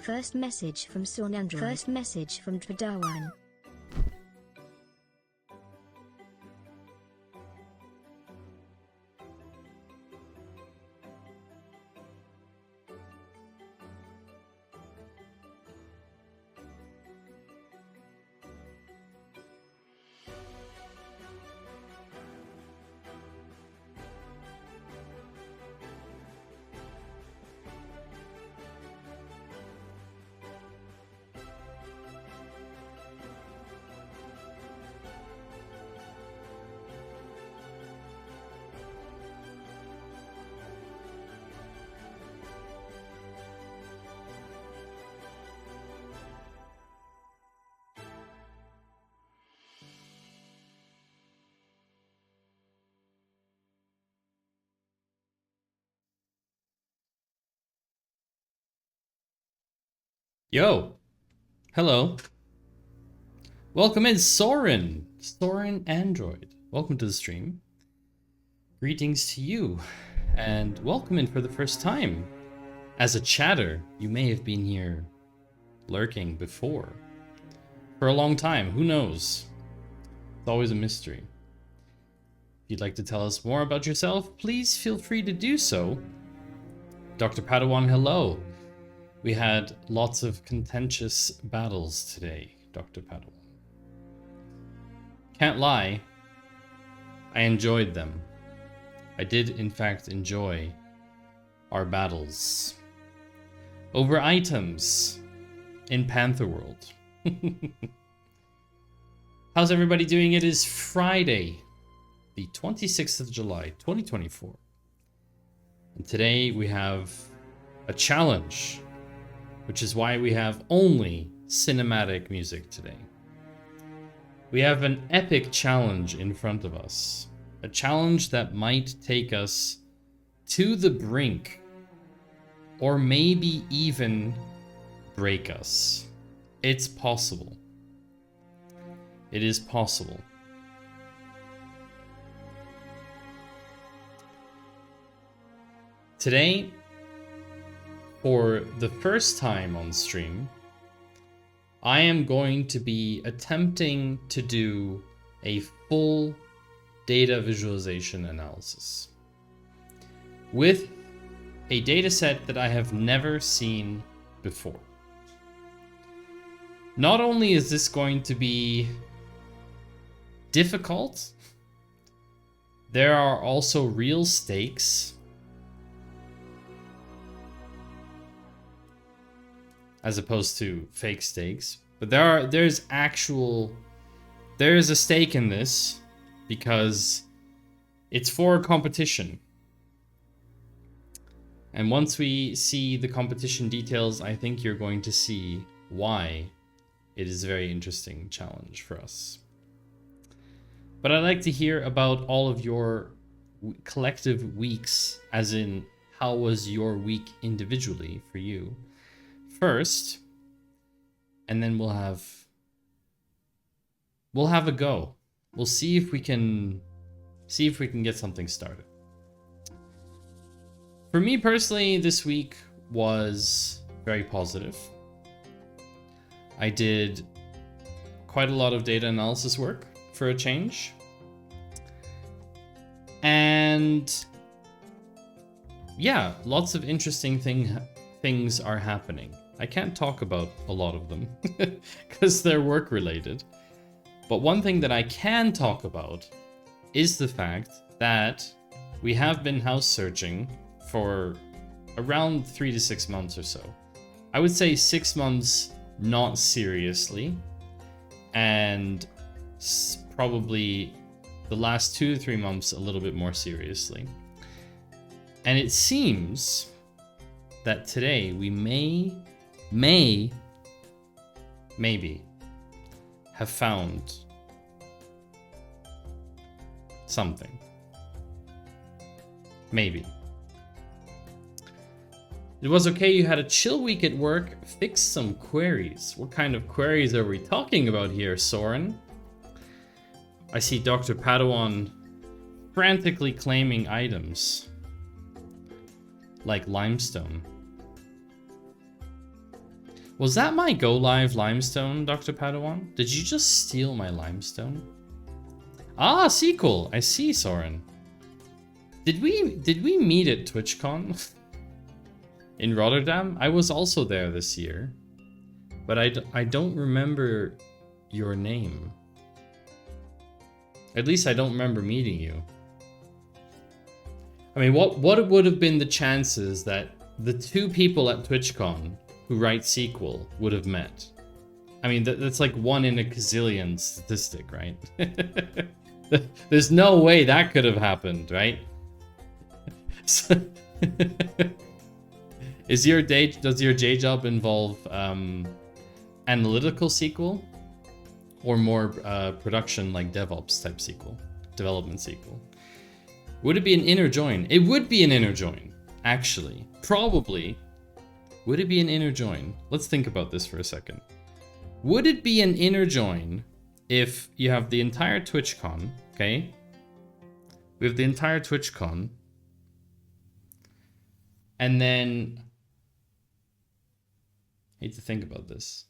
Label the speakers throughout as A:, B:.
A: First message from Sornandro. First message from Padawan.
B: Yo, hello. Welcome in, Soren. Soren Android. Welcome to the stream. Greetings to you, and welcome in for the first time. As a chatter, you may have been here lurking before. For a long time, who knows? It's always a mystery. If you'd like to tell us more about yourself, please feel free to do so. Dr. Padawan, hello. We had lots of contentious battles today, Dr. Padawan. Can't lie, I enjoyed them. I did, in fact, enjoy our battles over items in Panther World. How's everybody doing? It is Friday, the 26th of July, 2024. And today we have a challenge, which is why we have only cinematic music today. We have an epic challenge in front of us. A challenge that might take us to the brink, or maybe even break us. It's possible. It is possible. Today, for the first time on stream, I am going to be attempting to do a full data visualization analysis with a data set that I have never seen before. Not only is this going to be difficult, there are also real stakes as opposed to fake stakes. But there is a stake in this because it's for a competition. And once we see the competition details, I think you're going to see why it is a very interesting challenge for us. But I'd like to hear about all of your collective weeks, as in how was your week individually for you first, and then we'll have a go. We'll see if we can get something started. For me personally, this week was very positive. I did quite a lot of data analysis work for a change. And yeah, lots of interesting things are happening. I can't talk about a lot of them because they're work related. But one thing that I can talk about is the fact that we have been house searching for around 3 to 6 months or so. I would say 6 months not seriously, and probably the last 2 to 3 months a little bit more seriously. And it seems that today we maybe have found something. Maybe. It was okay, you had a chill week at work, fixed some queries. What kind of queries are we talking about here, Soren? I see Dr. Padawan frantically claiming items like limestone. Was that my go live limestone, Dr. Padawan? Did you just steal my limestone? Ah, sequel. I see, Soren. Did we meet at TwitchCon in Rotterdam? I was also there this year, but I don't remember your name. At least I don't remember meeting you. I mean, what would have been the chances that the two people at TwitchCon who write sequel would have met? I mean, that's like 1 in a gazillion statistic, right? There's no way that could have happened, right? So does your day job involve analytical SQL or more production like DevOps type SQL, development SQL? Would it be an inner join? It would be an inner join, actually. Probably. Would it be an inner join? Let's think about this for a second. Would it be an inner join if you have the entire TwitchCon, okay? We have the entire TwitchCon, and then I need to think about this.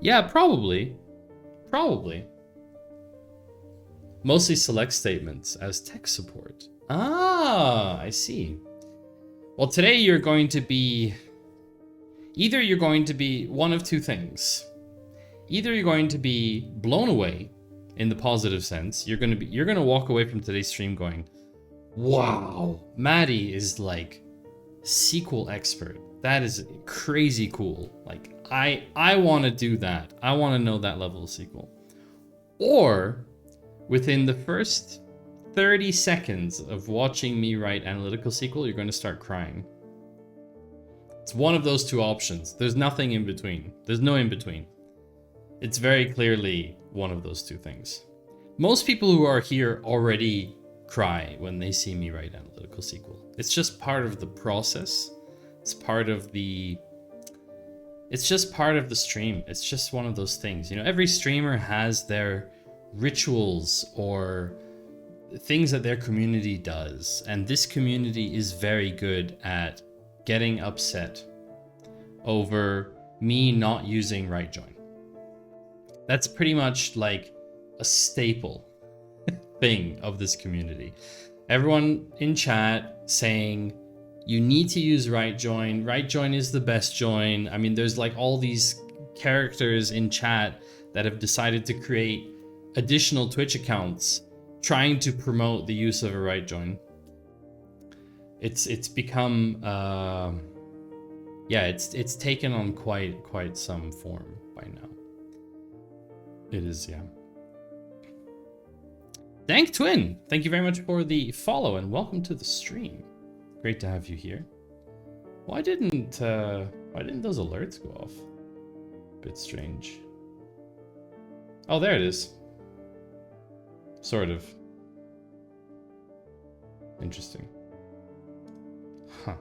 B: Yeah, probably. Probably. Mostly select statements as tech support. Ah, I see. Well, today you're going to be... Either you're going to be one of two things. Either you're going to be blown away in the positive sense. You're going to walk away from today's stream going, wow, Maddie is like SQL expert. That is crazy cool. Like I want to do that. I want to know that level of SQL. Or within the first 30 seconds of watching me write analytical SQL, you're going to start crying. It's one of those two options. There's nothing in between. There's no in between. It's very clearly one of those two things. Most people who are here already cry when they see me write analytical SQL. It's just part of the process. It's part of the... It's just part of the stream. It's just one of those things. You know, every streamer has their rituals or things that their community does. And this community is very good at getting upset over me not using right join. That's pretty much like a staple thing of this community. Everyone in chat saying, you need to use right join. Right join is the best join. I mean, there's like all these characters in chat that have decided to create additional Twitch accounts trying to promote the use of a right join. It's become yeah, it's taken on quite some form by now. It is, yeah. Dank Twin, thank you very much for the follow and welcome to the stream. Great to have you here. Why didn't those alerts go off? Bit strange. Oh, there it is. Sort of. Interesting. Huh.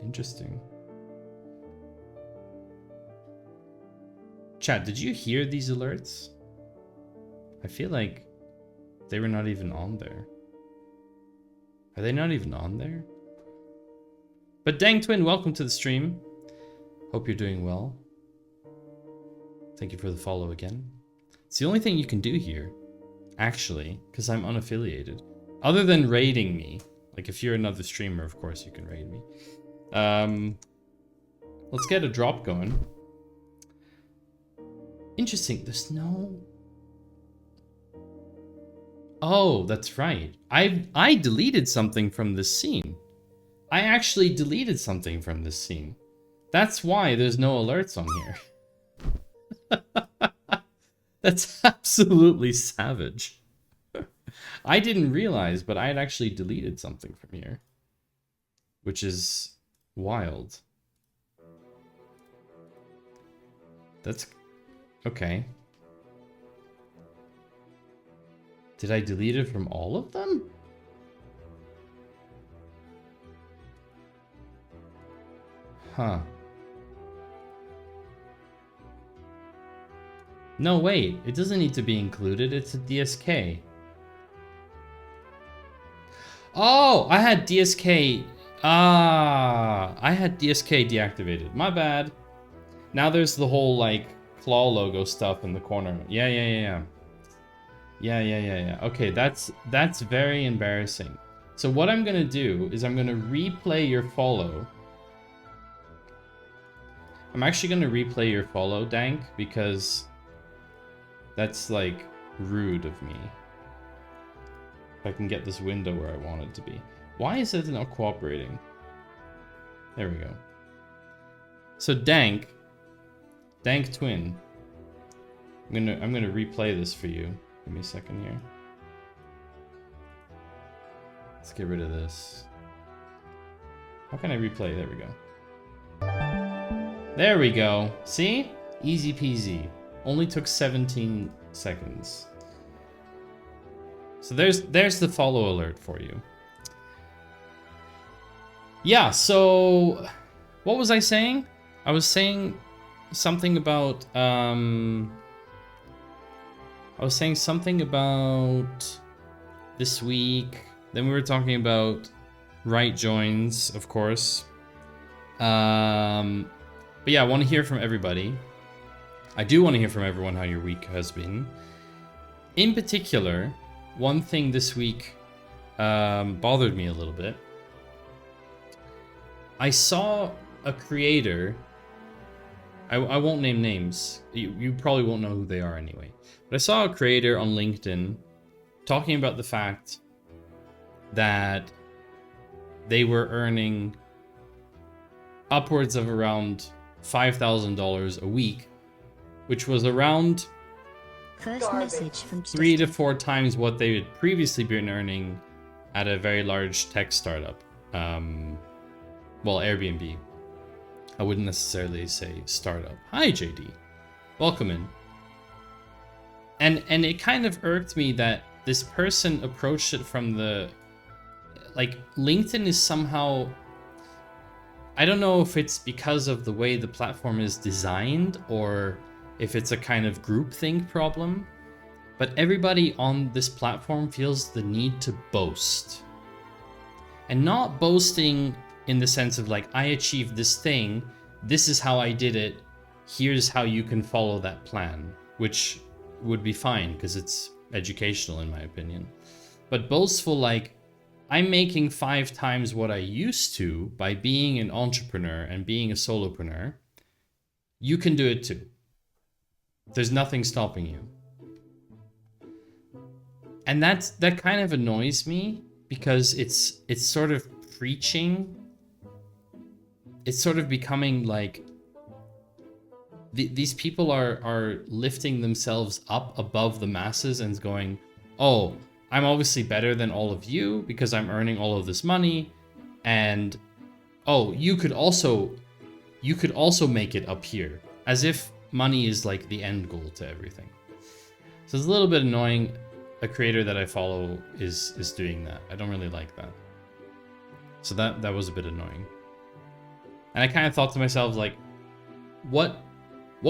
B: Interesting. Chat, did you hear these alerts? I feel like they were not even on there. Are they not even on there? But Dang Twin, welcome to the stream. Hope you're doing well. Thank you for the follow again. It's the only thing you can do here, actually, because I'm unaffiliated. Other than raiding me. Like, if you're another streamer, of course, you can raid me. Let's get a drop going. Interesting. There's no... Oh, that's right. I deleted something from this scene. I actually deleted something from this scene. That's why there's no alerts on here. That's absolutely savage. I didn't realize, but I had actually deleted something from here. Which is wild. That's... okay. Did I delete it from all of them? Huh. No, wait. It doesn't need to be included. It's a DSK. Oh, I had DSK. I had DSK deactivated. My bad. Now there's the whole like claw logo stuff in the corner. Yeah. Okay, that's very embarrassing. So what I'm gonna do is I'm gonna replay your follow. I'm actually gonna replay your follow, Dank, because that's like rude of me. If I can get this window where I want it to be. Why is it not cooperating? There we go. So Dank Twin. I'm gonna replay this for you. Give me a second here. Let's get rid of this. How can I replay? There we go. There we go. See? Easy peasy. Only took 17 seconds. So there's the follow alert for you. Yeah, so what was I saying? I was saying something about this week. Then we were talking about right joins, of course. But yeah, I want to hear from everybody. I do want to hear from everyone how your week has been. In particular, one thing this week bothered me a little bit. I saw a creator. I won't name names. You probably won't know who they are anyway. But I saw a creator on LinkedIn talking about the fact that they were earning upwards of around $5,000 a week, which was around
A: First message from
B: 3 to 4 times what they had previously been earning at a very large tech startup. Well, Airbnb. I wouldn't necessarily say startup. Hi, JD. Welcome in. And it kind of irked me that this person approached it from the... Like, LinkedIn is somehow... I don't know if it's because of the way the platform is designed or if it's a kind of groupthink problem, but everybody on this platform feels the need to boast. And not boasting in the sense of like, I achieved this thing, this is how I did it, here's how you can follow that plan, which would be fine because it's educational in my opinion. But boastful like, I'm making 5 times what I used to by being an entrepreneur and being a solopreneur. You can do it too. There's nothing stopping you. And that kind of annoys me because it's sort of preaching. It's sort of becoming like these people are lifting themselves up above the masses and going, oh, I'm obviously better than all of you because I'm earning all of this money, and oh, you could also make it up here, as if money is like the end goal to everything. So it's a little bit annoying. A creator that I follow is doing that. I don't really like that. So that was a bit annoying. And I kind of thought to myself, like, what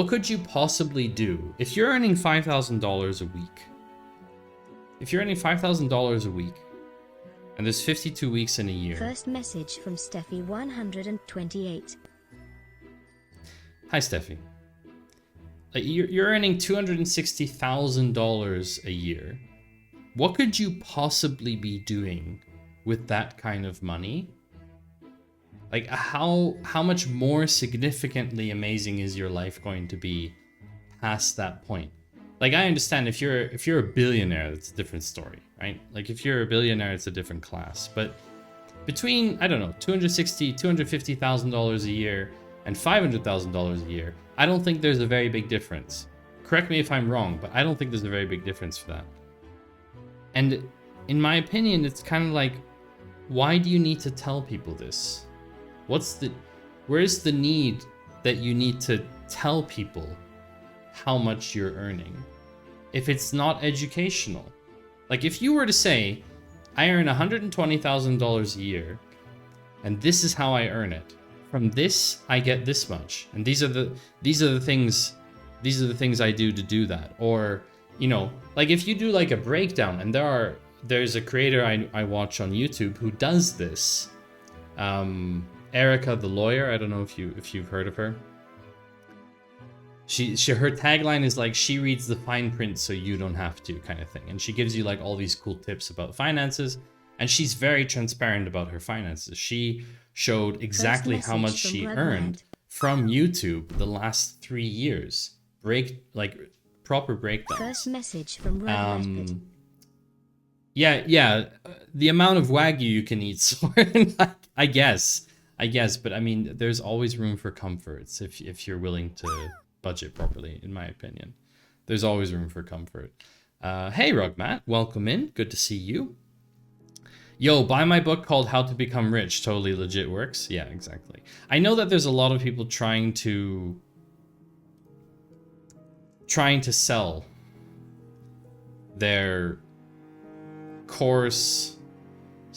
B: could you possibly do if you're earning $5,000 a week? If you're earning $5,000 a week, and there's 52 weeks in a year.
A: First message from Steffi 128.
B: Hi, Steffi. Like you're earning $260,000 a year. What could you possibly be doing with that kind of money? Like how much more significantly amazing is your life going to be past that point? Like I understand if you're a billionaire, that's a different story, right? Like if you're a billionaire, it's a different class. But between, I don't know, $250,000 a year and $500,000 a year, I don't think there's a very big difference. Correct me if I'm wrong, but I don't think there's a very big difference for that. And in my opinion, it's kind of like, why do you need to tell people this? Where's the need that you need to tell people how much you're earning if it's not educational? Like if you were to say, I earn $120,000 a year and this is how I earn it. From this, I get this much. And these are the things I do to do that. Or, you know, like if you do like a breakdown and there are there's a creator I watch on YouTube who does this. Erica the lawyer. I don't know if you've heard of her. Her tagline is like, she reads the fine print so you don't have to, kind of thing. And she gives you like all these cool tips about finances, and she's very transparent about her finances. She showed exactly how much she earned from YouTube the last 3 years. Proper breakdowns.
A: First message from Red
B: Yeah, the amount of Wagyu you can eat, Soren, I guess, but I mean, there's always room for comforts if you're willing to budget properly, in my opinion. There's always room for comfort. Hey, Rugmat, welcome in. Good to see you. Yo, buy my book called How to Become Rich. Totally legit works. Yeah, exactly. I know that there's a lot of people trying to sell their course /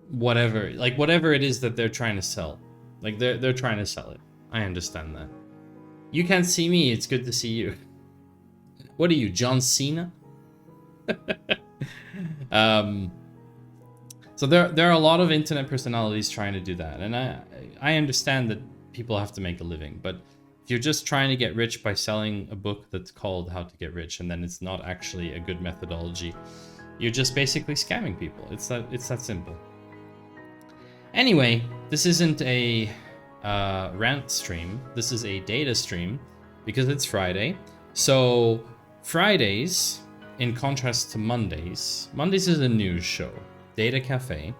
B: whatever, like whatever it is that they're trying to sell. Like they're trying to sell it. I understand that. You can't see me, it's good to see you. What are you, John Cena? So there are a lot of internet personalities trying to do that, and I understand that people have to make a living, but if you're just trying to get rich by selling a book that's called How to Get Rich, and then it's not actually a good methodology, you're just basically scamming people. It's that simple. Anyway, this isn't a rant stream. This is a data stream because it's Friday. So Fridays, in contrast to Mondays is a news show, Data Cafe,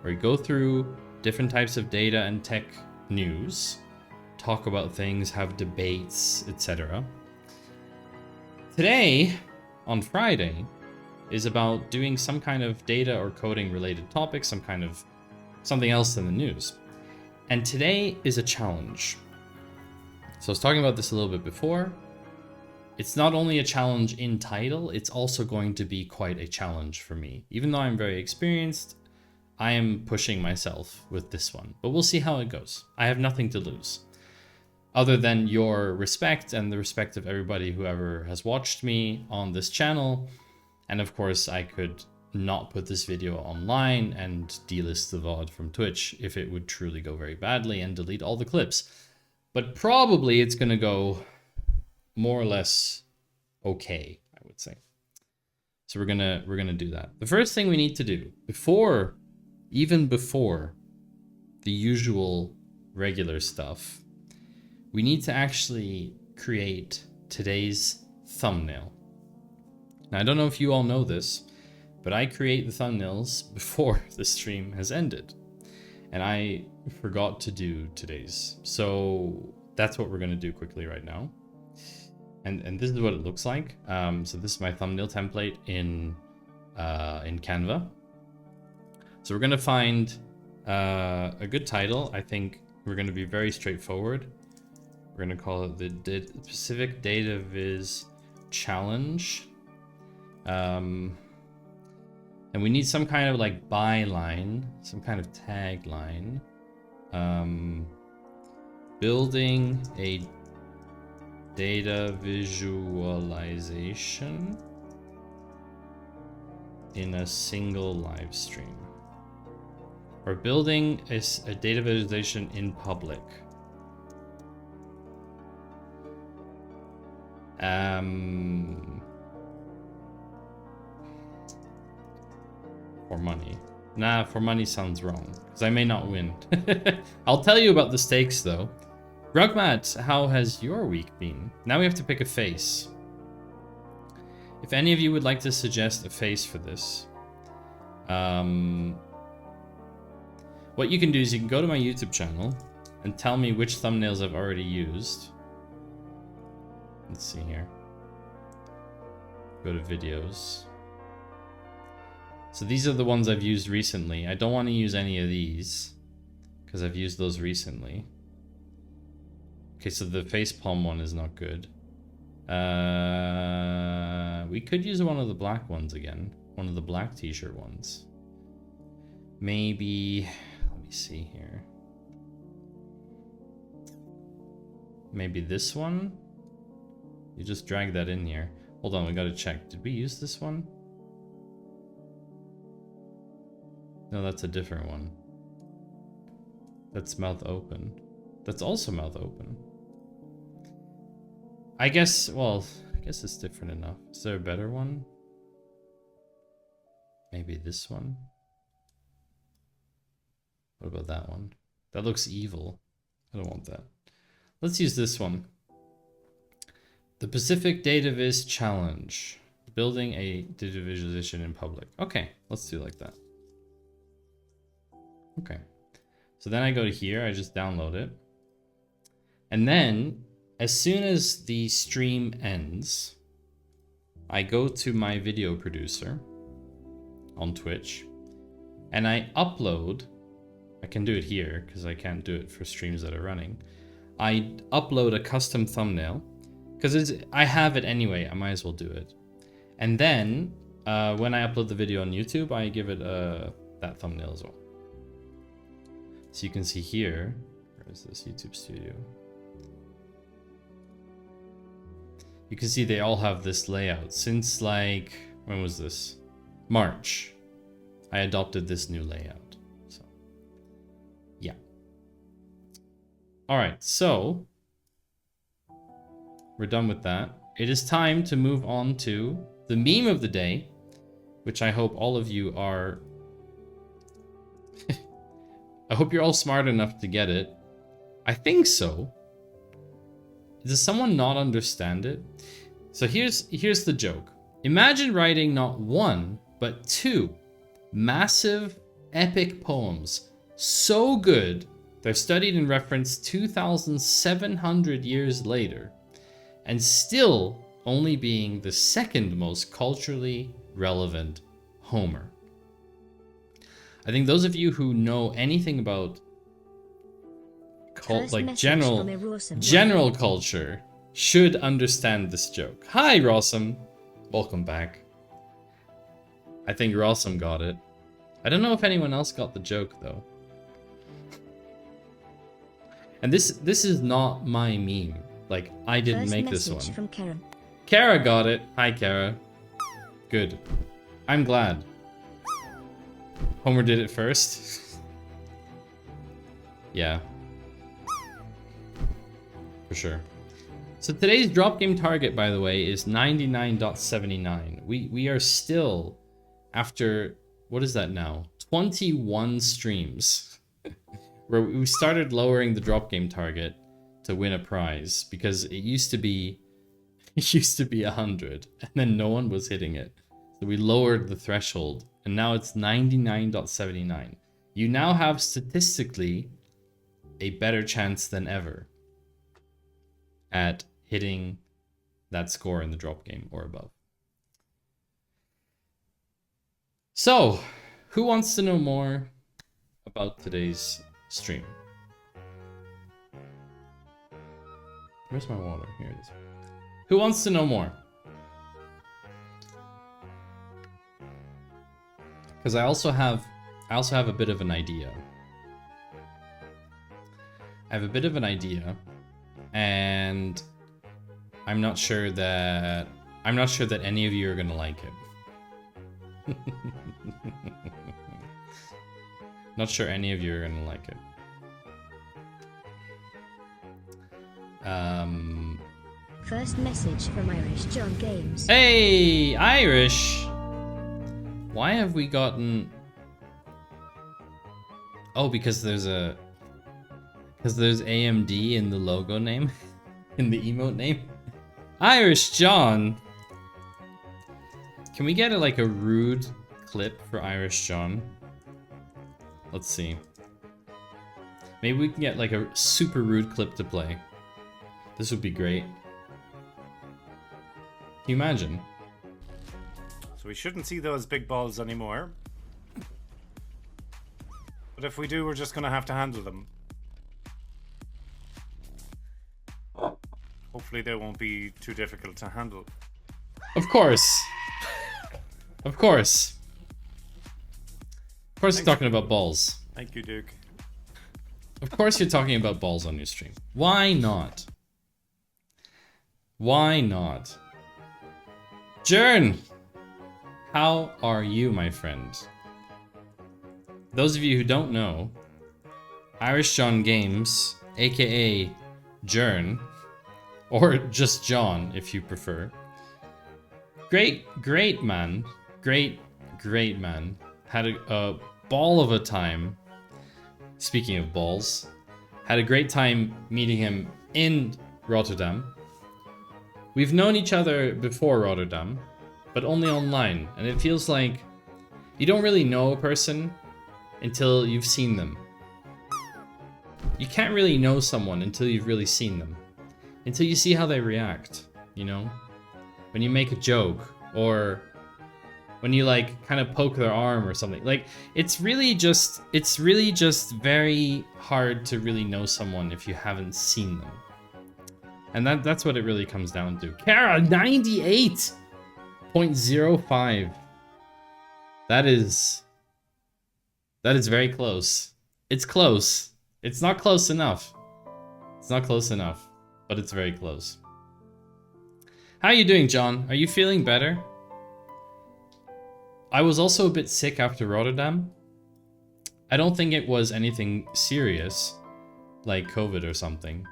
B: where we go through different types of data and tech news, talk about things, have debates, etc. Today, on Friday, is about doing some kind of data or coding related topic, something else in the news. And today is a challenge. So I was talking about this a little bit before. It's not only a challenge in title, it's also going to be quite a challenge for me. Even though I'm very experienced, I am pushing myself with this one. But we'll see how it goes. I have nothing to lose, other than your respect and the respect of everybody who ever has watched me on this channel. And of course, I could not put this video online and delist the VOD from Twitch if it would truly go very badly, and delete all the clips. But probably it's gonna go more or less okay, I would say. So we're gonna do that. The first thing we need to do even before the usual regular stuff, we need to actually create today's thumbnail. Now, I don't know if you all know this, but I create the thumbnails before the stream has ended, and I forgot to do today's. So that's what we're gonna do quickly right now. And this is what it looks like. So this is my thumbnail template in Canva. So we're gonna find a good title. I think we're gonna be very straightforward. We're gonna call it the PACIFIC DATAVIZ Challenge. And we need some kind of like byline, some kind of tagline. Building a data visualization in a single live stream. Or building a data visualization in public. For money. Nah, for money sounds wrong, because I may not win. I'll tell you about the stakes, though. Rugmat, how has your week been? Now we have to pick a face. If any of you would like to suggest a face for this, what you can do is you can go to my YouTube channel and tell me which thumbnails I've already used. Let's see here. Go to videos. So these are the ones I've used recently. I don't want to use any of these because I've used those recently. Okay, so the facepalm one is not good. We could use one of the black ones again. One of the black t-shirt ones. Maybe, let me see here. Maybe this one? You just drag that in here. Hold on, we gotta check. Did we use this one? No, that's a different one. That's mouth open. That's also mouth open. I guess, well, I guess it's different enough. Is there a better one? Maybe this one? What about that one? That looks evil. I don't want that. Let's use this one. The PACIFIC DATAVIZ Challenge. Building a data visualization in public. Okay, let's do it like that. Okay. So then I go to here, I just download it. And then, as soon as the stream ends, I go to my video producer on Twitch, and I upload, I can do it here because I can't do it for streams that are running. I upload a custom thumbnail, because I have it anyway, I might as well do it. And then, when I upload the video on YouTube, I give it that thumbnail as well. So you can see here, where is this YouTube Studio? You can see they all have this layout since like, when was this? March. I adopted this new layout. So, yeah. All right, so we're done with that. It is time to move on to the meme of the day, which I hope all of you are... I hope you're all smart enough to get it. I think so. Does someone not understand it? So here's the joke. Imagine writing not one, but two massive epic poems. So good, they're studied and referenced 2,700 years later, and still only being the second most culturally relevant Homer. I think those of you who know anything about like general culture should understand this joke. Hi, Rossum. Welcome back. I think Rossum got it. I don't know if anyone else got the joke though. And this is not my meme. Like, I didn't make this one. From Kara. Kara got it. Hi, Kara. Good. I'm glad. Homer did it first. Yeah. For sure. So today's drop game target, by the way, is 99.79. We are still, after, what is that now? 21 streams. Where we started lowering the drop game target to win a prize, because it used to be 100, and then no one was hitting it. So we lowered the threshold, and now it's 99.79. You now have statistically a better chance than ever at hitting that score in the drop game or above. So, who wants to know more about today's stream? Where's my water? Here it is. Who wants to know more? Because I also have a bit of an idea. I have a bit of an idea, and I'm not sure that any of you are gonna like it. Not sure any of you are gonna like it.
A: First message from Irish John Games.
B: Hey, Irish! Why have we gotten... Oh, because there's AMD in the logo name? In the emote name? Irish John! Can we get like a rude clip for Irish John? Let's see. Maybe we can get like a super rude clip to play. This would be great. Can you imagine?
C: So we shouldn't see those big balls anymore. But if we do, we're just gonna have to handle them. Hopefully they won't be too difficult to handle.
B: Of course. Of course. Of course you're talking about balls.
C: Thank you, Duke.
B: Of course you're talking about balls on your stream. Why not? Why not? Jern, how are you, my friend? Those of you who don't know, Irish John Games, aka Jern, or just John if you prefer. Great man. Great man. Had a ball of a time. Speaking of balls, had a great time meeting him in Rotterdam. We've known each other before Rotterdam, but only online, and it feels like you don't really know a person until you've seen them. You can't really know someone until you've really seen them. Until you see how they react, you know? When you make a joke, or when you like kind of poke their arm or something. Like, it's really just very hard to really know someone if you haven't seen them. And that's what it really comes down to. Kara, 98.05. That is very close. It's close. It's not close enough. It's not close enough, but it's very close. How are you doing, John? Are you feeling better? I was also a bit sick after Rotterdam. I don't think it was anything serious, like COVID or something.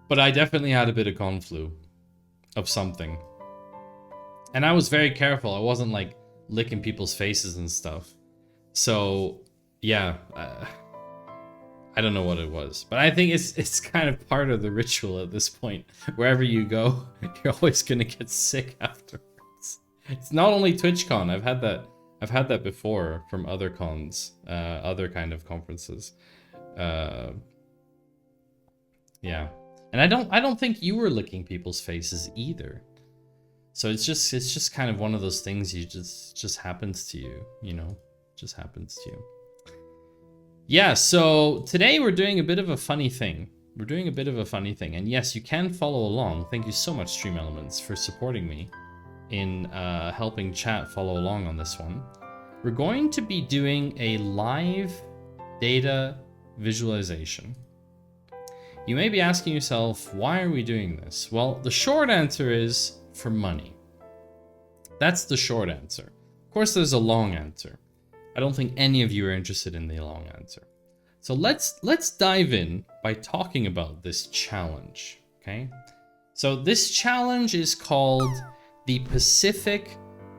B: But I definitely had a bit of conflu of something. And I was very careful. I wasn't like licking people's faces and stuff. So, yeah, I don't know what it was. But I think it's kind of part of the ritual at this point. Wherever you go, you're always going to get sick afterwards. It's not only TwitchCon. I've had that before from other cons, other kind of conferences. Yeah. And I don't think you were licking people's faces either. So it's just kind of one of those things you just happens to you, you know? Just happens to you. Yeah, so today we're doing a bit of a funny thing. And yes, you can follow along. Thank you so much, Stream Elements, for supporting me in helping chat follow along on this one. We're going to be doing a live data visualization. You may be asking yourself, why are we doing this? Well, the short answer is for money. That's the short answer. Of course, there's a long answer. I don't think any of you are interested in the long answer. So let's dive in by talking about this challenge, okay? So this challenge is called the PACIFIC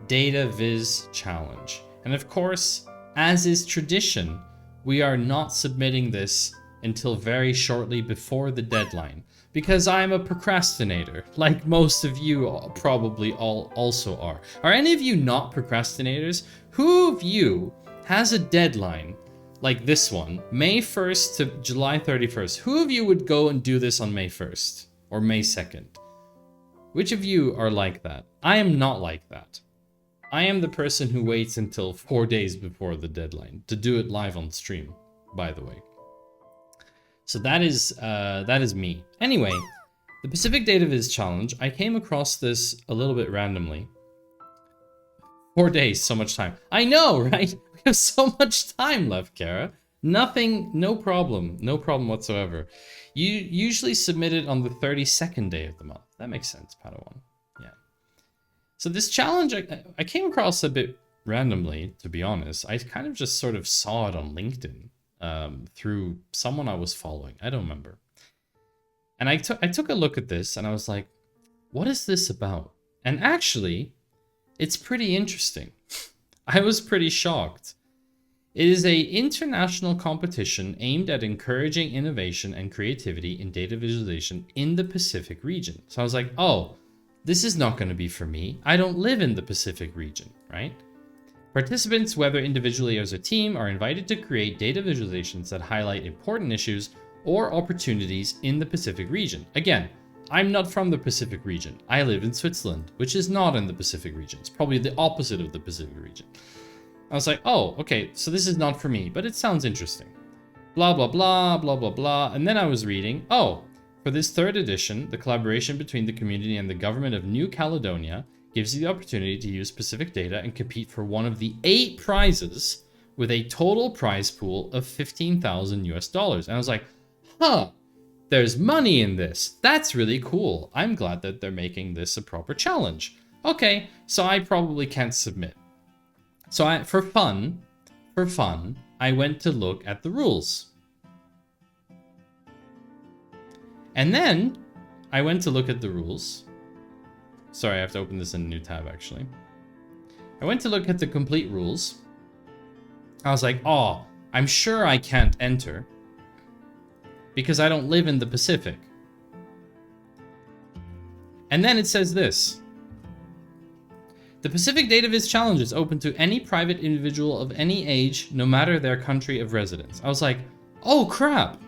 B: DATAVIZ Challenge. And of course, as is tradition, we are not submitting this until very shortly before the deadline, because I'm a procrastinator, like most of you probably all also are. Are any of you not procrastinators? Who of you has a deadline like this one, May 1st to July 31st? Who of you would go and do this on May 1st or May 2nd? Which of you are like that? I am not like that. I am the person who waits until 4 days before the deadline to do it live on stream, by the way. So that is me. Anyway, the PACIFIC DATAVIZ Challenge, I came across this a little bit randomly. 4 days, so much time. I know, right? We have so much time left, Kara. No problem whatsoever. You usually submit it on the 32nd day of the month. That makes sense, Padawan. Yeah. So this challenge, I came across a bit randomly, to be honest. I kind of just sort of saw it on LinkedIn. Through someone I was following. I don't remember. And I took a look at this and I was like, what is this about? And actually, it's pretty interesting. I was pretty shocked. It is an international competition aimed at encouraging innovation and creativity in data visualization in the Pacific region. So I was like, oh, this is not going to be for me. I don't live in the Pacific region, right? Participants, whether individually or as a team, are invited to create data visualizations that highlight important issues or opportunities in the Pacific region. Again, I'm not from the Pacific region. I live in Switzerland, which is not in the Pacific region. It's probably the opposite of the Pacific region. I was like, oh, okay, so this is not for me, but it sounds interesting. Blah, blah, blah, blah, blah, blah. And then I was reading, oh, for this third edition, the collaboration between the community and the government of New Caledonia gives you the opportunity to use specific data and compete for one of the 8 prizes with a total prize pool of $15,000 US. And I was like, huh, there's money in this. That's really cool. I'm glad that they're making this a proper challenge. Okay, so I probably can't submit. So for fun, I went to look at the rules. And then I went to look at the rules. Sorry, I have to open this in a new tab, actually. I went to look at the complete rules. I was like, oh, I'm sure I can't enter because I don't live in the Pacific. And then it says this. The PACIFIC DATAVIZ challenge is open to any private individual of any age, no matter their country of residence. I was like, oh crap.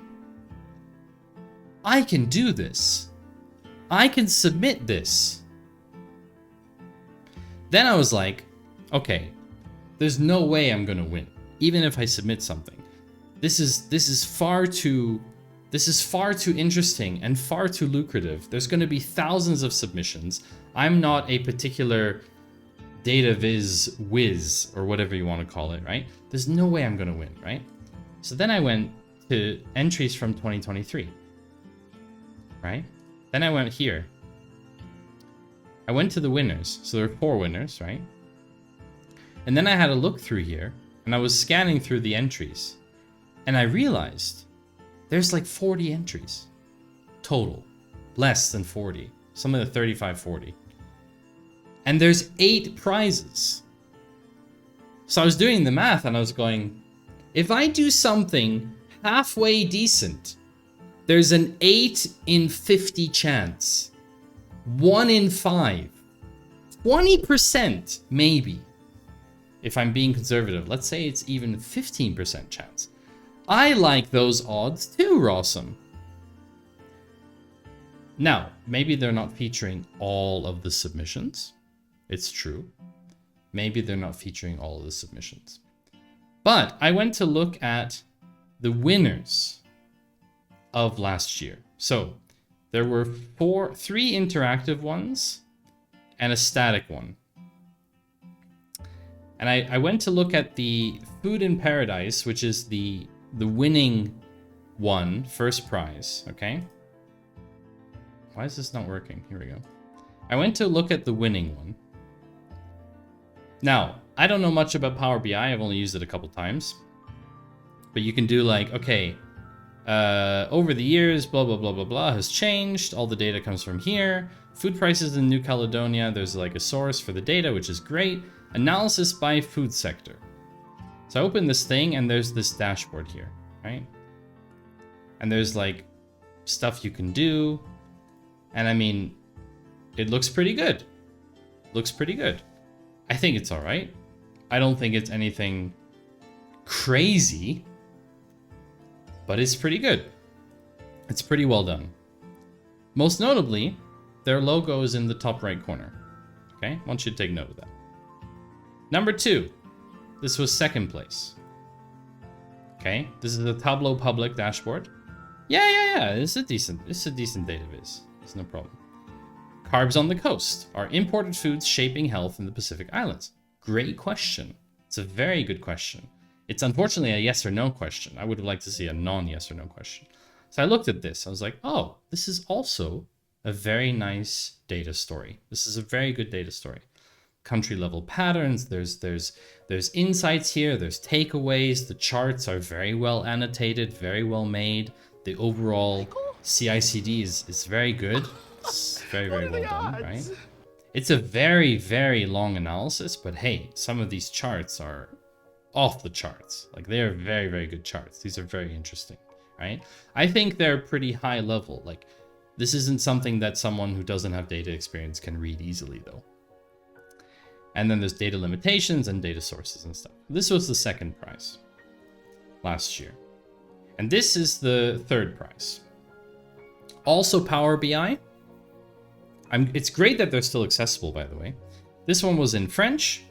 B: I can do this. I can submit this. Then I was like, okay, there's no way I'm gonna win, even if I submit something. This is far too interesting and far too lucrative. There's gonna be thousands of submissions. I'm not a particular DataViz whiz or whatever you want to call it, right? There's no way I'm gonna win, right? So then I went to entries from 2023, right? Then I went here. I went to the winners. So there were 4 winners, right? And then I had a look through here and I was scanning through the entries and I realized there's like 40 entries total, less than 40, some of the 35, 40. And there's 8 prizes. So I was doing the math and I was going, if I do something halfway decent, there's an 8 in 50 chance. 1 in 5. 20% maybe. If I'm being conservative, let's say it's even 15% chance. I like those odds too, Rossum. Now, maybe they're not featuring all of the submissions. It's true. Maybe they're not featuring all of the submissions. But I went to look at the winners of last year. So there were 3 interactive ones and a static one. And I went to look at the Food in Paradise, which is the winning one, first prize, okay? Why is this not working? Here we go. I went to look at the winning one. Now, I don't know much about Power BI. I've only used it a couple times. But you can do like, okay, over the years, blah, blah, blah, blah, blah, has changed. All the data comes from here. Food prices in New Caledonia. There's like a source for the data, which is great. Analysis by food sector. So I open this thing and there's this dashboard here, right? And there's like stuff you can do. And I mean, it looks pretty good. Looks pretty good. I think it's all right. I don't think it's anything crazy, but it's pretty good. It's pretty well done. Most notably, their logo is in the top right corner. Okay, I want you to take note of that. Number 2, this was second place. Okay, this is the Tableau Public dashboard. Yeah, it's a decent DataViz. It's no problem. Carbs on the coast. Are imported foods shaping health in the Pacific Islands? Great question. It's a very good question. It's unfortunately a yes or no question. I would have liked to see a non-yes or no question. So I looked at this. I was like, oh, this is also a very nice data story. This is a very good data story. Country level patterns. There's insights here. There's takeaways. The charts are very well annotated, very well made. The overall CI/CD is very good. It's very, very well done, right? It's a very, very long analysis, but hey, some of these charts are off the charts. Like, they are very, very good charts. These are very interesting, right? I think they're pretty high level. Like, this isn't something that someone who doesn't have data experience can read easily, though. And then there's data limitations and data sources and stuff. This was the second prize last year. And this is the third prize. Also Power BI. It's great that they're still accessible, by the way. This one was in French.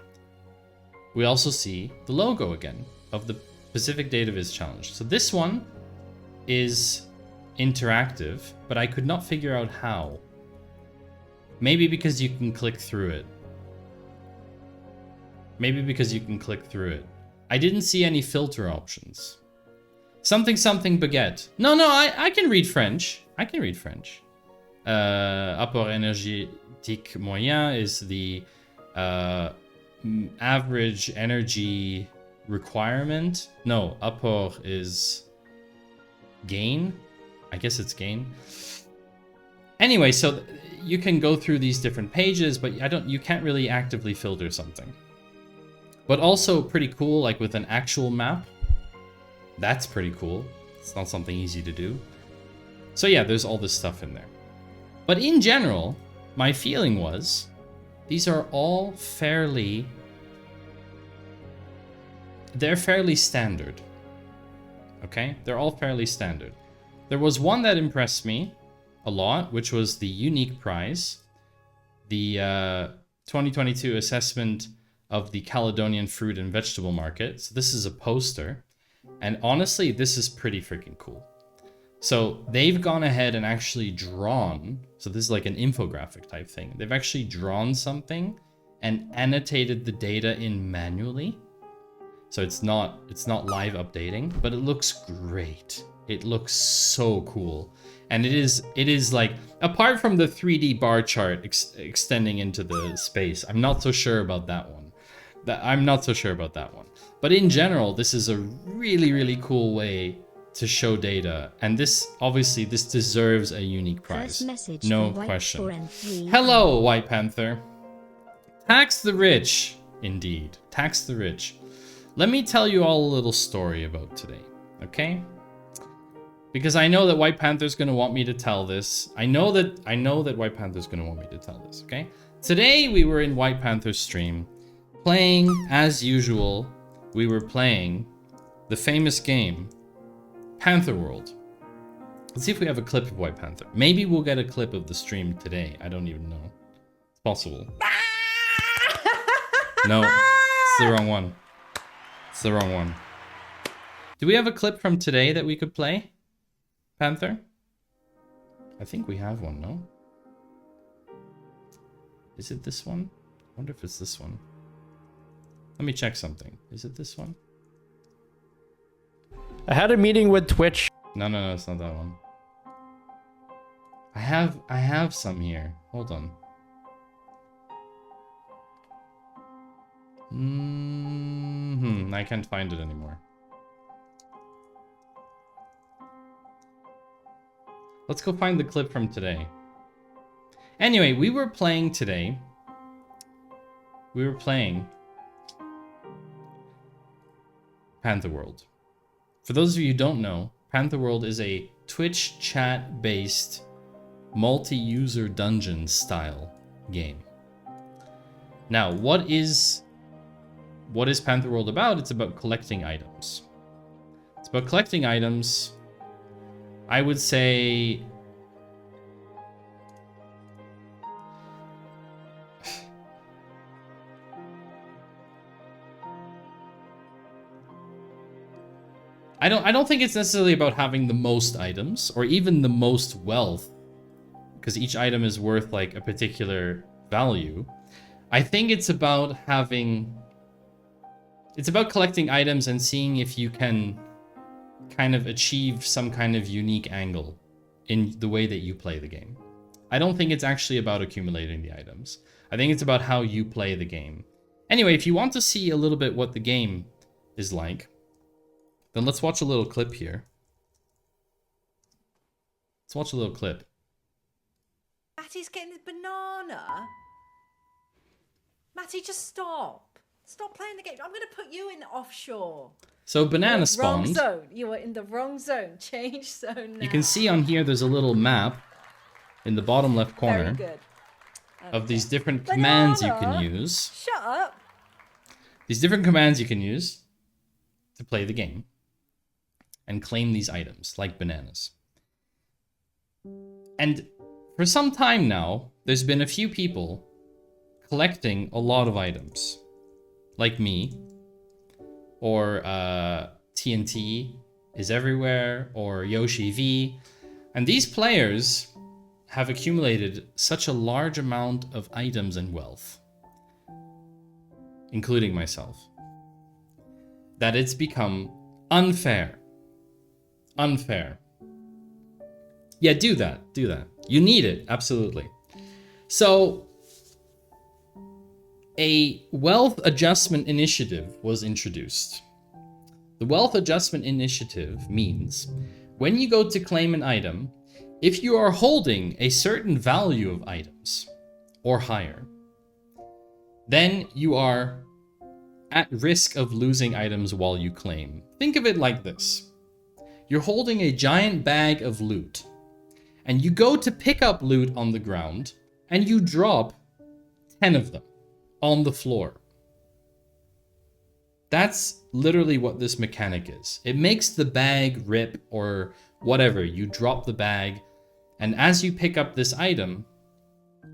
B: We also see the logo again of the PACIFIC DATAVIZ challenge. So this one is interactive, but I could not figure out how. Maybe because you can click through it. Maybe because you can click through it. I didn't see any filter options. Something baguette. No, I can read French. I can read French. Apport énergie énergétique moyen is the average energy requirement. No, apport is gain. I guess it's gain. Anyway, so you can go through these different pages, but you can't really actively filter something. But also pretty cool, like with an actual map. That's pretty cool. It's not something easy to do. So yeah, there's all this stuff in there. But in general, my feeling was these are all fairly standard. Okay? They're all fairly standard. There was one that impressed me a lot, which was the unique prize. The 2022 assessment of the Caledonian fruit and vegetable market. So this is a poster. And honestly, this is pretty freaking cool. So they've gone ahead and actually drawn, so this is like an infographic type thing. They've actually drawn something and annotated the data in manually. So it's not live updating, but it looks great. It looks so cool. And it is like, apart from the 3D bar chart extending into the space, I'm not so sure about that one. But in general, this is a really, really cool way to show data, and this deserves a unique prize. No question. Hello, White Panther. Tax the rich, indeed. Tax the rich. Let me tell you all a little story about today, okay? Because I know that White Panther's gonna want me to tell this. I know that White Panther's gonna want me to tell this, okay? Today we were in White Panther's stream, playing as usual. We were playing the famous game Panther World. Let's see if we have a clip of White Panther. Maybe we'll get a clip of the stream today. I don't even know. It's possible. No, it's the wrong one. It's the wrong one. Do we have a clip from today that we could play? Panther? I think we have one, no? Is it this one? I wonder if it's this one. Let me check something. Is it this one?
D: I had a meeting with Twitch.
B: No, it's not that one. I have some here. Hold on. I can't find it anymore. Let's go find the clip from today. Anyway, we were playing today. We were playing Panther World. For those of you who don't know, Panther World is a Twitch chat-based multi-user dungeon style game. Now, what is Panther World about? It's about collecting items. It's about collecting items. I would say I don't think it's necessarily about having the most items or even the most wealth, because each item is worth like a particular value. I think it's about collecting items and seeing if you can kind of achieve some kind of unique angle in the way that you play the game. I don't think it's actually about accumulating the items. I think it's about how you play the game. Anyway, if you want to see a little bit what the game is like, then let's watch a little clip here. Let's watch a little clip.
E: Matty's getting his banana. Matty, just stop. Stop playing the game. I'm going to put you in offshore.
B: So banana spawned.
E: Wrong zone. You are in the wrong zone. Change zone now.
B: You can see on here there's a little map in the bottom left corner of these different commands you can use.
E: Shut up.
B: These different commands you can use to play the game and claim these items, like bananas. And for some time now, there's been a few people collecting a lot of items, like me, or TNT is everywhere, or Yoshi V. And these players have accumulated such a large amount of items and wealth, including myself, that it's become unfair. Unfair. Yeah, do that. Do that. You need it, absolutely. So a wealth adjustment initiative was introduced. The wealth adjustment initiative means when you go to claim an item, if you are holding a certain value of items or higher, then you are at risk of losing items while you claim. Think of it like this. You're holding a giant bag of loot, and you go to pick up loot on the ground, and you drop 10 of them on the floor. That's literally what this mechanic is. It makes the bag rip or whatever. You drop the bag, and as you pick up this item,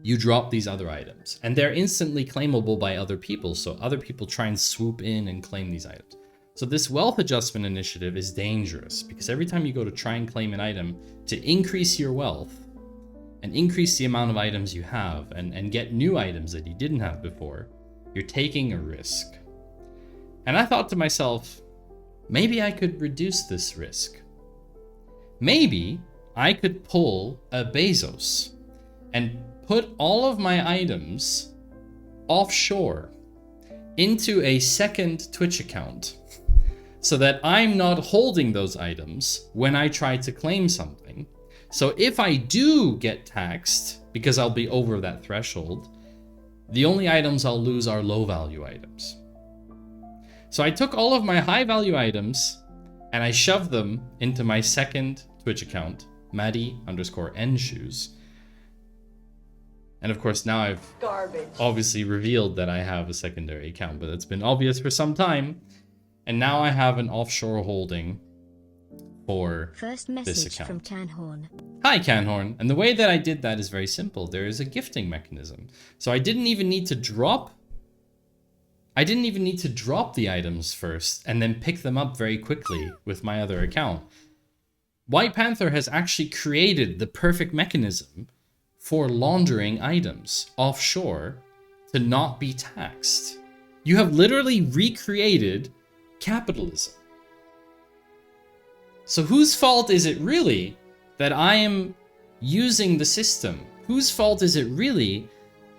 B: you drop these other items. And they're instantly claimable by other people, so other people try and swoop in and claim these items. So this wealth adjustment initiative is dangerous, because every time you go to try and claim an item to increase your wealth, and increase the amount of items you have, and get new items that you didn't have before, you're taking a risk. And I thought to myself, maybe I could reduce this risk. Maybe I could pull a Bezos and put all of my items offshore into a second Twitch account so that I'm not holding those items when I try to claim something. So if I do get taxed, because I'll be over that threshold, the only items I'll lose are low value items. So I took all of my high value items and I shoved them into my second Twitch account, Maddie_nshoes. And of course now I've obviously revealed that I have a secondary account, but it's been obvious for some time. And now I have an offshore holding for
A: First
B: this
A: message
B: account.
A: from Canhorn.
B: Hi Canhorn, and the way that I did that is very simple. There is a gifting mechanism. So I didn't even need to drop the items first and then pick them up very quickly with my other account. White Panther has actually created the perfect mechanism for laundering items offshore to not be taxed. You have literally recreated capitalism. So whose fault is it really that I am using the system? Whose fault is it really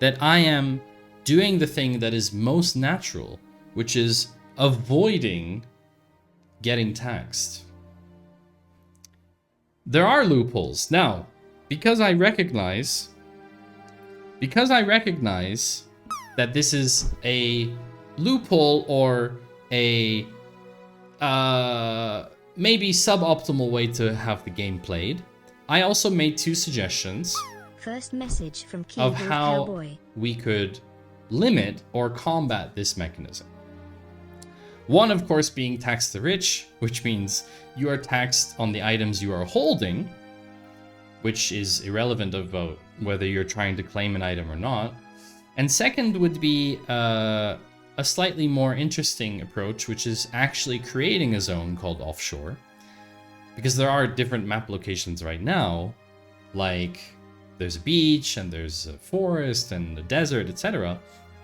B: that I am doing the thing that is most natural, which is avoiding getting taxed? There are loopholes. Now, because I recognize that this is a loophole or a maybe suboptimal way to have the game played, I also made two suggestions
A: First message from
B: of
A: Keyboard
B: how
A: Cowboy.
B: we could limit or combat this mechanism. One, of course, being tax the rich, which means you are taxed on the items you are holding, which is irrelevant about whether you're trying to claim an item or not. And second would be a slightly more interesting approach, which is actually creating a zone called offshore. Because there are different map locations right now, like there's a beach and there's a forest and a desert, etc.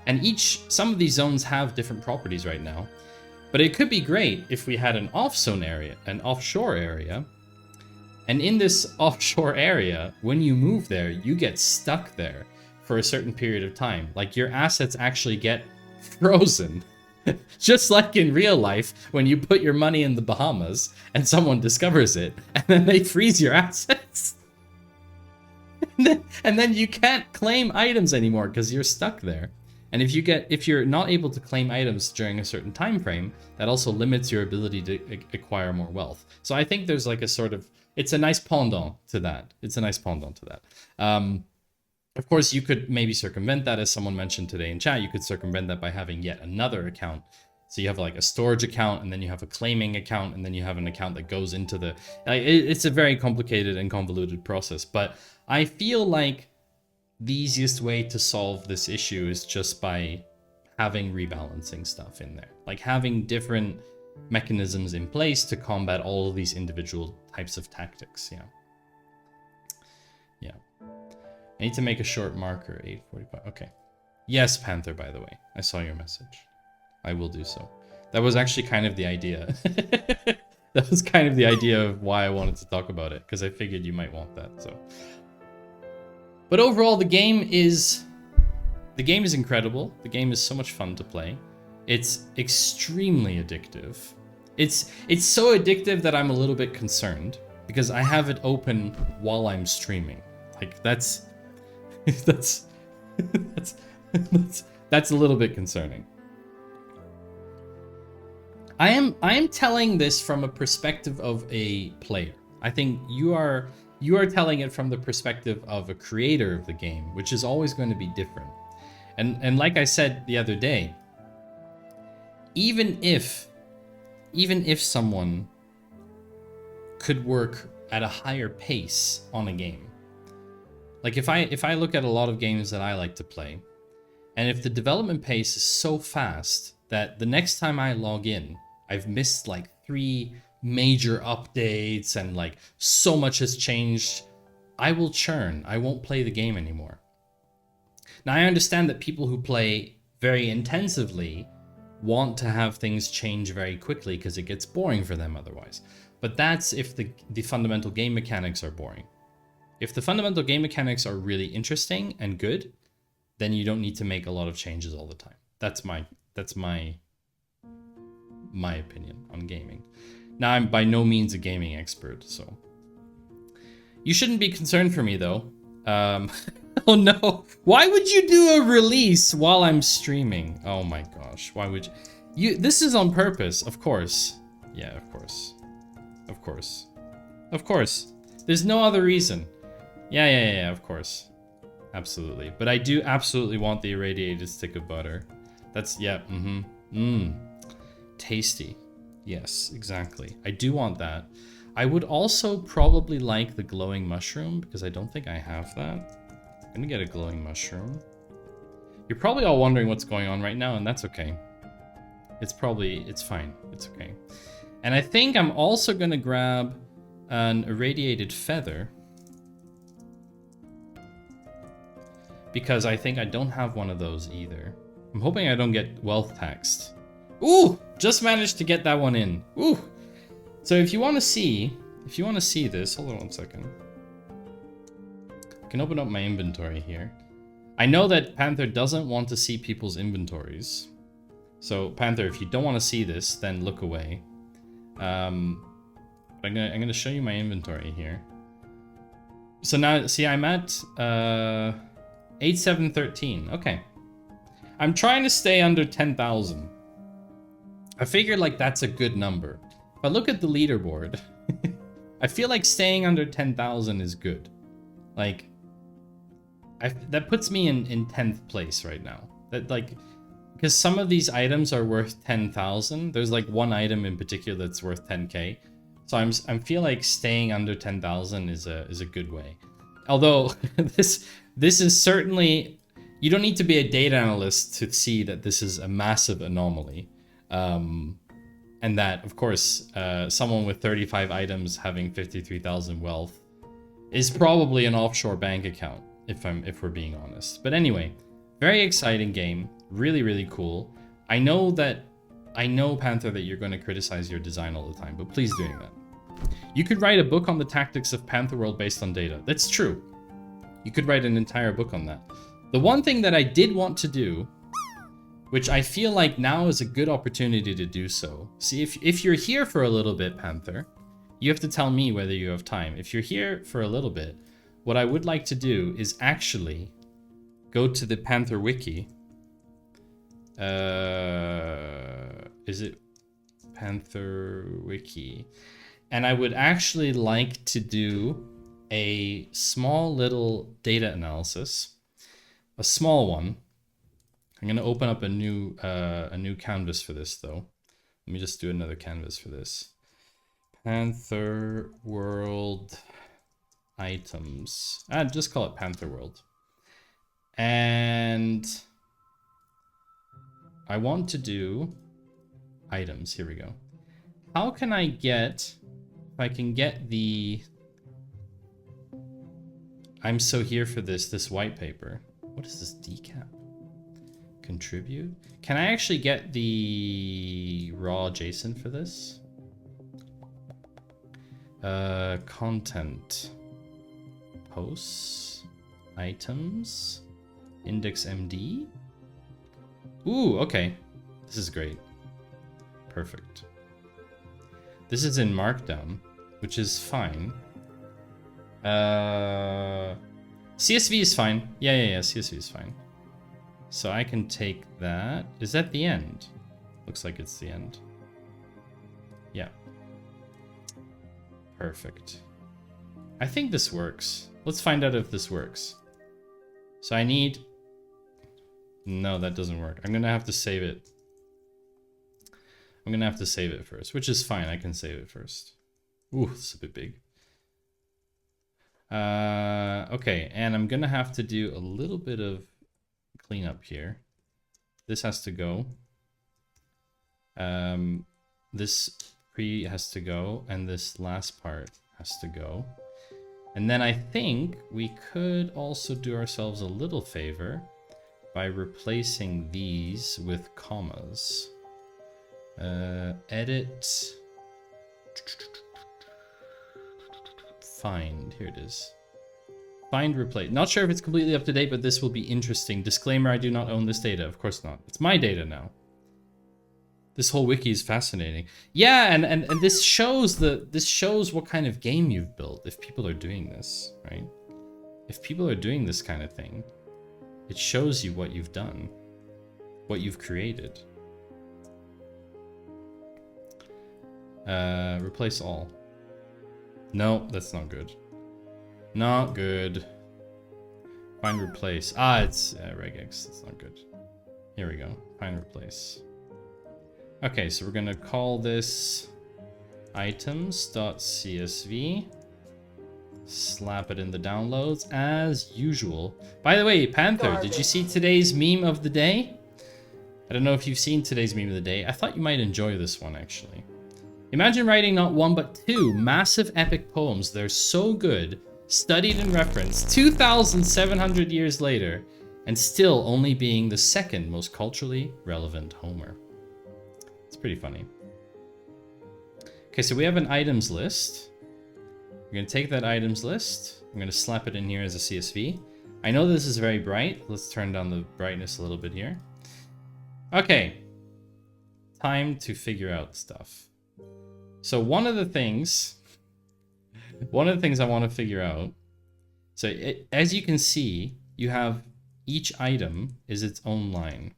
B: And some of these zones have different properties right now. But it could be great if we had an offshore area. And in this offshore area, when you move there, you get stuck there for a certain period of time. Like your assets actually get frozen. Just like in real life, when you put your money in the Bahamas and someone discovers it, and then they freeze your assets. and then you can't claim items anymore because you're stuck there. And if you're not able to claim items during a certain time frame, that also limits your ability to acquire more wealth. So I think there's like it's a nice pendant to that. Of course, you could maybe circumvent that, as someone mentioned today in chat. You could circumvent that by having yet another account. So you have like a storage account, and then you have a claiming account, and then you have an account that goes into the... It's a very complicated and convoluted process, but I feel like the easiest way to solve this issue is just by having rebalancing stuff in there. Like having different mechanisms in place to combat all of these individual types of tactics, yeah. I need to make a short marker, 8:45. Okay. Yes, Panther, by the way. I saw your message. I will do so. That was actually kind of the idea. That was kind of the idea of why I wanted to talk about it, because I figured you might want that, so. But overall, the game is The game is incredible. The game is so much fun to play. It's extremely addictive. It's so addictive that I'm a little bit concerned because I have it open while I'm streaming. Like that's that's a little bit concerning. I am telling this from a perspective of a player. I think you are telling it from the perspective of a creator of the game, which is always going to be different. And like I said the other day, even if someone could work at a higher pace on a game, like if I look at a lot of games that I like to play, and if the development pace is so fast that the next time I log in, I've missed like 3 major updates and like so much has changed, I will churn. I won't play the game anymore. Now I understand that people who play very intensively want to have things change very quickly because it gets boring for them otherwise. But that's if the fundamental game mechanics are boring. If the fundamental game mechanics are really interesting and good, then you don't need to make a lot of changes all the time. That's my opinion on gaming. Now, I'm by no means a gaming expert, so you shouldn't be concerned for me though. Oh no, why would you do a release while I'm streaming? Oh my gosh, why would you? This is on purpose, of course. Yeah, of course. Of course. Of course. There's no other reason. Yeah, of course. Absolutely. But I do absolutely want the irradiated stick of butter. That's, yeah, tasty. Yes, exactly. I do want that. I would also probably like the glowing mushroom because I don't think I have that. I'm gonna get a glowing mushroom. You're probably all wondering what's going on right now, and that's okay. It's fine. It's okay. And I think I'm also gonna grab an irradiated feather because I think I don't have one of those either. I'm hoping I don't get wealth taxed. Ooh, just managed to get that one in. Ooh. So if you want to see this, hold on one second. I can open up my inventory here. I know that Panther doesn't want to see people's inventories. So Panther, if you don't want to see this, then look away. I'm gonna show you my inventory here. So now, see, I'm at 8713. Okay. I'm trying to stay under 10,000. I figured like that's a good number. If I look at the leaderboard, I feel like staying under 10,000 is good. Like, that puts me in 10th place right now. That like, because some of these items are worth 10,000. There's like one item in particular that's worth 10k. So I feel like staying under 10,000 is a good way. Although this is certainly, you don't need to be a data analyst to see that this is a massive anomaly. And that, of course, someone with 35 items having 53,000 wealth is probably an offshore bank account, if we're being honest. But anyway, very exciting game, really, really cool. I know Panther that you're going to criticize your design all the time, but please doing that. You could write a book on the tactics of Panther World based on data. That's true. You could write an entire book on that. The one thing that I did want to do, which I feel like now is a good opportunity to do so. See, if you're here for a little bit, Panther, you have to tell me whether you have time. If you're here for a little bit, what I would like to do is actually go to the Panther Wiki. Is it Panther Wiki? And I would actually like to do a small little data analysis, a small one. I'm gonna open up a new canvas for this though. Let me just do another canvas for this. Panther World items. Just call it Panther World. And I want to do items. Here we go. How can I get, if I can get the, I'm so here for this white paper. What is this decap? Contribute? Can I actually get the raw JSON for this? Content. Posts. Items. Index MD. Ooh, okay. This is great. Perfect. This is in Markdown, which is fine. CSV is fine. Yeah, CSV is fine. So I can take that. Is that the end? Looks like it's the end. Yeah. Perfect. I think this works. Let's find out if this works. So I need... No, that doesn't work. I'm gonna have to save it. I'm gonna have to save it first, which is fine. I can save it first. Ooh, this is a bit big. Okay, and I'm gonna have to do a little bit of cleanup here. This has to go. This pre has to go, and this last part has to go. And then I think we could also do ourselves a little favor by replacing these with commas. Edit. Find. Here it is. Find, replace. Not sure if it's completely up to date, but this will be interesting. Disclaimer, I do not own this data. Of course not. It's my data now. This whole wiki is fascinating. Yeah, and this shows what kind of game you've built if people are doing this, right? If people are doing this kind of thing, it shows you what you've done, what you've created. Replace all. No, that's not good. Not good. Find replace. Ah, it's regex. That's not good. Here we go. Find replace. Okay, so we're gonna call this items.csv. Slap it in the downloads as usual. By the way, Panther, did you see today's meme of the day? I don't know if you've seen today's meme of the day. I thought you might enjoy this one, actually. Imagine writing not one but two massive epic poems. They're so good, studied and referenced 2,700 years later, and still only being the second most culturally relevant Homer. It's pretty funny. Okay, so we have an items list. We're going to take that items list. I'm going to slap it in here as a CSV. I know this is very bright. Let's turn down the brightness a little bit here. Okay. Time to figure out stuff. So one of the things I want to figure out, so as you can see, you have each item is its own line.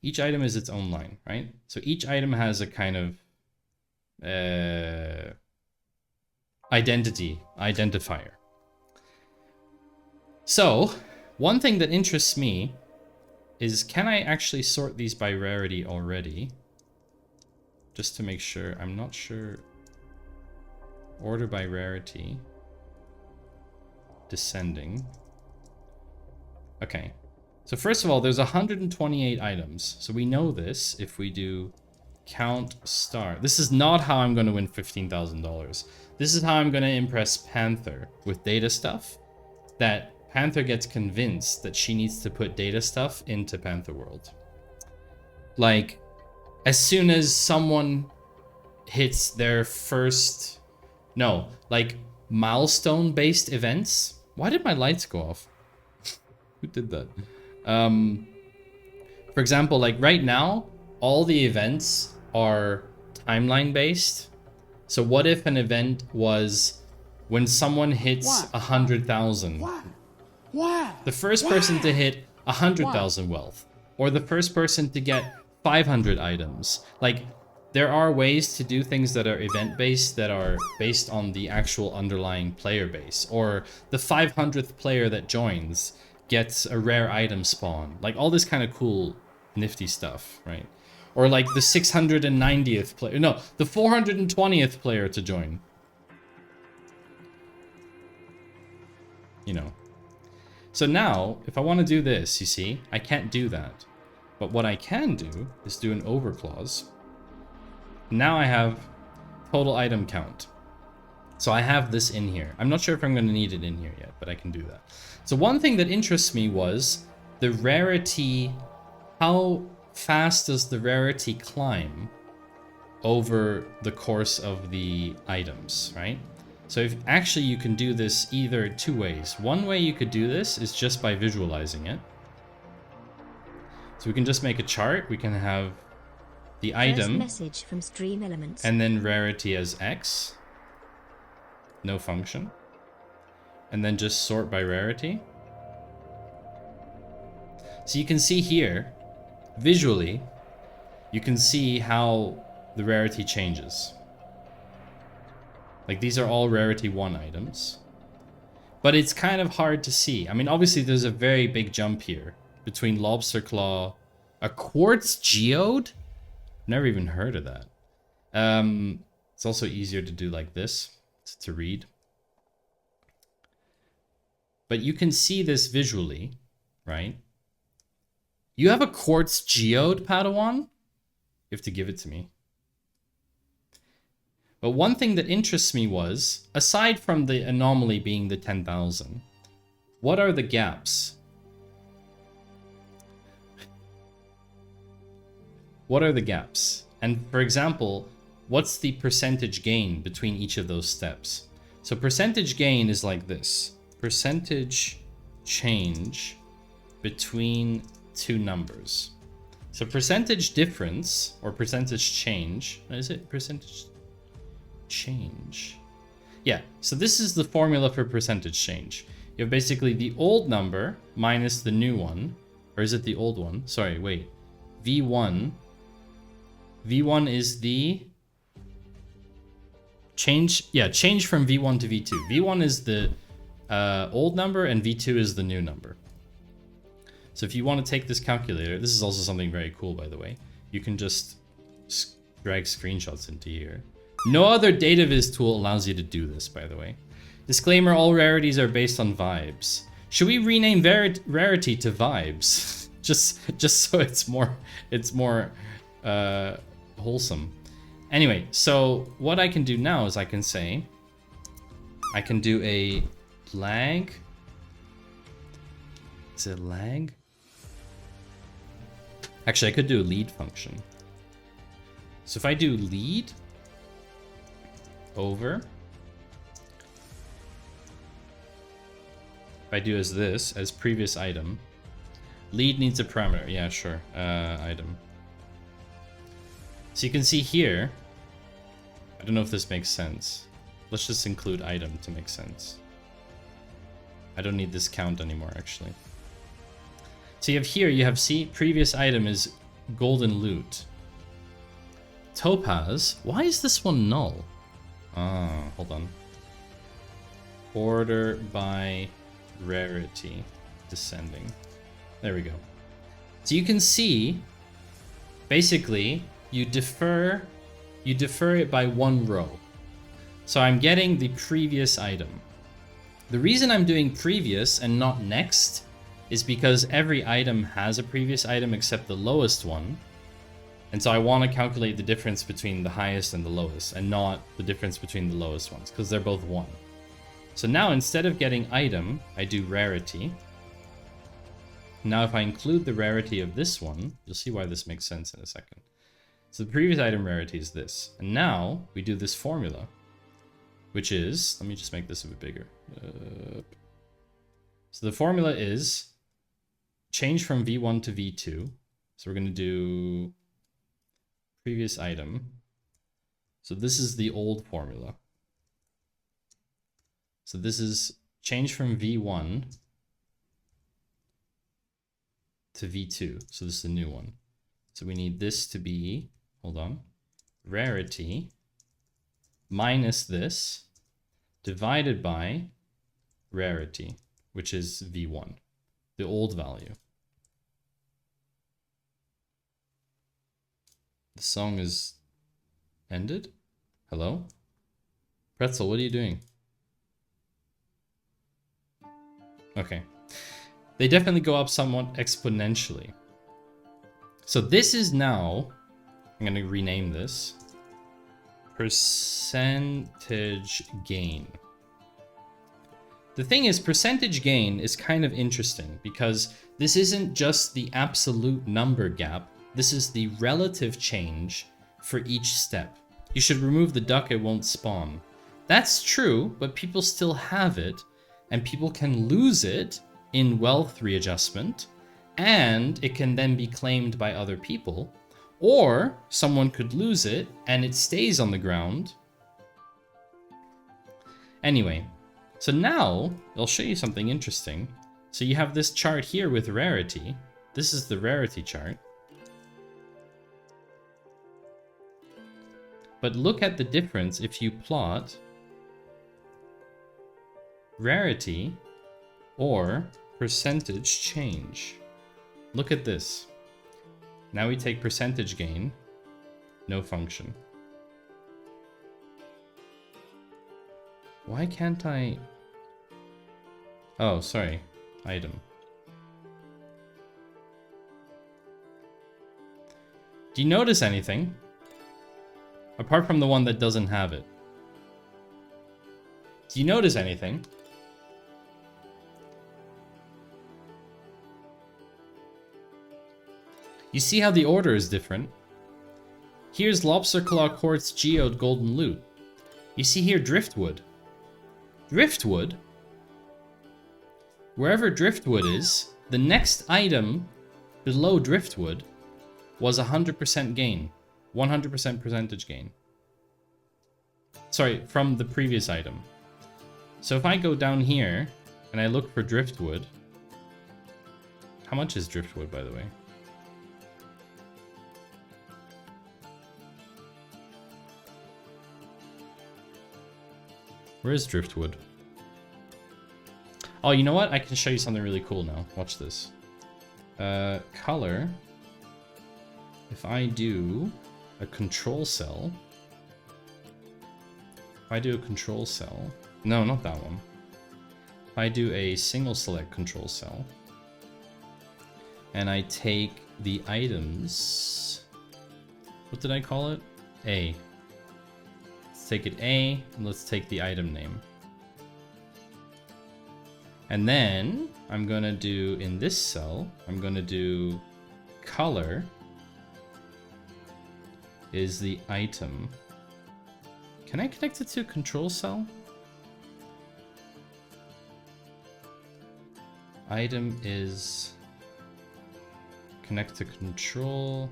B: Each item is its own line, right? So each item has a kind of identifier. So one thing that interests me is, can I actually sort these by rarity already? Just to make sure. I'm not sure. Order by rarity. Descending. Okay. So first of all, there's 128 items. So we know this if we do count star. This is not how I'm going to win $15,000. This is how I'm going to impress Panther with data stuff. That Panther gets convinced that she needs to put data stuff into Panther World. Like, as soon as someone hits their first... No, like milestone-based events. Why did my lights go off? Who did that? For example, like right now, all the events are timeline-based. So what if an event was when someone hits 100,000? The first person to hit 100,000 wealth. Or the first person to get 500 items. Like, there are ways to do things that are event-based that are based on the actual underlying player base. Or the 500th player that joins gets a rare item spawn. Like, all this kind of cool, nifty stuff, right? Or like the 690th player. No, the 420th player to join. You know. So now, if I want to do this, you see, I can't do that. But what I can do is do an over clause. Now I have total item count. So I have this in here. I'm not sure if I'm going to need it in here yet, but I can do that. So one thing that interests me was the rarity. How fast does the rarity climb over the course of the items, right? So if actually you can do this either two ways. One way you could do this is just by visualizing it. So we can just make a chart. We can have the item
A: message from stream elements
B: and then rarity as X. No function. And then just sort by rarity. So you can see here, visually, you can see how the rarity changes. Like these are all rarity 1 items. But it's kind of hard to see. I mean, obviously there's a very big jump here between Lobster Claw, a Quartz Geode? Never even heard of that. It's also easier to do like this, to read. But you can see this visually, right? You have a Quartz Geode, Padawan? You have to give it to me. But one thing that interests me was, aside from the anomaly being the 10,000, what are the gaps? What are the gaps? And for example, what's the percentage gain between each of those steps? So percentage gain is like this. Percentage change between two numbers. So percentage difference or percentage change, is it percentage change? Yeah, so this is the formula for percentage change. You have basically the old number minus the new one, or is it the old one? Sorry, wait. V1 is the change, yeah, change from V1 to V2. V1 is the old number and V2 is the new number. So if you want to take this calculator, this is also something very cool, by the way. You can just drag screenshots into here. No other DataViz tool allows you to do this, by the way. Disclaimer, all rarities are based on vibes. Should we rename rarity to vibes? just so it's more wholesome. Anyway, so what I can do now is I can say, I can do a lag. Is it lag? Actually, I could do a lead function. So if I do lead over, if I do as this, as previous item, lead needs a parameter. Yeah, sure. Item. So you can see here, I don't know if this makes sense. Let's just include item to make sense. I don't need this count anymore, actually. So you have here, you have previous item is golden loot. Topaz, why is this one null? Ah, hold on. Order by rarity, descending. There we go. So you can see, basically, you defer it by one row. So I'm getting the previous item. The reason I'm doing previous and not next is because every item has a previous item except the lowest one. And so I want to calculate the difference between the highest and the lowest, and not the difference between the lowest ones, because they're both 1. So now instead of getting item, I do rarity. Now if I include the rarity of this one, you'll see why this makes sense in a second. So the previous item rarity is this. And now we do this formula, which is, let me just make this a bit bigger. So the formula is change from V1 to V2. So we're going to do previous item. So this is the old formula. So this is change from V1 to V2. So this is the new one. So we need this to be, hold on, rarity minus this divided by rarity, which is V1, the old value. The song is ended? Hello? Pretzel, what are you doing? Okay. They definitely go up somewhat exponentially. So this is now, I'm going to rename this, percentage gain. The thing is, percentage gain is kind of interesting because this isn't just the absolute number gap. This is the relative change for each step. You should remove the duck, it won't spawn. That's true, but people still have it, and people can lose it in wealth readjustment, and it can then be claimed by other people, or someone could lose it and it stays on the ground. Anyway, so now I'll show you something interesting. So you have this chart here with rarity. This is the rarity chart. But look at the difference if you plot rarity or percentage change. Look at this. Now we take percentage gain, no function. Why can't I? Oh, sorry, item. Do you notice anything? Apart from the one that doesn't have it. Do you notice anything? You see how the order is different? Here's Lobster Claw Quartz Geode Golden Loot. You see here Driftwood. Driftwood, wherever Driftwood is, the next item below Driftwood was 100% gain. 100% percentage gain. Sorry, from the previous item. So if I go down here and I look for Driftwood, how much is Driftwood, by the way? Where is Driftwood? Oh, you know what? I can show you something really cool now. Watch this. Color. If I do a control cell. If I do a control cell. No, not that one. If I do a single select control cell. And I take the items. What did I call it? A. Take it A, and let's take the item name. And then I'm gonna do, in this cell, I'm gonna do color is the item. Can I connect it to a control cell? Item is connect to control.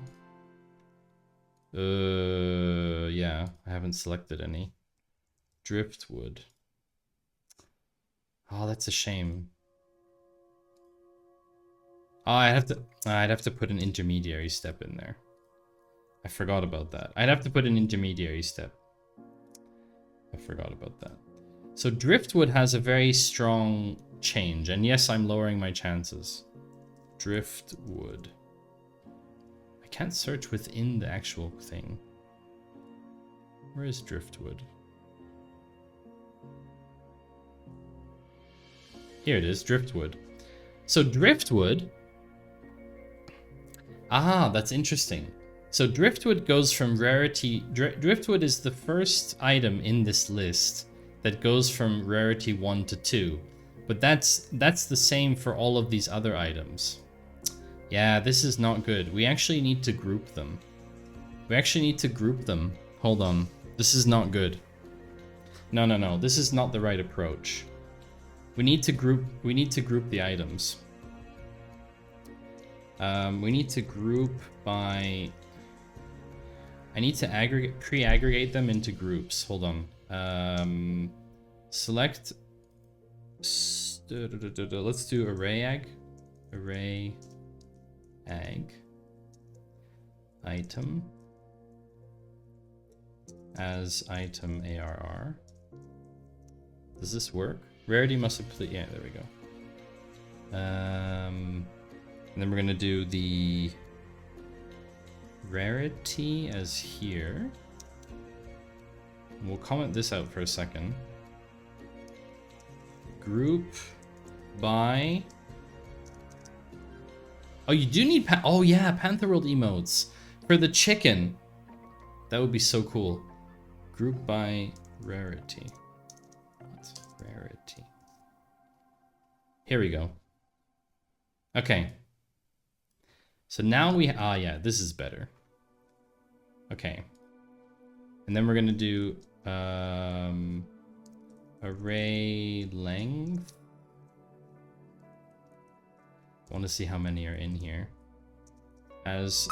B: Yeah, I haven't selected any. Driftwood. Oh, that's a shame. Oh, I'd have to put an intermediary step in there. I forgot about that. I'd have to put an intermediary step. I forgot about that. So Driftwood has a very strong change, and yes, I'm lowering my chances. Driftwood. I can't search within the actual thing. Where is Driftwood? Here it is, Driftwood. So Driftwood... Ah, that's interesting. So Driftwood goes from rarity... Driftwood is the first item in this list that goes from rarity 1 to 2. But that's the same for all of these other items. Yeah, this is not good. We actually need to group them. We actually need to group them. Hold on. This is not good. No, no, no. This is not the right approach. We need to group the items. We need to group by... I need to pre-aggregate them into groups. Hold on. Select... Let's do array ag. Array ag. Item. As item ARR. Does this work? Rarity must complete. Yeah, there we go. And then we're gonna do the rarity as here. We'll comment this out for a second. Group by... Oh, you do need oh yeah, Panther World emotes for the chicken. That would be so cool. Group by rarity. What's rarity? Here we go. Okay. So now we... Ah, yeah, this is better. Okay. And then we're gonna do... array length. I want to see how many are in here. As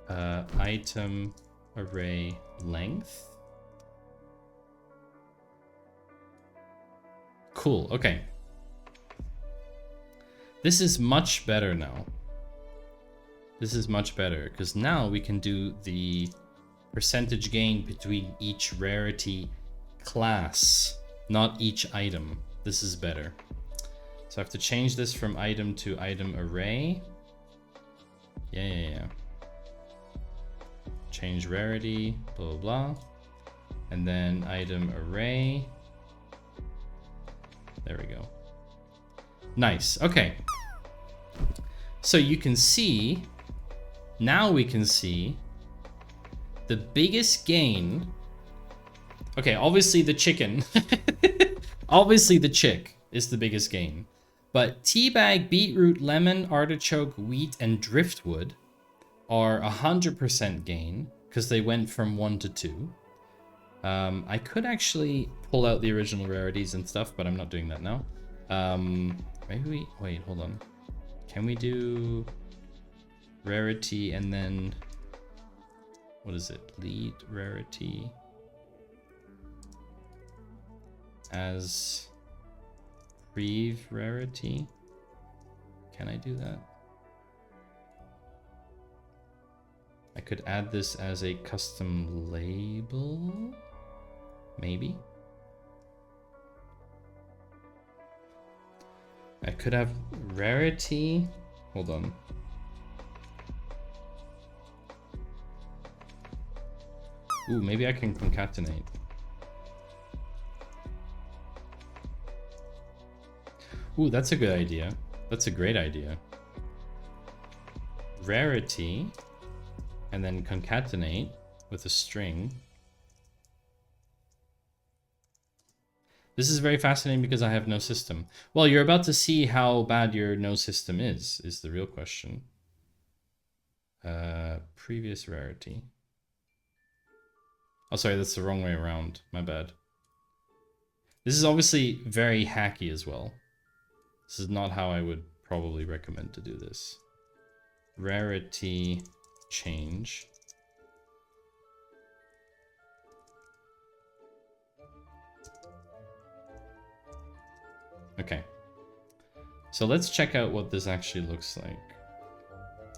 B: item array length. Cool, okay. This is much better now. This is much better because now we can do the percentage gain between each rarity class, not each item. This is better. So I have to change this from item to item array. Yeah. Change rarity, blah, blah, blah. And then item array. There we go. Nice, okay. So you can see, now we can see the biggest gain. Okay, obviously the chicken. Obviously the chick is the biggest gain. But teabag, beetroot, lemon, artichoke, wheat, and driftwood are 100% gain because they went from 1 to 2. I could actually pull out the original rarities and stuff, but I'm not doing that now. Maybe we... Wait, hold on. Can we do rarity and then... What is it? Lead rarity as prev rarity. Can I do that? I could add this as a custom label. Maybe. I could have rarity. Hold on. Ooh, maybe I can concatenate. Ooh, that's a good idea. That's a great idea. Rarity, and then concatenate with a string. This is very fascinating because I have no system. Well, you're about to see how bad your no system is the real question. Previous rarity. Oh, sorry, that's the wrong way around. My bad. This is obviously very hacky as well. This is not how I would probably recommend to do this. Rarity change. Okay. So let's check out what this actually looks like.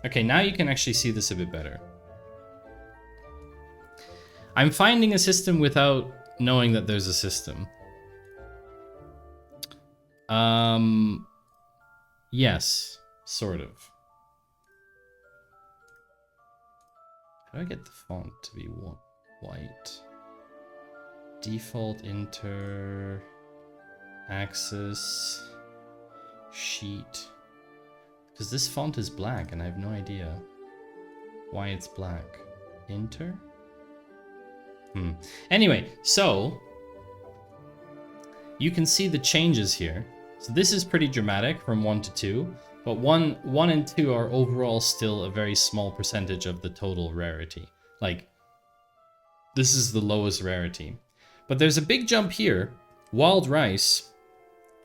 B: Okay, now you can actually see this a bit better. I'm finding a system without knowing that there's a system. Yes, sort of. How do I get the font to be white? Default inter axis sheet. Because this font is black and I have no idea why it's black. Inter? Anyway, so you can see the changes here. So this is pretty dramatic from 1 to 2, but 1 and 2 are overall still a very small percentage of the total rarity. Like, this is the lowest rarity. But there's a big jump here. Wild rice.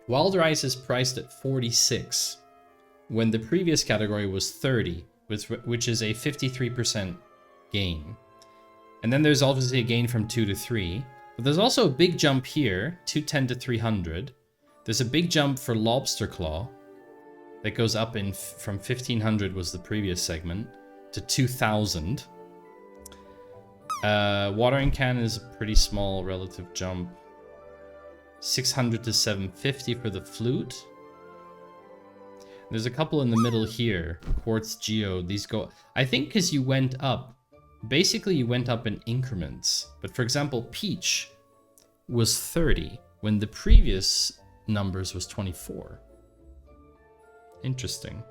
B: Wild rice is priced at 46, when the previous category was 30, which is a 53% gain. And then there's obviously a gain from 2 to 3. But there's also a big jump here, 210 to 300. There's a big jump for lobster claw that goes up from 1500 was the previous segment to 2000. Watering can is a pretty small relative jump. 600 to 750 for the flute. There's a couple in the middle here. Quartz geode. These go... I think because you went up. Basically, you went up in increments. But for example, peach was 30 when the previous numbers was 24. Interesting.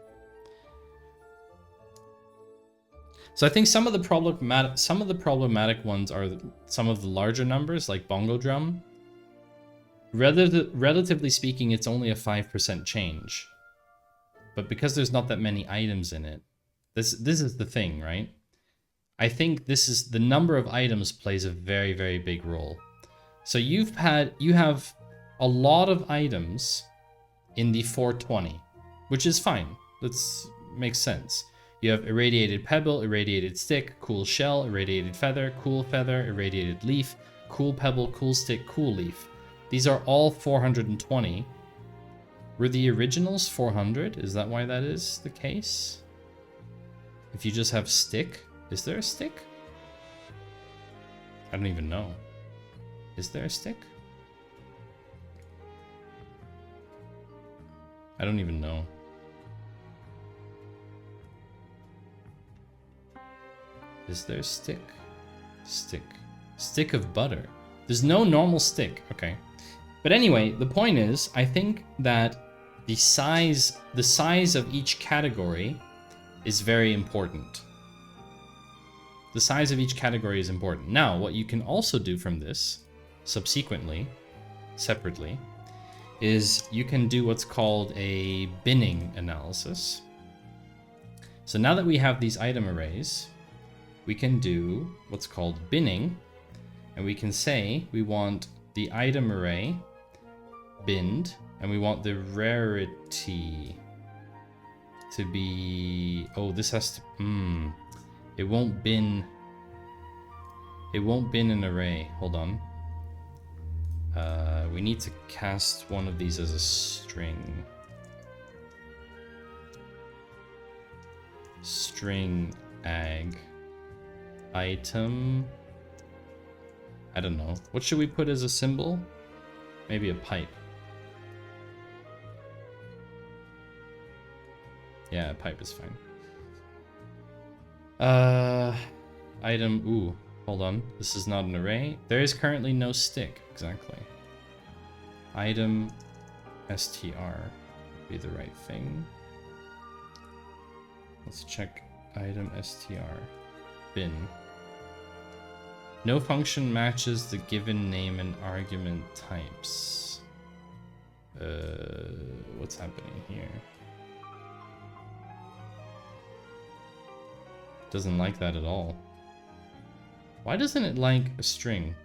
B: So I think some of the problematic ones are some of the larger numbers, like bongo drum. Relatively speaking, it's only a 5% change. But because there's not that many items in it, this is the thing, right? I think this is the number of items plays a very, very big role. So you have a lot of items in the 420, which is fine. That's makes sense. You have irradiated pebble, irradiated stick, cool shell, irradiated feather, cool feather, irradiated leaf, cool pebble, cool stick, cool leaf. These are all 420. Were the originals 400? Is that why that is the case? If you just have stick, is there a stick? I don't even know. Is there a stick? I don't even know. Is there a stick? Stick. Stick of butter. There's no normal stick. Okay. But anyway, the point is, I think that the size of each category is very important. The size of each category is important. Now, what you can also do from this, subsequently, separately, is you can do what's called a binning analysis. So now that we have these item arrays, we can do what's called binning, and we can say we want the item array binned, and we want the rarity to be, oh, this has to, it won't bin an array. Hold on. We need to cast one of these as a string. String ag. Item. I don't know. What should we put as a symbol? Maybe a pipe. Yeah, a pipe is fine. Item, ooh, hold on. This is not an array. There is currently no stick, exactly. Item str be the right thing. Let's check item str. Bin. No function matches the given name and argument types. What's happening here? Doesn't like that at all. Why doesn't it like a string?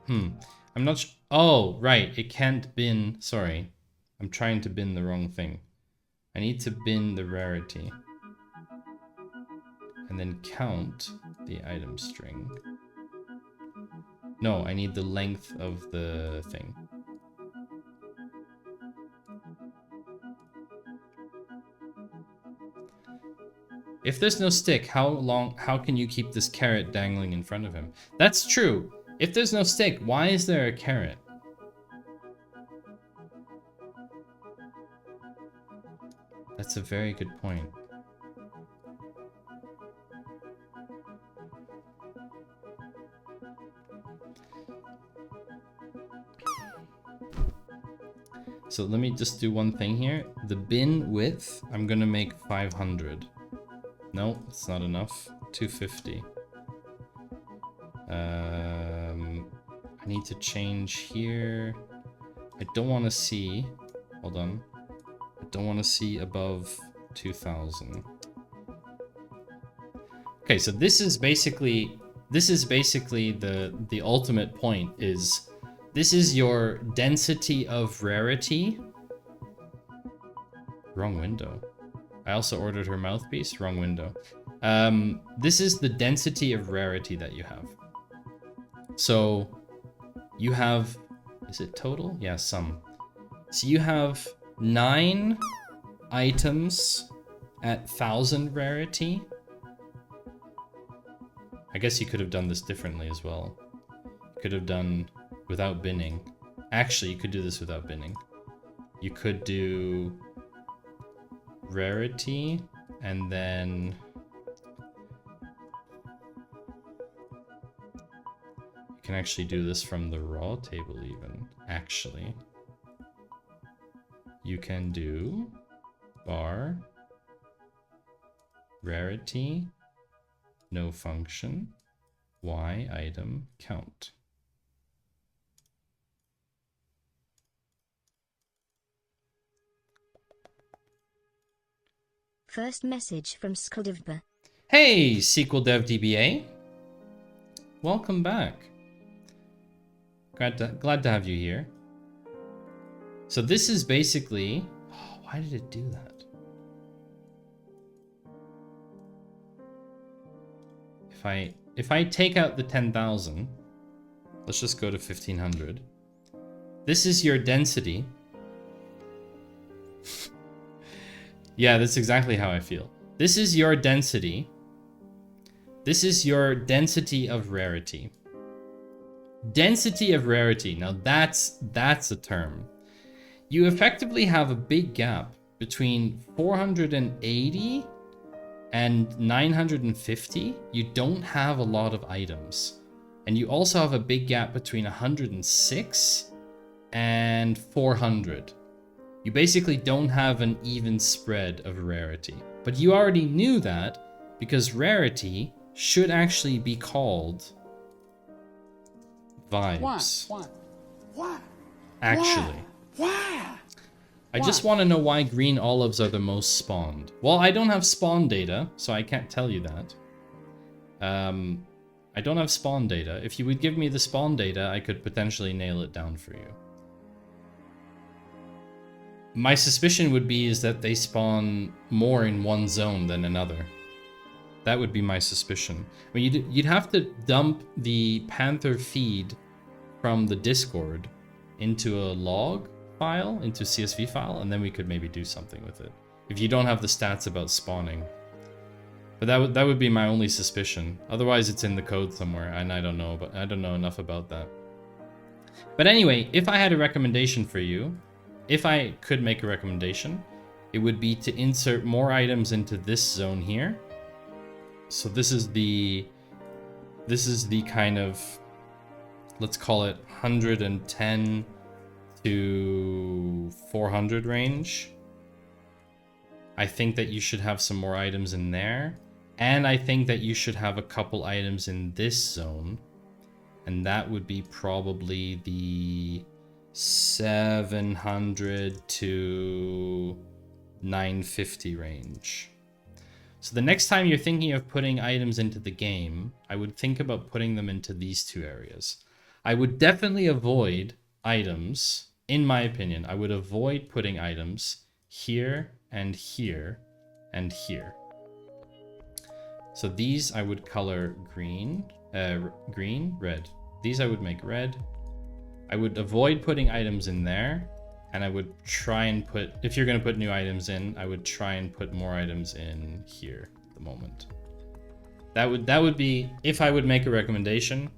B: I'm not sure. Oh, right. It can't bin. Sorry. I'm trying to bin the wrong thing. I need to bin the rarity. And then count the item string. No, I need the length of the thing. If there's no stick, how can you keep this carrot dangling in front of him? That's true. If there's no stick, why is there a carrot? That's a very good point. So let me just do one thing here. The bin width, I'm gonna make 500. No, it's not enough. 250. I need to change here. I don't want to see. Hold on. I don't want to see above 2000. Okay, so this is basically the ultimate point is this is your density of rarity. Wrong window. I also ordered her mouthpiece. Wrong window. This is the density of rarity that you have. So you have, is it total? Yeah, sum. So you have 9 items at 1000 rarity. I guess you could have done this differently as well. You could have done without binning. Actually, you could do this without binning. You could do rarity and then you can actually do this from the raw table even. Actually, you can do bar rarity no function y item count.
A: First message from Skuldivba.
B: Hey, SQL Dev DBA. Welcome back. Glad to have you here. So this is basically... Oh, why did it do that? If I take out the 10,000, let's just go to 1500. This is your density. Yeah, that's exactly how I feel. This is your density. This is your density of rarity. Density of rarity. Now that's a term. You effectively have a big gap between 480 and 950. You don't have a lot of items. And you also have a big gap between 106 and 400. You basically don't have an even spread of rarity. But you already knew that because rarity should actually be called vibes.
D: Why?
B: Actually.
D: Why?
B: I just want to know why green olives are the most spawned. Well, I don't have spawn data, so I can't tell you that. I don't have spawn data. If you would give me the spawn data, I could potentially nail it down for you. My suspicion would be is that they spawn more in one zone than another. That would be my suspicion. I mean, you'd have to dump the Panther feed from the Discord into a log file, into CSV file, and then we could maybe do something with it. If you don't have the stats about spawning. But that would be my only suspicion. Otherwise, it's in the code somewhere, and I don't know enough about that. But anyway, if I had a recommendation for you, if I could make a recommendation, it would be to insert more items into this zone here. So this is the kind of, let's call it 110 to 400 range. I think that you should have some more items in there. And I think that you should have a couple items in this zone. And that would be probably the 700 to 950 range. So the next time you're thinking of putting items into the game, I would think about putting them into these two areas. I would definitely avoid items, in my opinion, I would avoid putting items here and here and here. So these I would color green, red. These I would make red. I would avoid putting items in there, and I would try and put, if you're going to put new items in, I would try and put more items in here at the moment. That would be, if I would make a recommendation.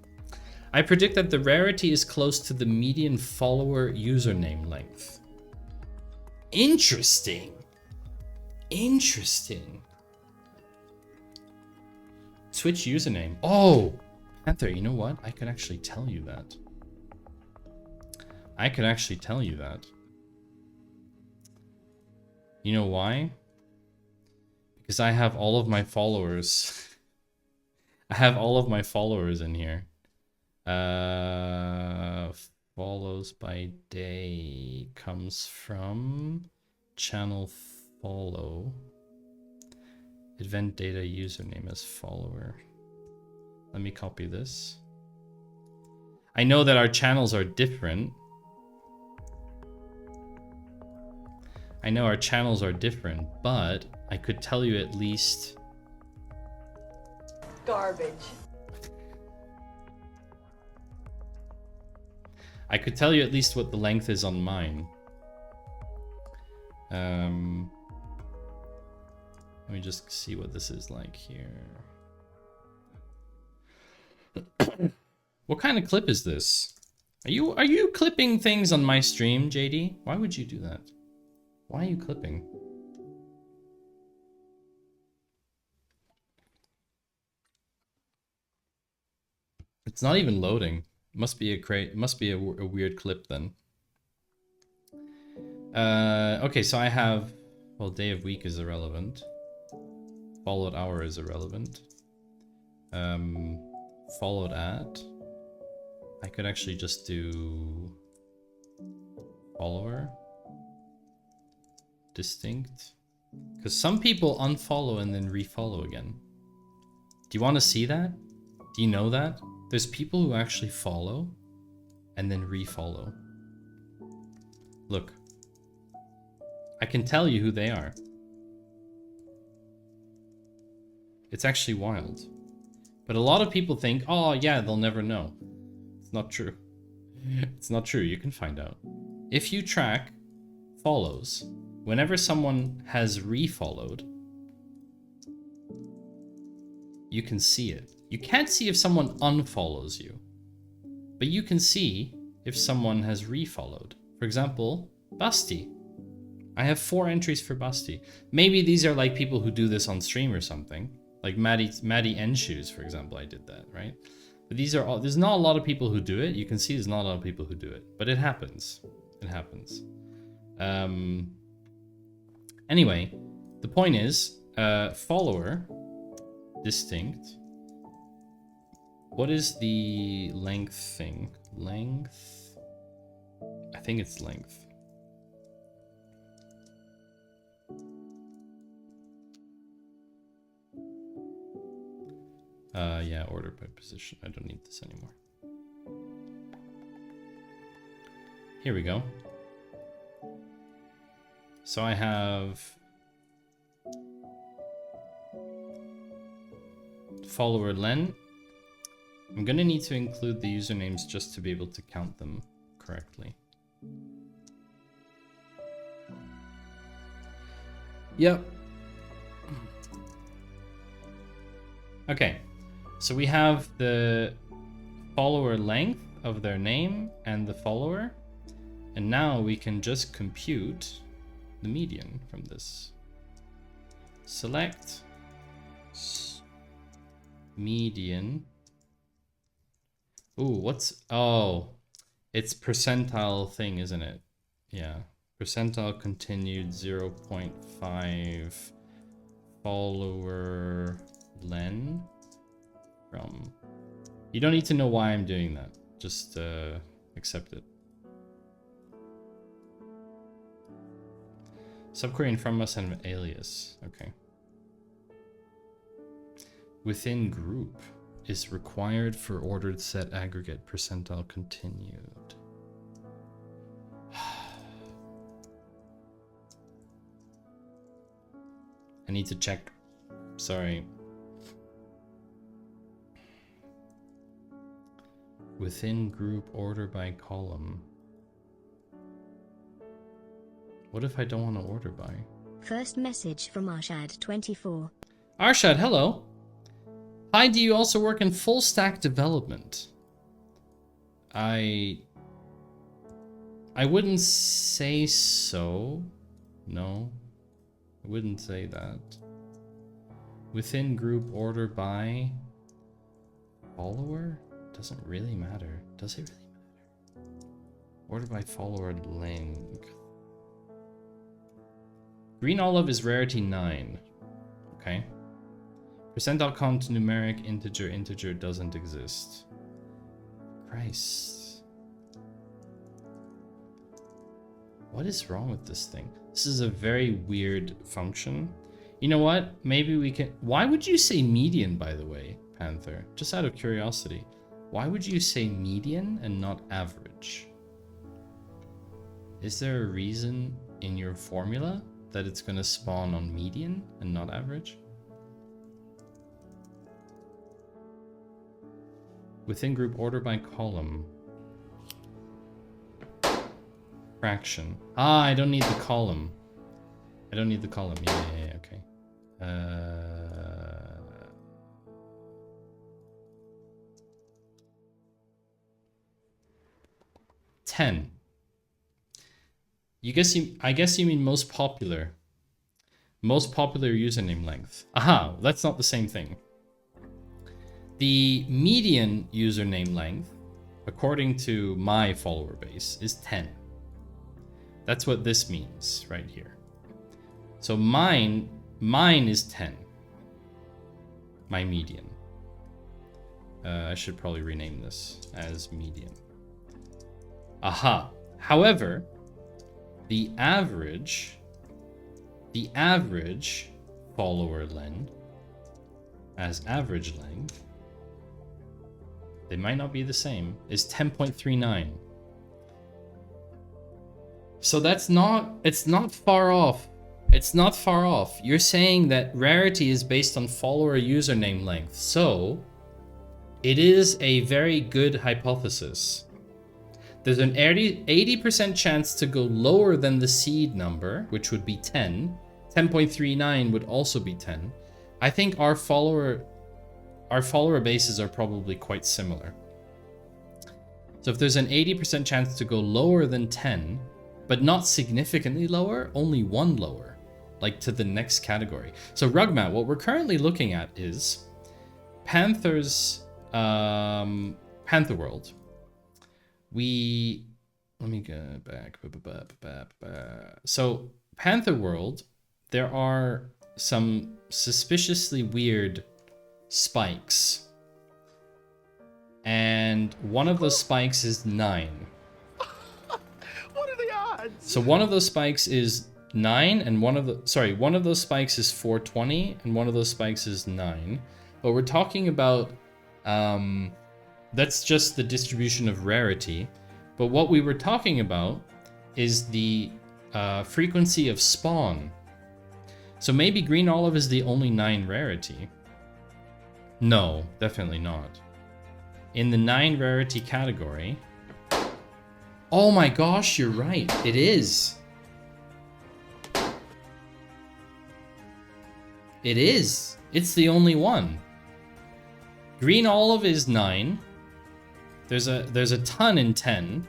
B: I predict that the rarity is close to the median follower username length. Interesting. Interesting. Twitch username. Oh, Panther, you know what? I could actually tell you that. I could actually tell you that. You know why? Because I have all of my followers. I have all of my followers in here. Follows by day comes from channel follow. Event data username as follower. Let me copy this. I know that our channels are different. I know our channels are different, but I could tell you at least...
E: Garbage.
B: I could tell you at least what the length is on mine. Let me just see what this is like here. What kind of clip is this? Are you clipping things on my stream, JD? Why would you do that? Why are you clipping? It's not even loading. Must be a weird clip then. Okay, so I have, well, day of week is irrelevant. Followed hour is irrelevant. Followed at. I could actually just do follower. Distinct. Because some people unfollow and then refollow again. Do you want to see that? Do you know that? There's people who actually follow and then refollow. Look. I can tell you who they are. It's actually wild. But a lot of people think, oh yeah, they'll never know. It's not true. It's not true. You can find out. If you track follows, whenever someone has refollowed, you can see it. You can't see if someone unfollows you, but you can see if someone has refollowed. For example, Basti. I have 4 entries for Basti. Maybe these are like people who do this on stream or something. Like Maddie N Shoes, for example, I did that, right? But these are all, there's not a lot of people who do it. You can see there's not a lot of people who do it, but it happens. It happens. Anyway, the point is, follower, distinct. What is the length thing? Length? I think it's length. Yeah, order by position. I don't need this anymore. Here we go. So I have follower len. I'm gonna need to include the usernames just to be able to count them correctly. Yep. Okay, so we have the follower length of their name and the follower, and now we can just compute the median from this. Select median. Ooh, what's, oh, it's percentile thing, isn't it? Yeah, percentile continued 0.5 follower len from, you don't need to know why I'm doing that, just accept it. Subquery and from must have an alias. Okay. Within group is required for ordered set aggregate percentile continued. I need to check. Sorry. Within group order by column. What if I don't want to order by?
A: First message from Arshad24.
B: Arshad, hello. Hi, do you also work in full stack development? I wouldn't say so. No, I wouldn't say that. Within group order by follower? Doesn't really matter. Does it really matter? Order by follower length. Green olive is rarity 9. Okay. Percentile count numeric integer doesn't exist. Christ. What is wrong with this thing? This is a very weird function. You know what? Maybe we can... Why would you say median, by the way, Panther? Just out of curiosity. Why would you say median and not average? Is there a reason in your formula that it's going to spawn on median and not average? Within group order by column. Fraction. Ah, I don't need the column. I don't need the column. Yeah, okay. 10. I guess you mean most popular. Most popular username length. Aha, that's not the same thing. The median username length, according to my follower base, is 10. That's what this means right here. So mine is 10. My median. I should probably rename this as median. Aha. However, the average follower len, as average length, they might not be the same, is 10.39. So it's not far off. It's not far off. You're saying that rarity is based on follower username length. So it is a very good hypothesis. There's an 80% chance to go lower than the seed number, which would be 10. 10.39 would also be 10. I think our follower bases are probably quite similar. So if there's an 80% chance to go lower than 10, but not significantly lower, only one lower, like to the next category. So Rugmat, what we're currently looking at is Panther's Panther World. Let me go back. So Panther World, there are some suspiciously weird spikes. And one of those spikes is 9.
D: What are the odds?
B: So one of those spikes is 9 and one of those spikes is 420 and one of those spikes is 9. But we're talking about that's just the distribution of rarity. But what we were talking about is the frequency of spawn. So maybe green olive is the only 9 rarity. No, definitely not. In the 9 rarity category. Oh my gosh, you're right. It is. It is. It's the only one. Green olive is 9. There's a ton in 10.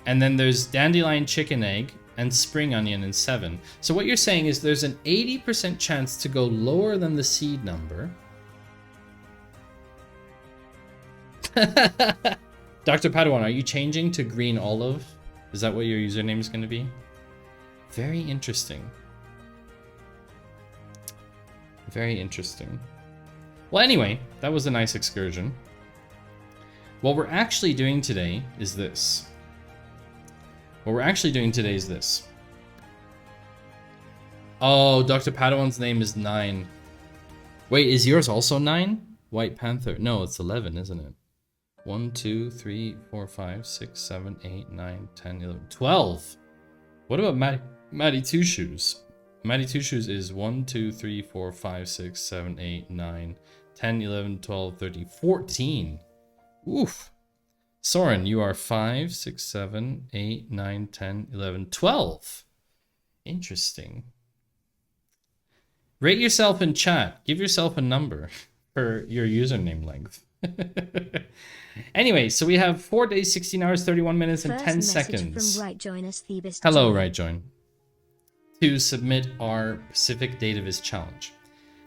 B: And then there's dandelion chicken egg and spring onion in 7. So what you're saying is there's an 80% chance to go lower than the seed number. Dr. Padawan, are you changing to green olive? Is that what your username is going to be? Very interesting. Very interesting. Well, anyway, that was a nice excursion. What we're actually doing today is this. Oh, Dr. Padawan's name is 9. Wait, is yours also 9? White Panther. No, it's 11, isn't it? 1, 2, 3, 4, 5, 6, 7, 8, 9, 10, 11, 12. What about Maddie Two Shoes? Maddie Two Shoes is 1, 2, 3, 4, 5, 6, 7, 8, 9, 10, 11, 12, 13, 14. Oof. Soren, you are 5, 6, 7, 8, 9, 10, 11, 12. Interesting. Rate yourself in chat. Give yourself a number for your username length. Anyway, so we have 4 days, 16 hours, 31 minutes, and 10 seconds.
A: From RightJoin Phoebus.
B: Hello, RightJoin. To submit our Pacific DataViz challenge.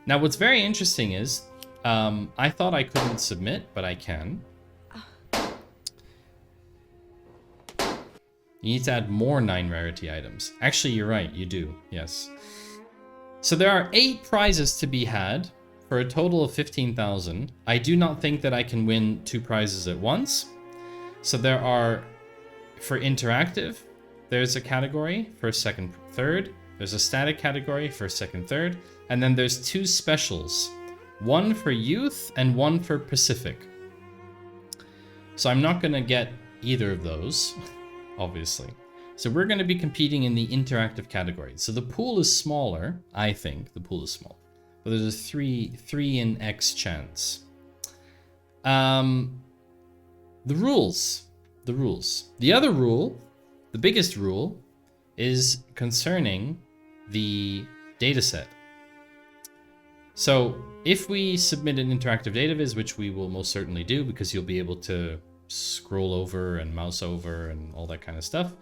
B: Now, what's very interesting is, I thought I couldn't submit, but I can. You need to add more 9 rarity items. Actually, you're right, you do, yes. So there are 8 prizes to be had, for a total of 15,000. I do not think that I can win 2 prizes at once. So there are, for interactive, there's a category for second, third. There's a static category for second, third. And then there's 2 specials. One for youth and one for Pacific. So I'm not gonna get either of those, obviously. So we're gonna be competing in the interactive category. So the pool is smaller, I think. The pool is small. But there's a 3 in X chance. The rules. The other rule, the biggest rule, is concerning the dataset. So if we submit an interactive dataviz, which we will most certainly do because you'll be able to scroll over and mouse over and all that kind of stuff.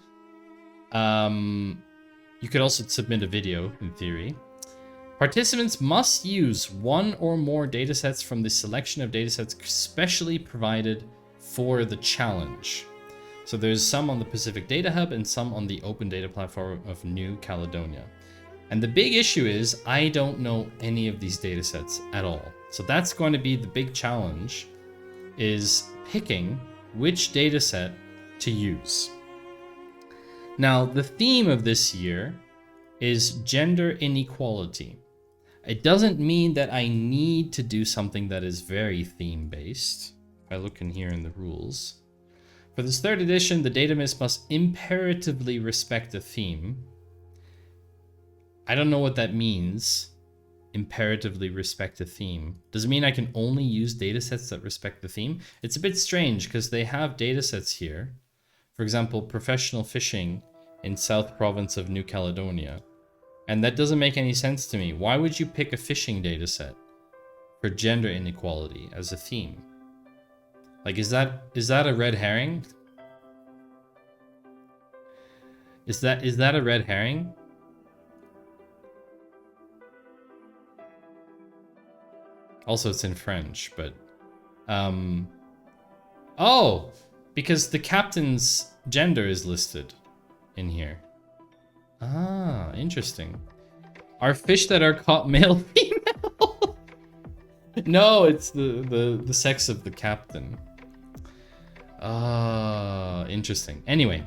B: You could also submit a video in theory. Participants must use 1 or more datasets from the selection of datasets specially provided for the challenge. So there's some on the Pacific Data Hub and some on the Open Data Platform of New Caledonia. And the big issue is I don't know any of these datasets at all. So that's going to be the big challenge, is picking which dataset to use. Now, the theme of this year is gender inequality. It doesn't mean that I need to do something that is very theme-based. If I look in here in the rules. For this third edition, the database must imperatively respect a theme. I don't know what that means. Imperatively respect a theme. Does it mean I can only use datasets that respect the theme? It's a bit strange because they have datasets here. For example, professional fishing in South Province of New Caledonia. And that doesn't make any sense to me. Why would you pick a fishing dataset for gender inequality as a theme? Like, is that a red herring? Is that a red herring? Also, it's in French, but... Oh! Because the captain's gender is listed in here. Ah, interesting. Are fish that are caught male, female? No, it's the sex of the captain. Ah, interesting. Anyway,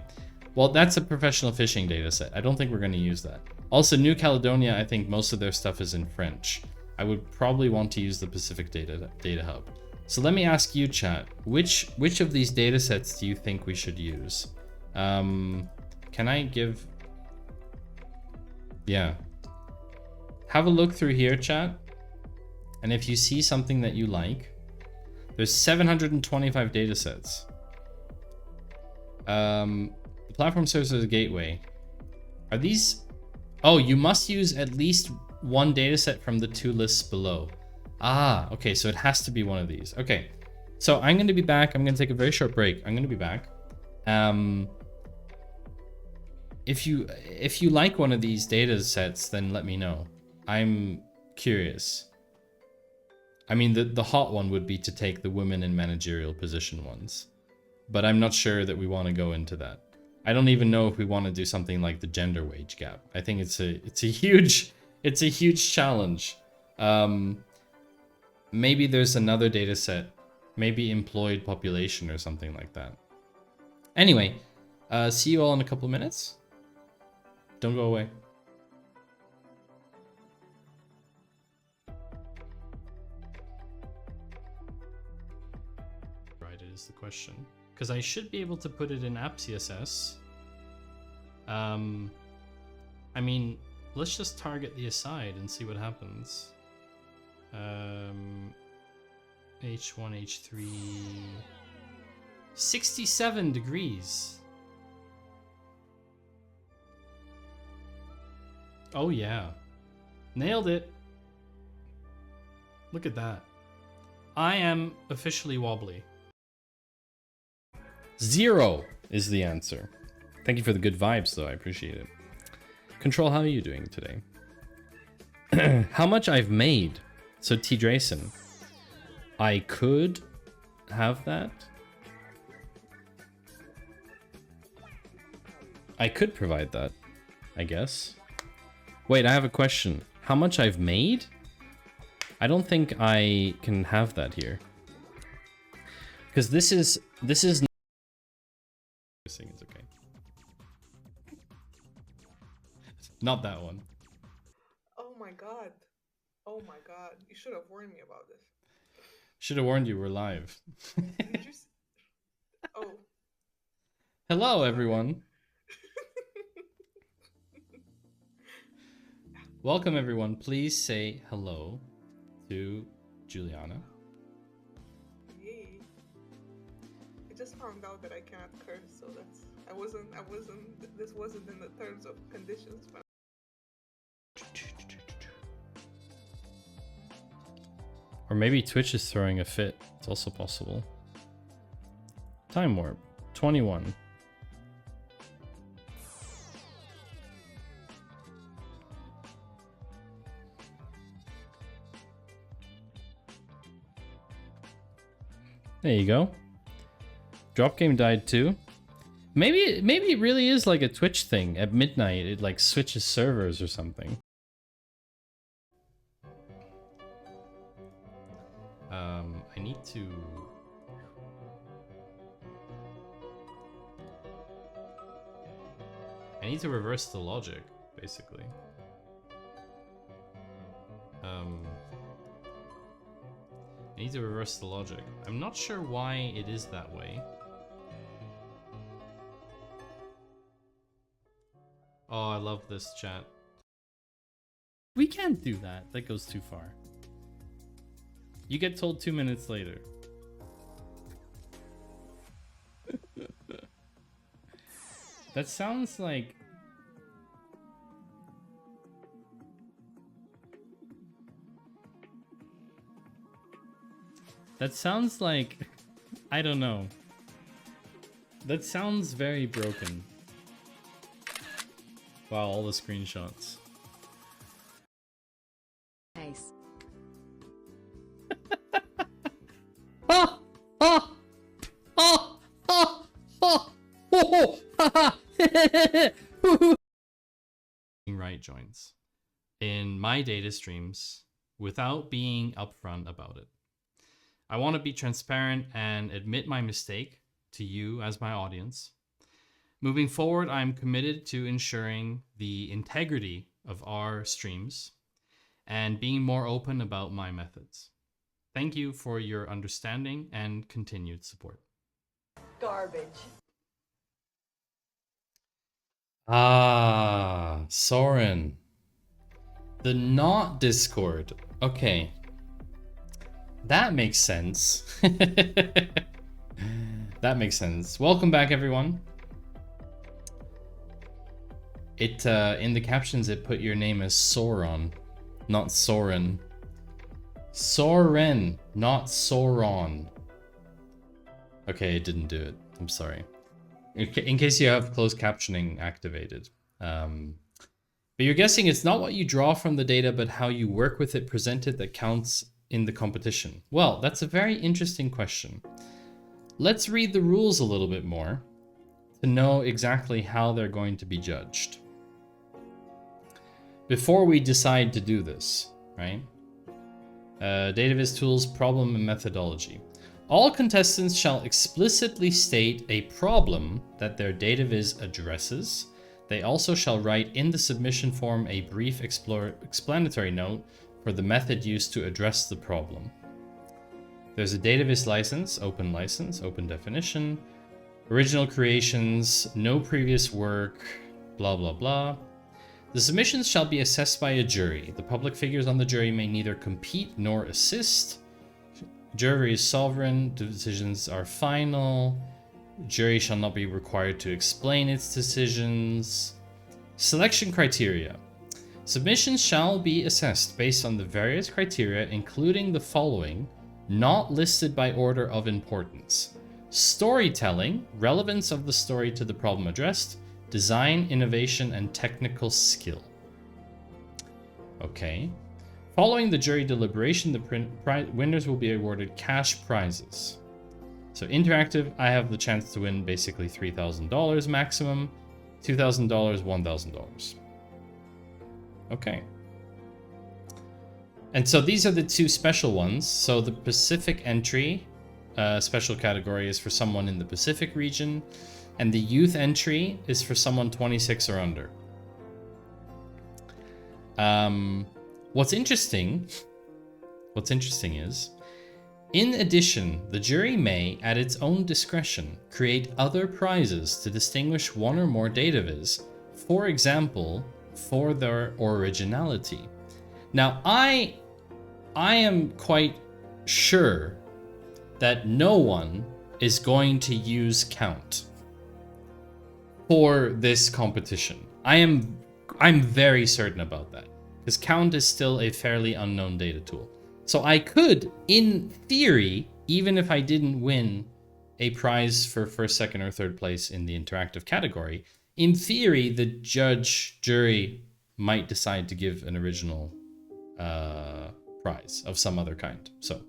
B: well, that's a professional fishing data set. I don't think we're going to use that. Also, New Caledonia, I think most of their stuff is in French. I would probably want to use the Pacific Data Hub. So let me ask you, chat, which of these data sets do you think we should use? Can I give... Yeah. Have a look through here, chat. And if you see something that you like, there's 725 data sets. The platform serves as a gateway. Are these... Oh, you must use at least one dataset from the two lists below. Ah, okay, so it has to be one of these. Okay, so I'm going to be back. I'm going to take a very short break. I'm going to be back. If you like one of these data sets, then let me know. I'm curious. I mean, the hot one would be to take the women in managerial position ones, but I'm not sure that we want to go into that. I don't even know if we want to do something like the gender wage gap. I think it's a huge challenge. Maybe there's another data set, maybe employed population or something like that. Anyway, see you all in a couple of minutes. Don't go away. Right, it is the question. Because I should be able to put it in app CSS. I mean, let's just target the aside and see what happens. H1, H3... 67 degrees! Oh yeah. Nailed it! Look at that. I am officially wobbly. 0 is the answer. Thank you for the good vibes though, I appreciate it. Control, how are you doing today? How much I've made? So T. Drayson, I could have that. I could provide that, I guess. Wait, I have a question. How much I've made? I don't think I can have that here. Because this is it's okay. Not that one.
F: Oh my god. Oh my god. You should have warned me about this.
B: Should have warned you we're live.
F: Did you Oh.
B: Hello, everyone. Welcome, everyone. Please say hello to Juliana.
F: Yay. I just found out that I cannot curse, so that's this wasn't in the terms of conditions, but
B: Or maybe Twitch is throwing a fit. It's also possible. Time warp 21. There you go. Drop game died too. Maybe it really is like a Twitch thing. At midnight, it like switches servers or something. I need to reverse the logic, basically. I need to reverse the logic. I'm not sure why it is that way. Oh, I love this chat. We can't do that. That goes too far. You get told 2 minutes later. That sounds like... That sounds like... I don't know. That sounds very broken. Wow, all the screenshots.
A: Nice.
B: Ah! Ah! Ah! Ah! Ah! Oh! Ha ha! Right joins in my data streams without being upfront about it. I want to be transparent and admit my mistake to you as my audience. Moving forward, I'm committed to ensuring the integrity of our streams and being more open about my methods. Thank you for your understanding and continued support.
E: Garbage.
B: Ah, Soren. The not Discord. Okay. That makes sense. That makes sense. Welcome back, everyone. It in the captions it put your name as Sauron, not Soren. Soren, not Sauron. Okay, it didn't do it. I'm sorry. In case you have closed captioning activated. But you're guessing it's not what you draw from the data, but how you work with it presented that counts in the competition. Well, that's a very interesting question. Let's read the rules a little bit more to know exactly how they're going to be judged. Before we decide to do this, right? DataViz tools, problem and methodology. All contestants shall explicitly state a problem that their DataViz addresses. They also shall write in the submission form a brief explanatory note for the method used to address the problem. There's a DataViz license, open definition, original creations, no previous work, blah, blah, blah. The submissions shall be assessed by a jury. The public figures on the jury may neither compete nor assist. Jury is sovereign, decisions are final. Jury shall not be required to explain its decisions. Selection criteria. Submissions shall be assessed based on the various criteria, including the following, not listed by order of importance: storytelling, relevance of the story to the problem addressed, design, innovation, and technical skill. Okay. Following the jury deliberation, the winners will be awarded cash prizes. So interactive, I have the chance to win basically $3,000 maximum, $2,000, $1,000. Okay. And so these are the two special ones. So the Pacific entry, special category, is for someone in the Pacific region, and the youth entry is for someone 26 or under. What's interesting is, in addition, the jury may, at its own discretion, create other prizes to distinguish one or more DataViz, for example, for their originality. Now, I am quite sure that no one is going to use count for this competition. I'm very certain about that, because count is still a fairly unknown data tool. So I could, in theory, even if I didn't win a prize for first, second, or third place in the interactive category, in theory, the jury might decide to give an original prize of some other kind. So,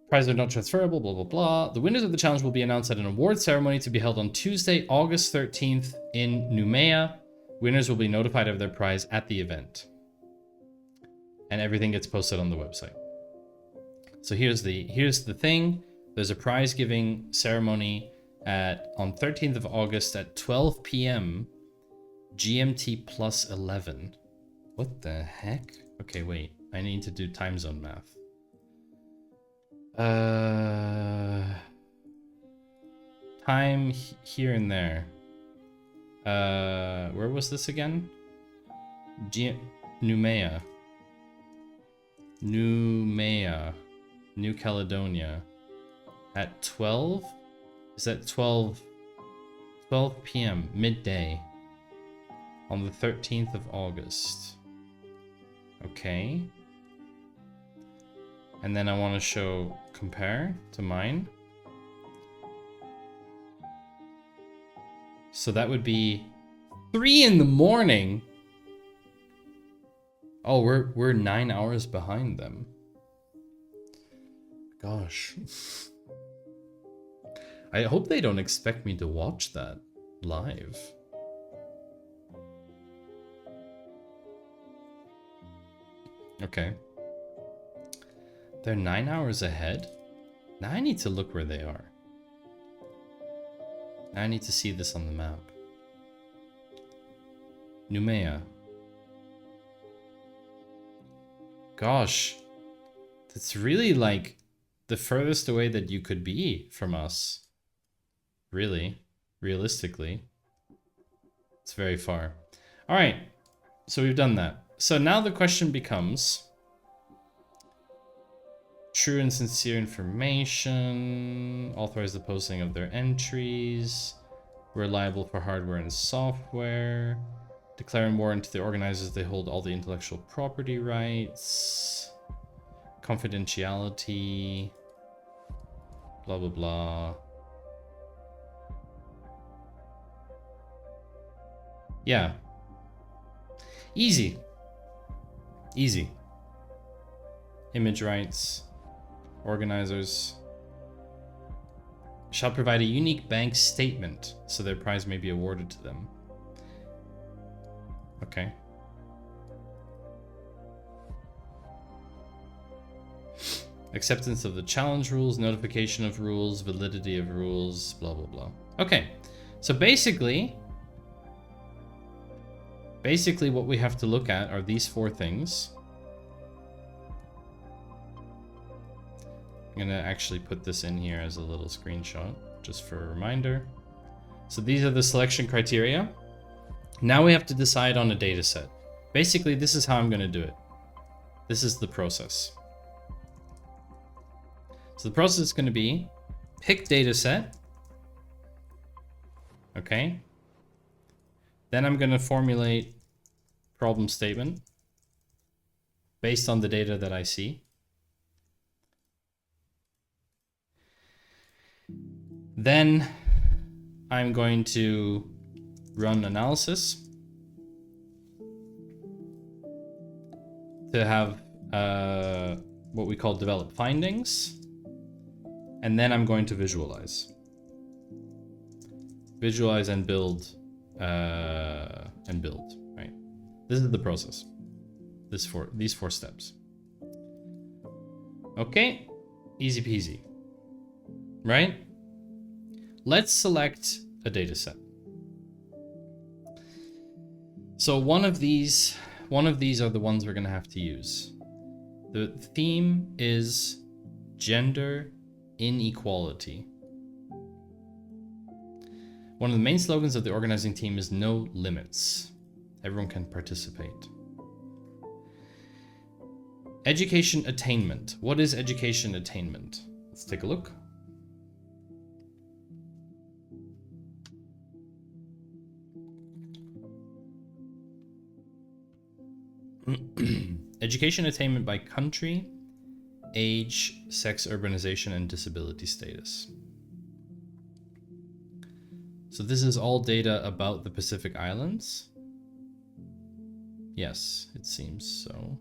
B: prizes are not transferable, blah, blah, blah. The winners of the challenge will be announced at an award ceremony to be held on Tuesday, August 13th in Noumea. Winners will be notified of their prize at the event. And everything gets posted on the website. So here's the thing. There's a prize giving ceremony on 13th of August at 12 p.m. GMT plus 11. What the heck? Okay, wait. I need to do time zone math. Time here and there. Where was this again? Noumea. New Caledonia. At 12? Is that 12 p.m. midday on the 13th of August. Okay. And then I want to show compare to mine. So that would be 3 in the morning. Oh, we're 9 hours behind them. Gosh. I hope they don't expect me to watch that live. Okay. They're 9 hours ahead? Now I need to look where they are. Now I need to see this on the map. Noumea. Gosh. That's really like the furthest away that you could be from us. Really. Realistically. It's very far. Alright. So we've done that. So now the question becomes... True and sincere information. Authorize the posting of their entries. We're liable for hardware and software. Declaring war into the organizers, they hold all the intellectual property rights. Confidentiality. Blah, blah, blah. Yeah. Easy. Easy. Image rights. Organizers shall provide a unique bank statement so their prize may be awarded to them. Okay. Acceptance of the challenge rules, notification of rules, validity of rules, blah, blah, blah. Okay. So basically what we have to look at are these 4 things. I'm gonna actually put this in here as a little screenshot, just for a reminder. So these are the selection criteria. Now we have to decide on a data set. Basically, this is how I'm gonna do it. This is the process. So the process is gonna be pick data set. Okay. Then I'm gonna formulate problem statement based on the data that I see. Then I'm going to run analysis to have what we call develop findings. And then I'm going to visualize. Visualize and build, right? This is the process. These 4 steps. Okay, easy peasy, right? Let's select a data set. So one of these are the ones we're gonna have to use. The theme is gender inequality. One of the main slogans of the organizing team is no limits. Everyone can participate. Education attainment. What is education attainment? Let's take a look. Education attainment by country, age, sex, urbanization, and disability status. So this is all data about the Pacific Islands? Yes, it seems so.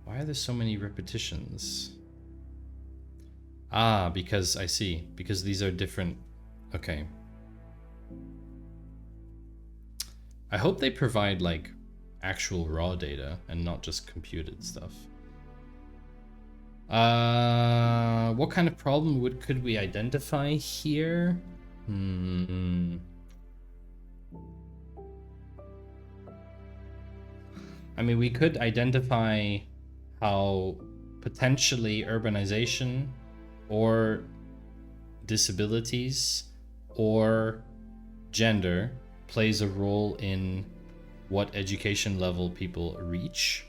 B: Why are there so many repetitions? Ah, because I see. Because these are different. Okay. I hope they provide like actual raw data and not just computed stuff. What kind of problem could we identify here? I mean, we could identify how potentially urbanization or disabilities or gender plays a role in what education level people reach.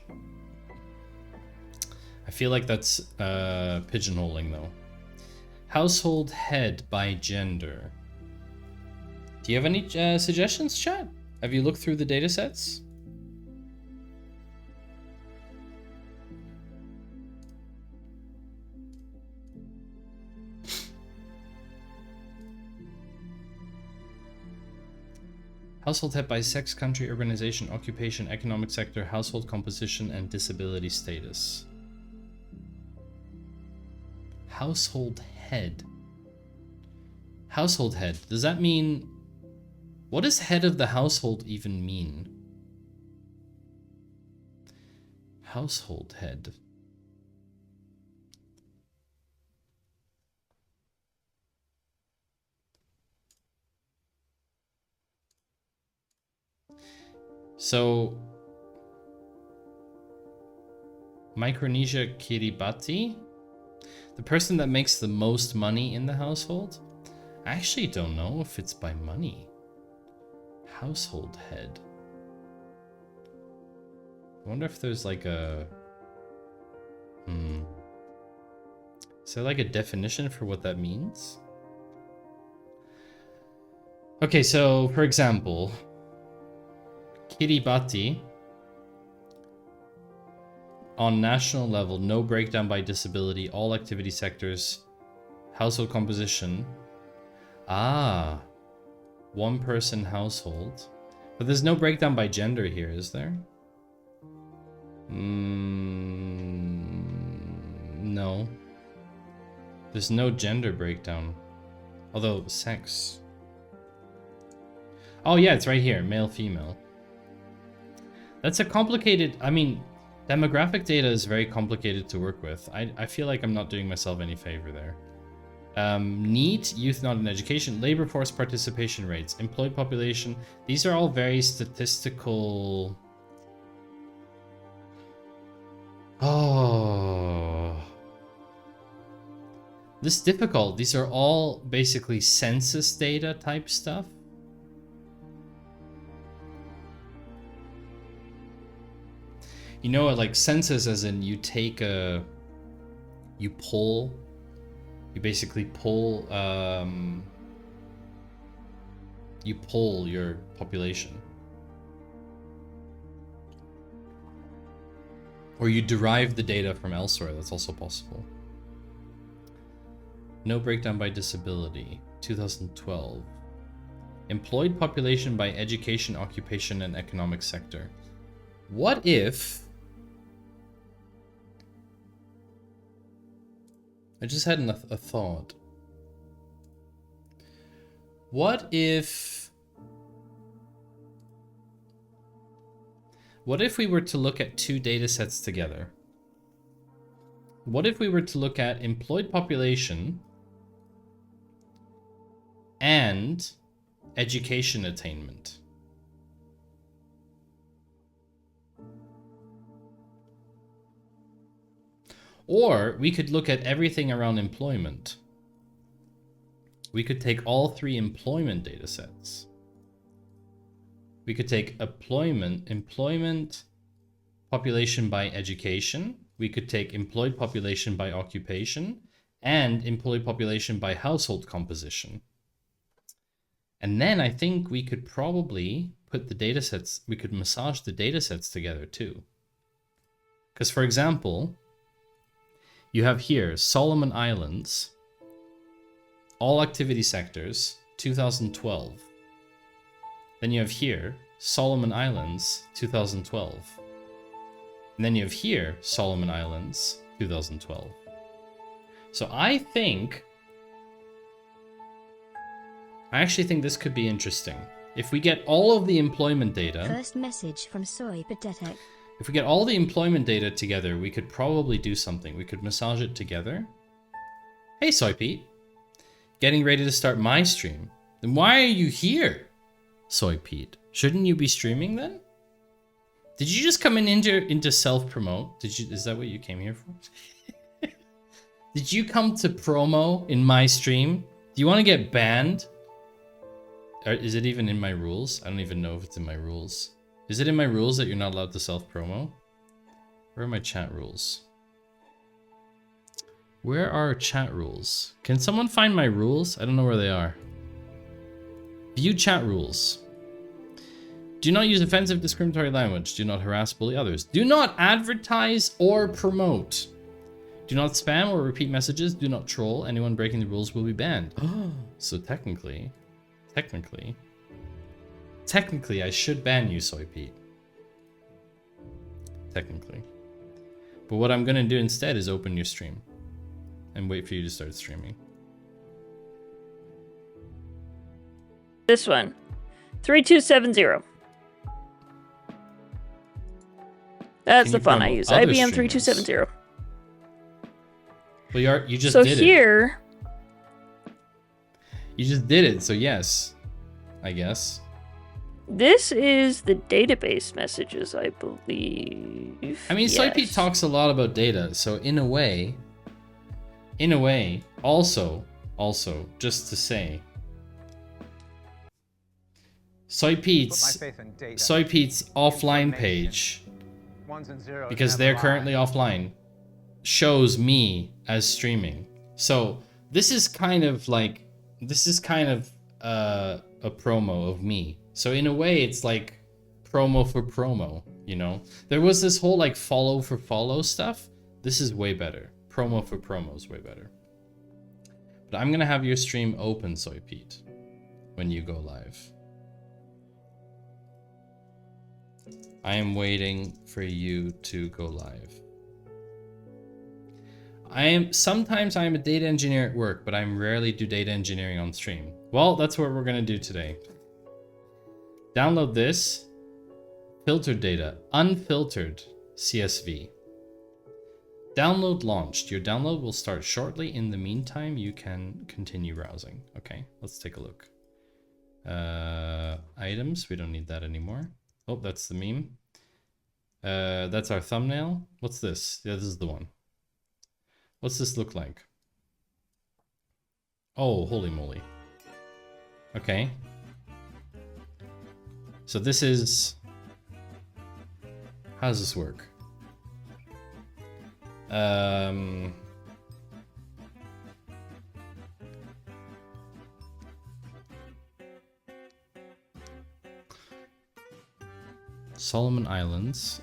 B: I feel like that's pigeonholing though. Household head by gender. Do you have any suggestions, chat? Have you looked through the data sets? Household head by sex, country, urbanization, occupation, economic sector, household composition, and disability status. Household head. Household head. Does that mean... What does head of the household even mean? Household head. So, Micronesia Kiribati, the person that makes the most money in the household? I actually don't know if it's by money. Household head. I wonder if there's like a... Is there like a definition for what that means? Okay, so for example... Kiribati, on national level, no breakdown by disability, all activity sectors, household composition. Ah, one person household. But there's no breakdown by gender here, is there? No. There's no gender breakdown. Although, sex. Oh yeah, it's right here, male, female. That's a complicated, I mean, demographic data is very complicated to work with. I feel like I'm not doing myself any favor there. NEET, youth not in education, labor force participation rates, employed population. These are all very statistical. Oh. This is difficult. These are all basically census data type stuff. You know, like census as in you take a, you basically pull your population. Or you derive the data from elsewhere, that's also possible. No breakdown by disability, 2012. Employed population by education, occupation, and economic sector. What if... I just had a thought. What if we were to look at two data sets together? What if we were to look at employed population and education attainment? Or we could look at everything around employment. We could take all three employment data sets. We could take employment population by education. We could take employed population by occupation and employed population by household composition. And then I think we could probably put the data sets, we could massage the data sets together too. Because for example, you have here Solomon Islands, all activity sectors, 2012. Then you have here Solomon Islands, 2012. And then you have here Solomon Islands, 2012. So I actually think this could be interesting. If we get all of the employment data...
A: First message from Soy Patetic.
B: If we get all the employment data together, we could probably do something. We could massage it together. Hey, Soy Pete. Getting ready to start my stream. Then why are you here, Soy Pete? Shouldn't you be streaming then? Did you just come in into self-promote? Is that what you came here for? Did you come to promo in my stream? Do you want to get banned? Or is it even in my rules? I don't even know if it's in my rules. Is it in my rules that you're not allowed to self-promo? Where are my chat rules? Where are chat rules? Can someone find my rules? I don't know where they are. View chat rules. Do not use offensive, discriminatory language. Do not harass, bully others. Do not advertise or promote. Do not spam or repeat messages. Do not troll. Anyone breaking the rules will be banned. So technically, I should ban you, Soy Pete. Technically. But what I'm gonna do instead is open your stream and wait for you to start streaming.
G: This one. 3270. That's the font I use. IBM 3270.
B: Well, you just
G: so
B: did it.
G: Here,
B: you just did it, so yes, I guess.
G: This is the database messages, I believe.
B: I mean,
G: yes.
B: Soypete talks a lot about data, so in a way, also, just to say, Soypete's offline page, because they're currently offline, shows me as streaming. So this is kind of a promo of me. So in a way, it's like promo for promo, you know? There was this whole like follow for follow stuff. This is way better. Promo for promo is way better. But I'm gonna have your stream open, Soy Pete, when you go live. I am waiting for you to go live. Sometimes I am a data engineer at work, but I rarely do data engineering on stream. Well, that's what we're gonna do today. Download this. Filtered data, unfiltered CSV. Download launched. Your download will start shortly. In the meantime, you can continue browsing. Okay, let's take a look. Items, we don't need that anymore. Oh, that's the meme. That's our thumbnail. What's this? Yeah, this is the one. What's this look like? Oh, holy moly. Okay. So this is... How does this work? Solomon Islands.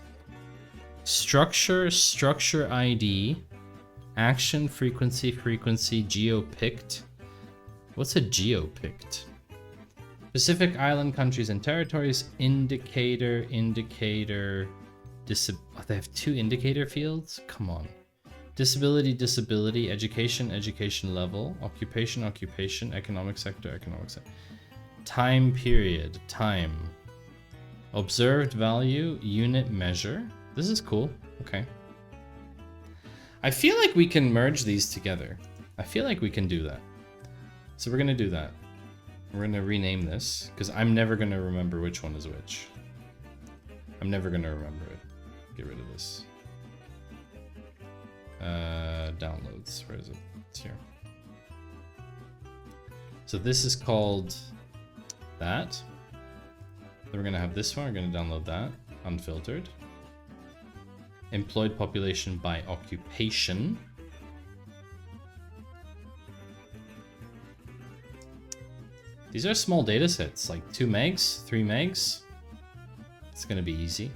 B: Structure ID. Action, frequency, geo-picked. What's a geo-picked? Pacific Island countries and territories. Indicator. They have two indicator fields? Come on. Disability, education level, occupation, economic sector. Time period, time. Observed value, unit measure. This is cool. Okay. I feel like we can merge these together. I feel like we can do that. So we're gonna do that. We're gonna rename this, because I'm never gonna remember which one is which. I'm never gonna remember it. Get rid of this. Downloads, where is it? It's here. So this is called that. Then we're gonna have this one, we're gonna download that, unfiltered. Employed population by occupation. These are small data sets, like 2 megs, 3 megs. It's gonna be easy.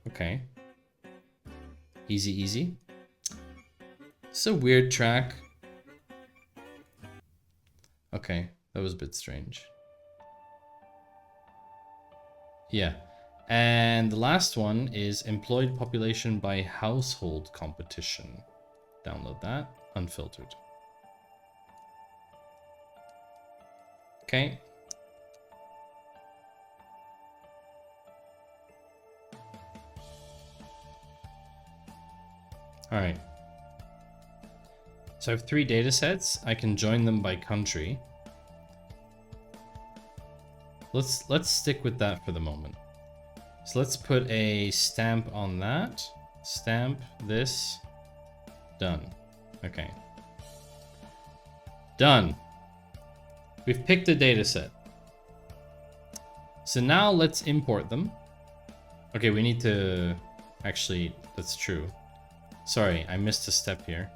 B: Okay. Easy. It's a weird track. Okay, that was a bit strange. Yeah. And the last one is employed population by household competition. Download that, unfiltered. Okay. All right. So I have 3 data sets. I can join them by country. Let's stick with that for the moment. So let's put a stamp on that. Stamp this. Done. Okay. Done. We've picked a data set. So now let's import them. Okay, we need to... Actually, that's true. Sorry, I missed a step here.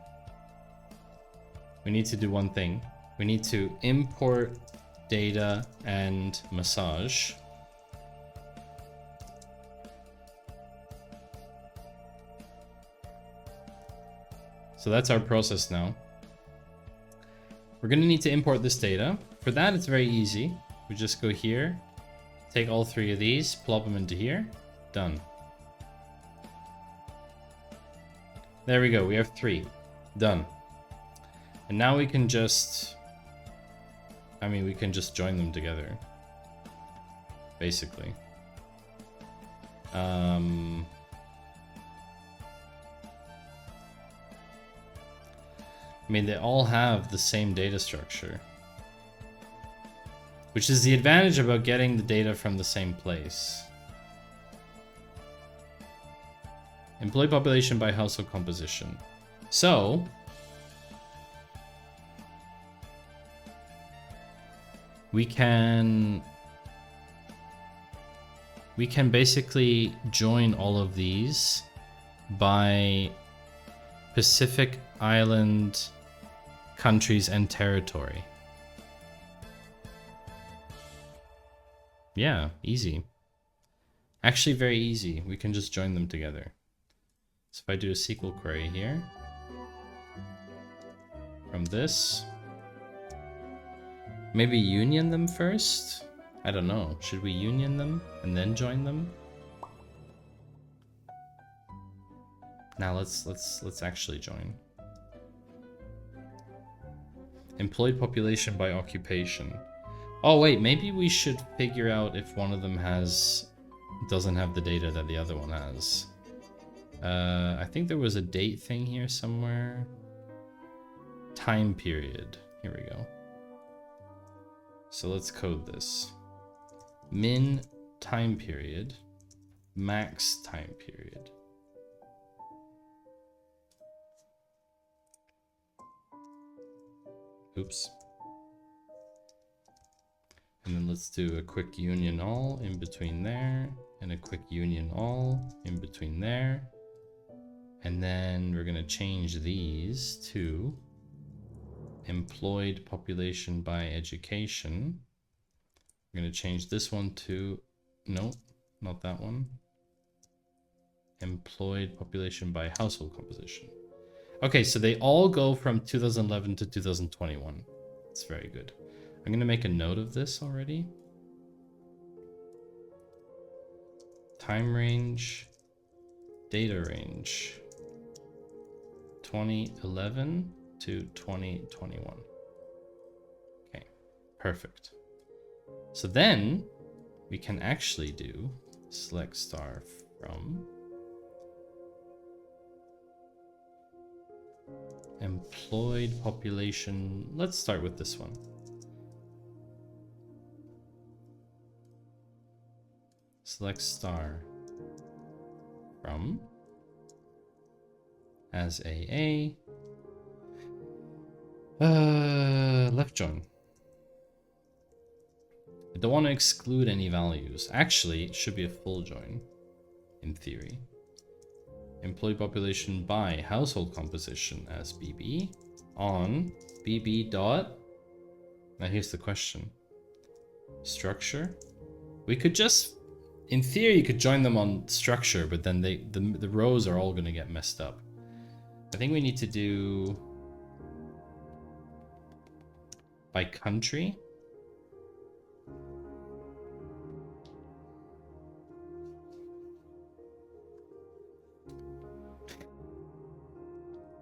B: We need to do one thing. We need to import data and massage. So that's our process now. We're going to need to import this data. For that, it's very easy. We just go here, take all 3 of these, plop them into here. Done. There we go. We have 3. Done. And now we can just... I mean, we can just join them together. Basically. I mean, they all have the same data structure. Which is the advantage about getting the data from the same place. Employee population by household composition. So, we can basically join all of these by Pacific Island countries and territory. Yeah, easy. Actually very easy. We can just join them together. So if I do a SQL query here, from this, maybe union them first? I don't know. Should we union them and then join them? Now let's actually join. Employed population by occupation. Oh wait, maybe we should figure out if one of them doesn't have the data that the other one has. I think there was a date thing here somewhere. Time period. Here we go. So let's code this. Min time period, max time period. Oops. And then let's do a quick union all in between there, and a quick union all in between there. And then we're gonna change these to employed population by education. We're gonna change this one to, no, not that one. Employed population by household composition. Okay, so they all go from 2011 to 2021. That's very good. I'm gonna make a note of this already. Time range, data range, 2011 to 2021. Okay, perfect. So then we can actually do select star from employed population. Let's start with this one. Select star from as AA. Left join. I don't want to exclude any values. Actually, it should be a full join, in theory. Employee population by household composition as BB on BB dot. Now here's the question. Structure. We could just, in theory, you could join them on structure, but then the rows are all going to get messed up. I think we need to do by country.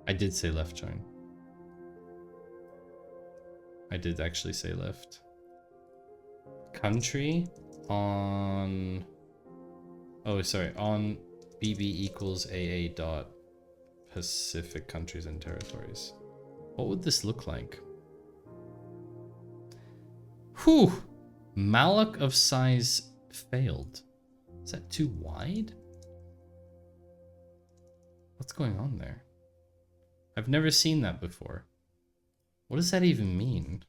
B: I did say left join. I did actually say left. Country on... Oh, sorry. On BB equals AA dot Pacific countries and territories. What would this look like? Whew! Malloc of size failed. Is that too wide? What's going on there? I've never seen that before. What does that even mean?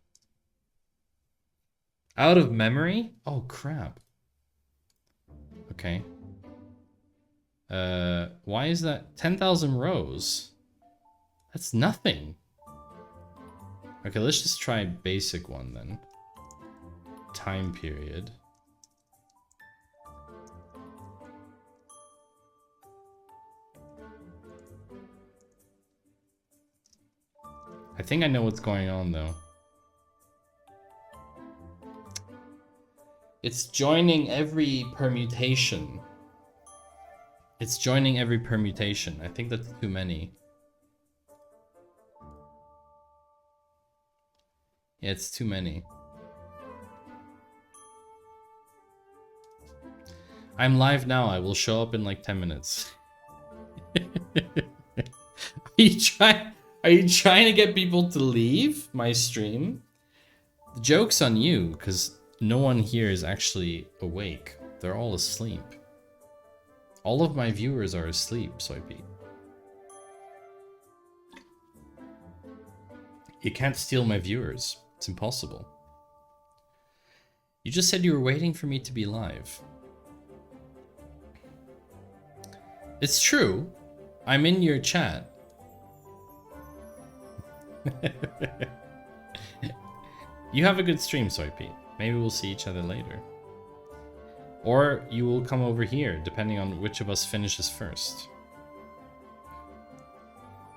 B: Out of memory? Oh, crap. Okay. Why is that 10,000 rows? That's nothing. Okay, let's just try basic one then. Time period. I think I know what's going on though. It's joining every permutation. It's joining every permutation. I think that's too many. Yeah, it's too many. I'm live now. I will show up in like 10 minutes. Are you trying to get people to leave my stream? The joke's on you, because no one here is actually awake. They're all asleep. All of my viewers are asleep, Soypy. You can't steal my viewers. It's impossible. You just said you were waiting for me to be live. It's true. I'm in your chat. You have a good stream, Soypy. Maybe we'll see each other later. Or you will come over here, depending on which of us finishes first.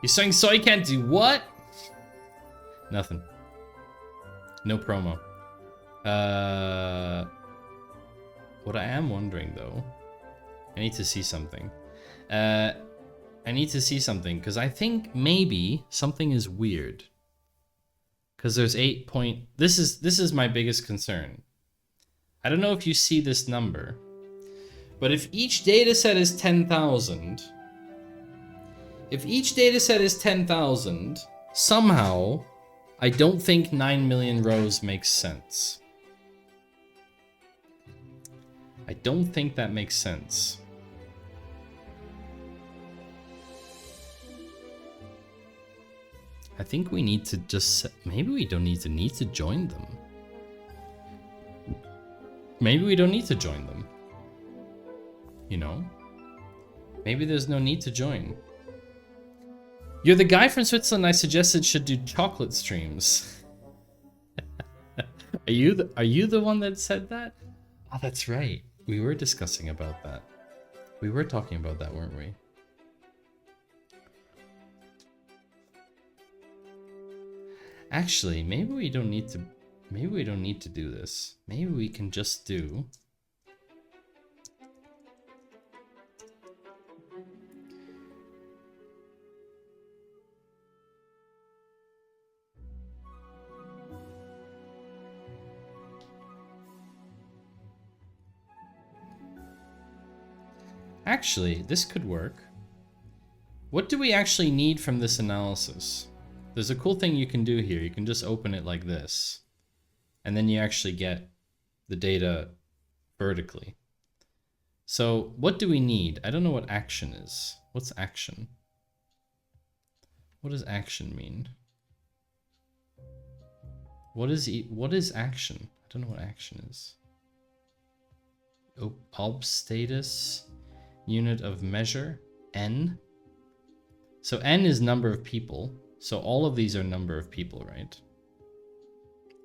B: You're saying Soy can't do what? Nothing. No promo. What I am wondering though, I need to see something. I need to see something because I think maybe something is weird. Because there's 8 point. This is my biggest concern. I don't know if you see this number, but if each data set is 10,000, somehow I don't think 9 million rows makes sense. I don't think that makes sense. I think we need to just, maybe we don't need to join them. Maybe we don't need to join them. You know? Maybe there's no need to join. You're the guy from Switzerland I suggested should do chocolate streams. Are you the one that said that? Oh, that's right. We were discussing about that. We were talking about that, weren't we? Actually, maybe we don't need to do this. Maybe we can just do Actually, this could work. What do we actually need from this analysis? There's a cool thing you can do here. You can just open it like this, and then you actually get the data vertically. So what do we need? I don't know what action is. What's action? What does action mean? What is action? I don't know what action is. Ob status, unit of measure, n. So n is number of people. So all of these are number of people, right?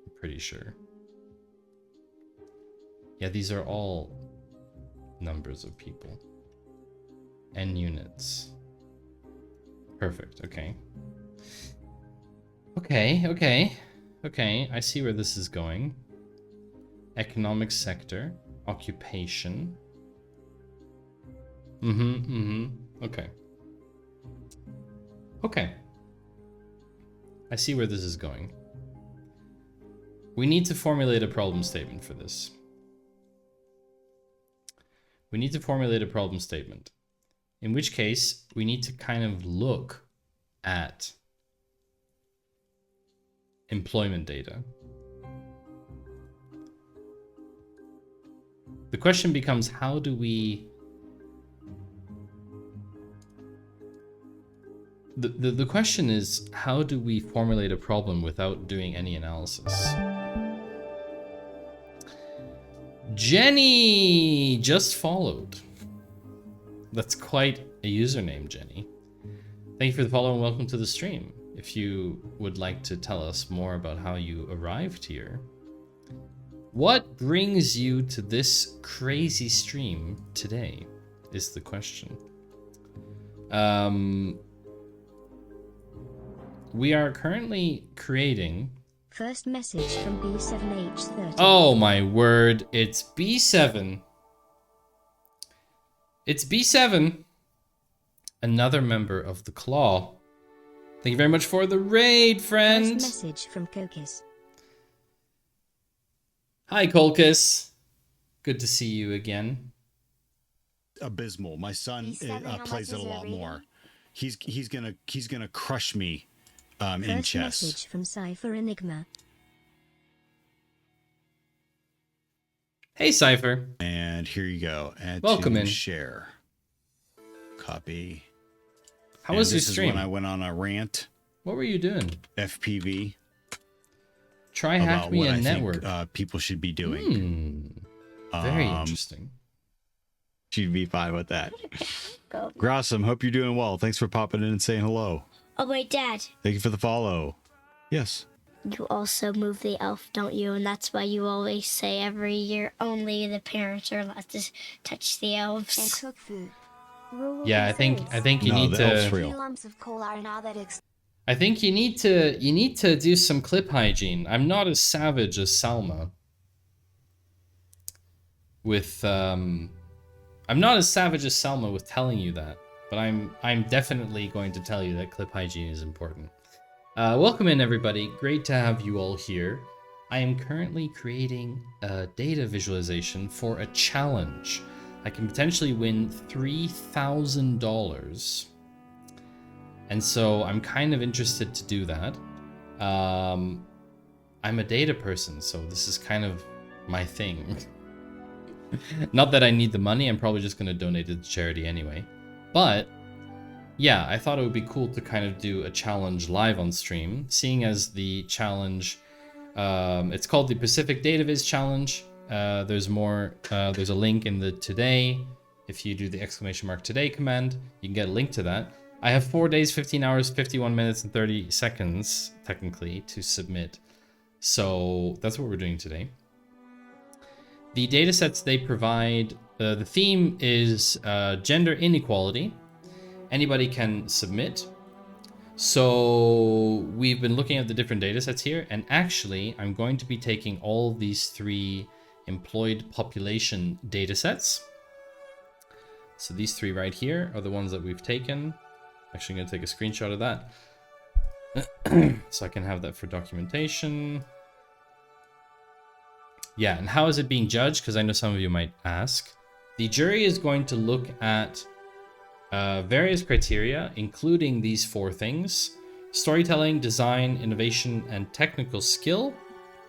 B: I'm pretty sure. Yeah, these are all numbers of people. N units. Perfect, okay. Okay, I see where this is going. Economic sector, occupation. Okay. I see where this is going. We need to formulate a problem statement for this. We need to formulate a problem statement. In which case, we need to kind of look at employment data. The question becomes, how do we... The question is, how do we formulate a problem without doing any analysis? Jenny just followed. That's quite a username, Jenny. Thank you for the follow and welcome to the stream. If you would like to tell us more about how you arrived here. What brings you to this crazy stream today is the question. We are currently creating...
A: First message from B7H30.
B: Oh my word, it's B7. It's B7. Another member of the Claw. Thank you very much for the raid, friend.
A: First message from Kokis.
B: Hi, Kolkis. Good to see you again.
H: Abysmal. My son plays it a lot more. He's gonna crush me in
A: First
H: chess.
A: message from Cypher Enigma.
B: Hey, Cypher.
H: And here you go. Add
B: Welcome
H: to
B: in.
H: Share. Copy.
B: How was your
H: This is
B: stream?
H: when I went on a rant.
B: What were you doing?
H: FPV.
B: Try hack
H: About
B: me
H: what
B: a
H: I
B: network.
H: think people should be doing.
B: Very interesting.
H: She'd be fine with that. Grossum, hope you're doing well. Thanks for popping in and saying hello.
I: Oh wait, Dad.
H: Thank you for the follow. Yes.
I: You also move the elf, don't you? And that's why you always say every year only the parents are allowed to touch the elves.
A: And cook food.
B: Yeah, I think you
H: No,
B: need
H: the elf's
B: to.
H: real.
A: Lumps of coal are now that
B: I think you need to do some clip hygiene. I'm not as savage as Salma. With I'm not as savage as Salma with telling you that, but I'm definitely going to tell you that clip hygiene is important. Welcome in, everybody. Great to have you all here. I am currently creating a data visualization for a challenge. I can potentially win $3,000. And so I'm kind of interested to do that. I'm a data person, so this is kind of my thing. Not that I need the money, I'm probably just going to donate it to charity anyway. But yeah, I thought it would be cool to kind of do a challenge live on stream, seeing as the challenge, it's called the PACIFIC DATAVIZ challenge. There's a link in the today. If you do the !today command, you can get a link to that. I have 4 days, 15 hours, 51 minutes, and 30 seconds, technically, to submit. So that's what we're doing today. The datasets they provide, the theme is gender inequality. Anybody can submit. So we've been looking at the different datasets here, and actually I'm going to be taking all these 3 employed population datasets. So these 3 right here are the ones that we've taken. Actually, I'm going to take a screenshot of that so I can have that for documentation. Yeah, and how is it being judged? Because I know some of you might ask. The jury is going to look at various criteria, including these 4 things: storytelling, design, innovation, and technical skill.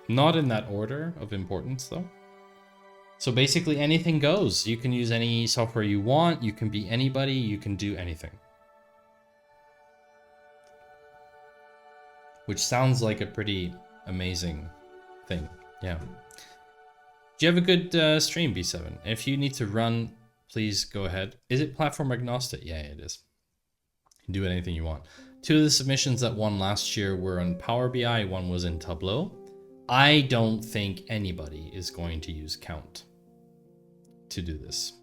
B: Not in that order of importance, though. So basically anything goes. You can use any software you want. You can be anybody. You can do anything. Which sounds like a pretty amazing thing. Yeah. Do you have a good stream, B7? If you need to run, please go ahead. Is it platform agnostic? Yeah, it is. You can do anything you want. 2 of the submissions that won last year were on Power BI. 1 was in Tableau. I don't think anybody is going to use Count to do this.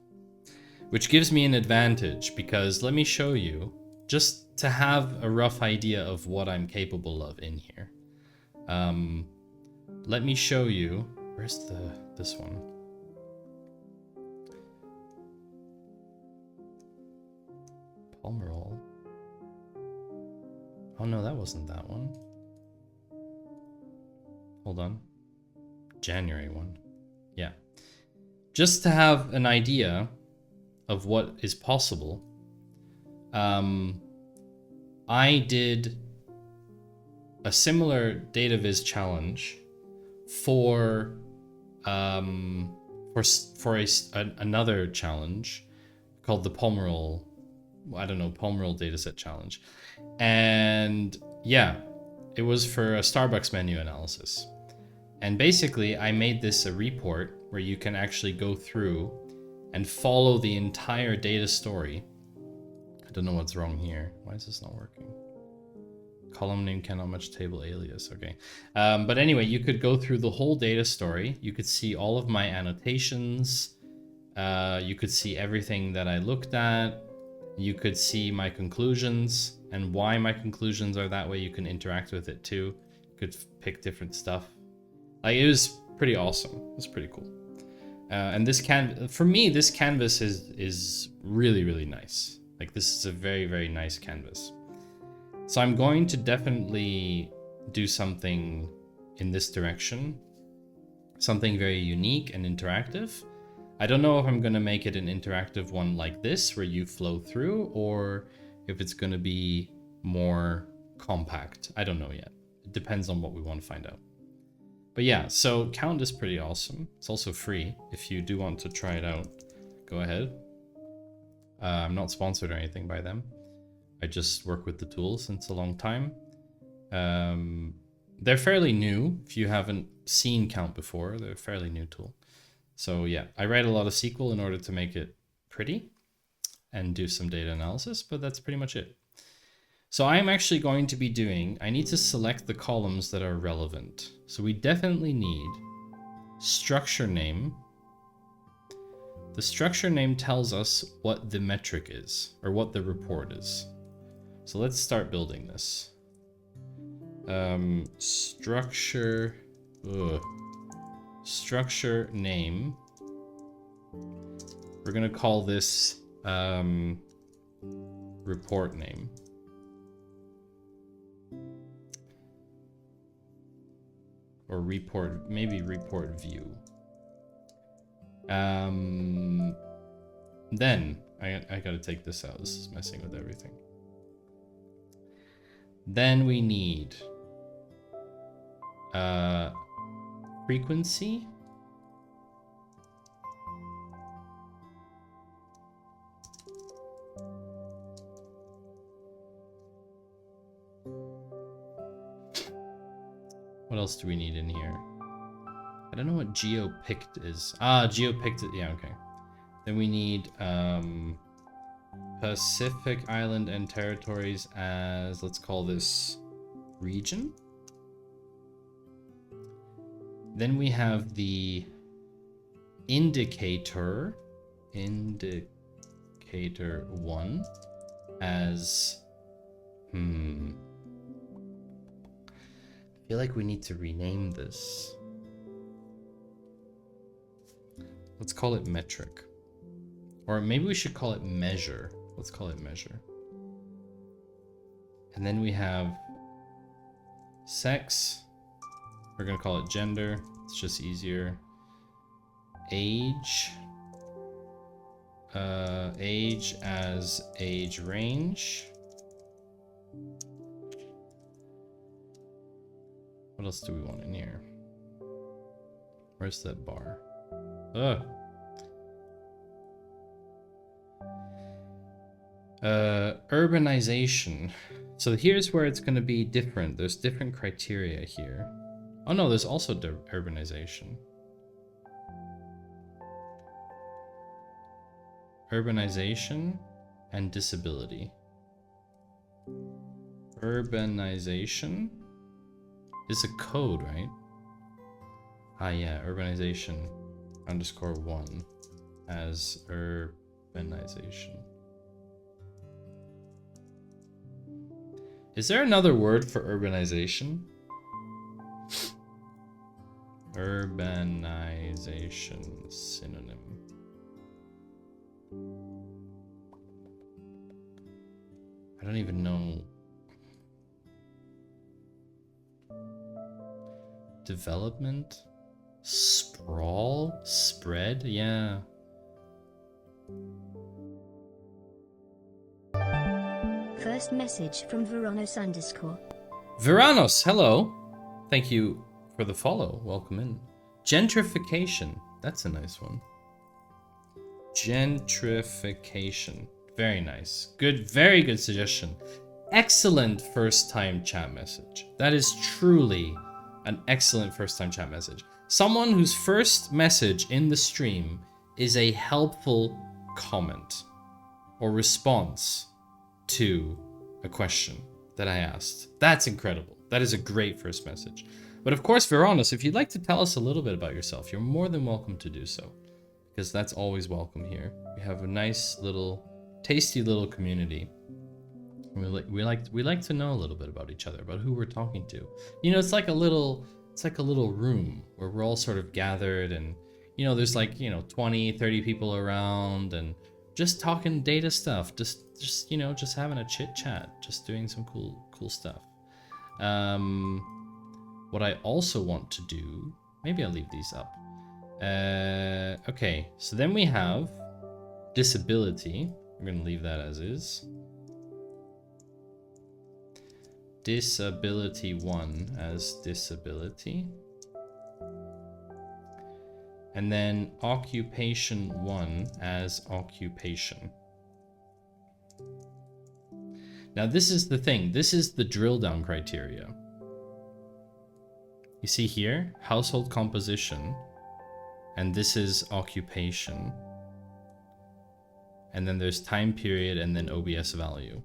B: Which gives me an advantage, because let me show you, just to have a rough idea of what I'm capable of in here. Let me show you. Where's this one? Palmerol. Oh no, that wasn't that one. Hold on. January one. Yeah. Just to have an idea of what is possible. I did a similar DataViz challenge for another challenge called the Pomerol, I don't know, Pomerol dataset challenge. And yeah, it was for a Starbucks menu analysis. And basically I made this a report where you can actually go through and follow the entire data story. I don't know what's wrong here. Why is this not working? Column name cannot match table alias. Okay. But anyway, you could go through the whole data story. You could see all of my annotations. You could see everything that I looked at. You could see my conclusions and why my conclusions are that way. You can interact with it too. You could pick different stuff. Like, it was pretty awesome. It was pretty cool. And this for me, this canvas is really, really nice. Like, this is a very, very nice canvas. So I'm going to definitely do something in this direction. Something very unique and interactive. I don't know if I'm going to make it an interactive one like this, where you flow through, or if it's going to be more compact. I don't know yet. It depends on what we want to find out. But yeah, so Count is pretty awesome. It's also free. If you do want to try it out, go ahead. I'm not sponsored or anything by them. I just work with the tool since a long time. They're fairly new. If you haven't seen Count before, they're a fairly new tool. So yeah, I write a lot of SQL in order to make it pretty and do some data analysis, but that's pretty much it. So I'm actually going to be doing, I need to select the columns that are relevant. So we definitely need structure name. The structure name tells us what the metric is, or what the report is. So let's start building this. Structure name. We're gonna call this report name. Or report, maybe report view. Then I gotta take this out. This is messing with everything. Then we need frequency. What else do we need in here? I don't know what geopicked is. Ah, geopicked, yeah, okay. Then we need Pacific Island and territories as, let's call this region. Then we have the indicator 1 as, I feel like we need to rename this. Let's call it metric. Or maybe we should call it measure. Let's call it measure. And then we have sex. We're gonna call it gender. It's just easier. Age. Age as age range. What else do we want in here? Where's that bar? Ugh. Urbanization. So here's where it's going to be different. There's different criteria here. Oh no, there's also urbanization. Urbanization and disability. Urbanization is a code, right? Ah yeah, urbanization _1 as urbanization. Is there another word for urbanization? Urbanization synonym. I don't even know. Development? Sprawl? Spread? Yeah.
A: First message from Veranos _.
B: Veranos, hello. Thank you for the follow. Welcome in. Gentrification. That's a nice one. Gentrification. Very nice. Good, very good suggestion. Excellent first time chat message. That is truly an excellent first time chat message. Someone whose first message in the stream is a helpful comment or response to a question that I asked. That's incredible. That is a great first message. But of course, Veronis, if you'd like to tell us a little bit about yourself, you're more than welcome to do so, because that's always welcome here. We have a nice little, tasty little community. We like to know a little bit about each other, about who we're talking to. You know, it's like a little room where we're all sort of gathered, and you know, there's like, you know, 20, 30 people around and just talking data stuff, just you know, just having a chit chat, just doing some cool stuff. What I also want to do, maybe I'll leave these up. Okay, so then we have disability. We're gonna leave that as is. Disability 1 as disability. And then occupation 1 as occupation. Now this is the thing, this is the drill down criteria. You see here, household composition, and this is occupation. And then there's time period and then OBS value.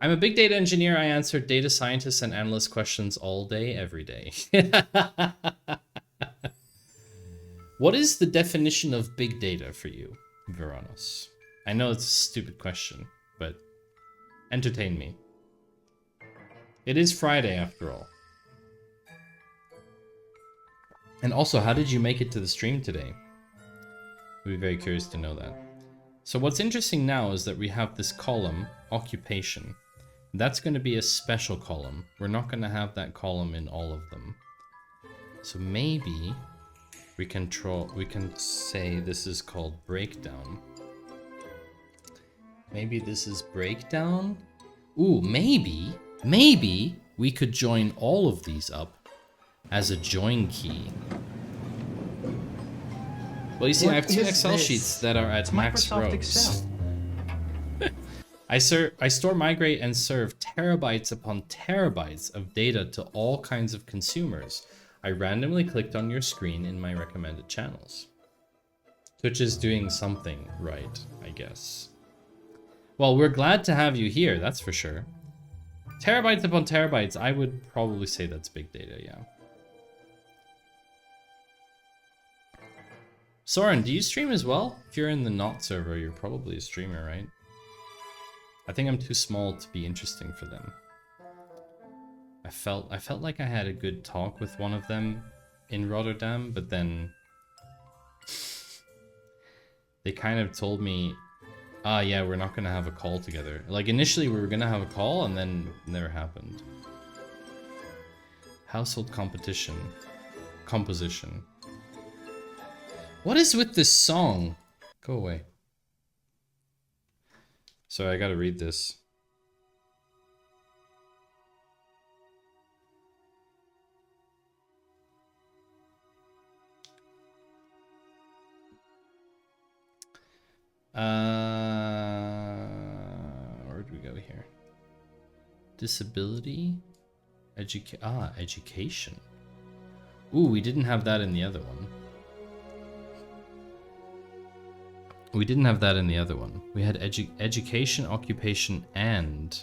B: I'm a big data engineer. I answer data scientists and analyst questions all day, every day. What is the definition of big data for you, Veronis? I know it's a stupid question, but entertain me. It is Friday after all. And also, how did you make it to the stream today? I'd be very curious to know that. So what's interesting now is that we have this column, occupation. That's going to be a special column. We're not going to have that column in all of them. So maybe we can say this is called breakdown. Maybe this is breakdown? Ooh, maybe we could join all of these up as a join key. Well, you see, I have two Excel sheets that are at max rows. I store, migrate, and serve terabytes upon terabytes of data to all kinds of consumers. I randomly clicked on your screen in my recommended channels. Twitch is doing something right, I guess. Well, we're glad to have you here, that's for sure. Terabytes upon terabytes, I would probably say that's big data, yeah. Soren, do you stream as well? If you're in the not server, you're probably a streamer, right? I think I'm too small to be interesting for them. I felt like I had a good talk with one of them in Rotterdam, but then they kind of told me, ah, yeah, we're not gonna have a call together. Like initially we were gonna have a call and then it never happened. Household composition. What is with this song? Go away. Sorry, I gotta read this. Where do we go here? Disability? Education. Ooh, we didn't have that in the other one. We didn't have that in the other one. We had education, occupation, and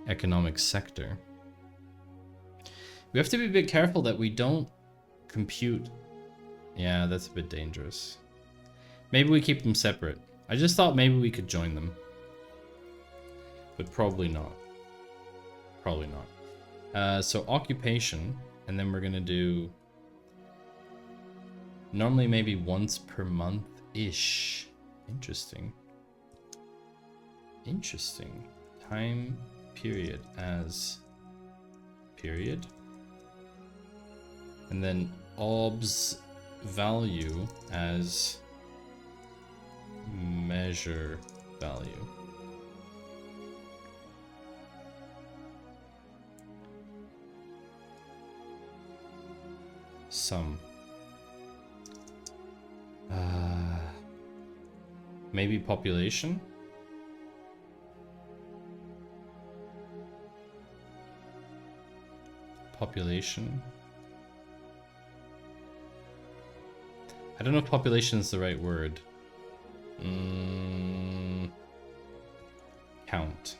B: economic sector. We have to be a bit careful that we don't compute. Yeah, that's a bit dangerous. Maybe we keep them separate. I just thought maybe we could join them. But probably not. Probably not. So occupation, and then we're gonna do normally maybe once per month-ish. Interesting. Interesting. Time period as period. And then obs value as measure value. Sum. Maybe population? Population. I don't know if population is the right word. Count.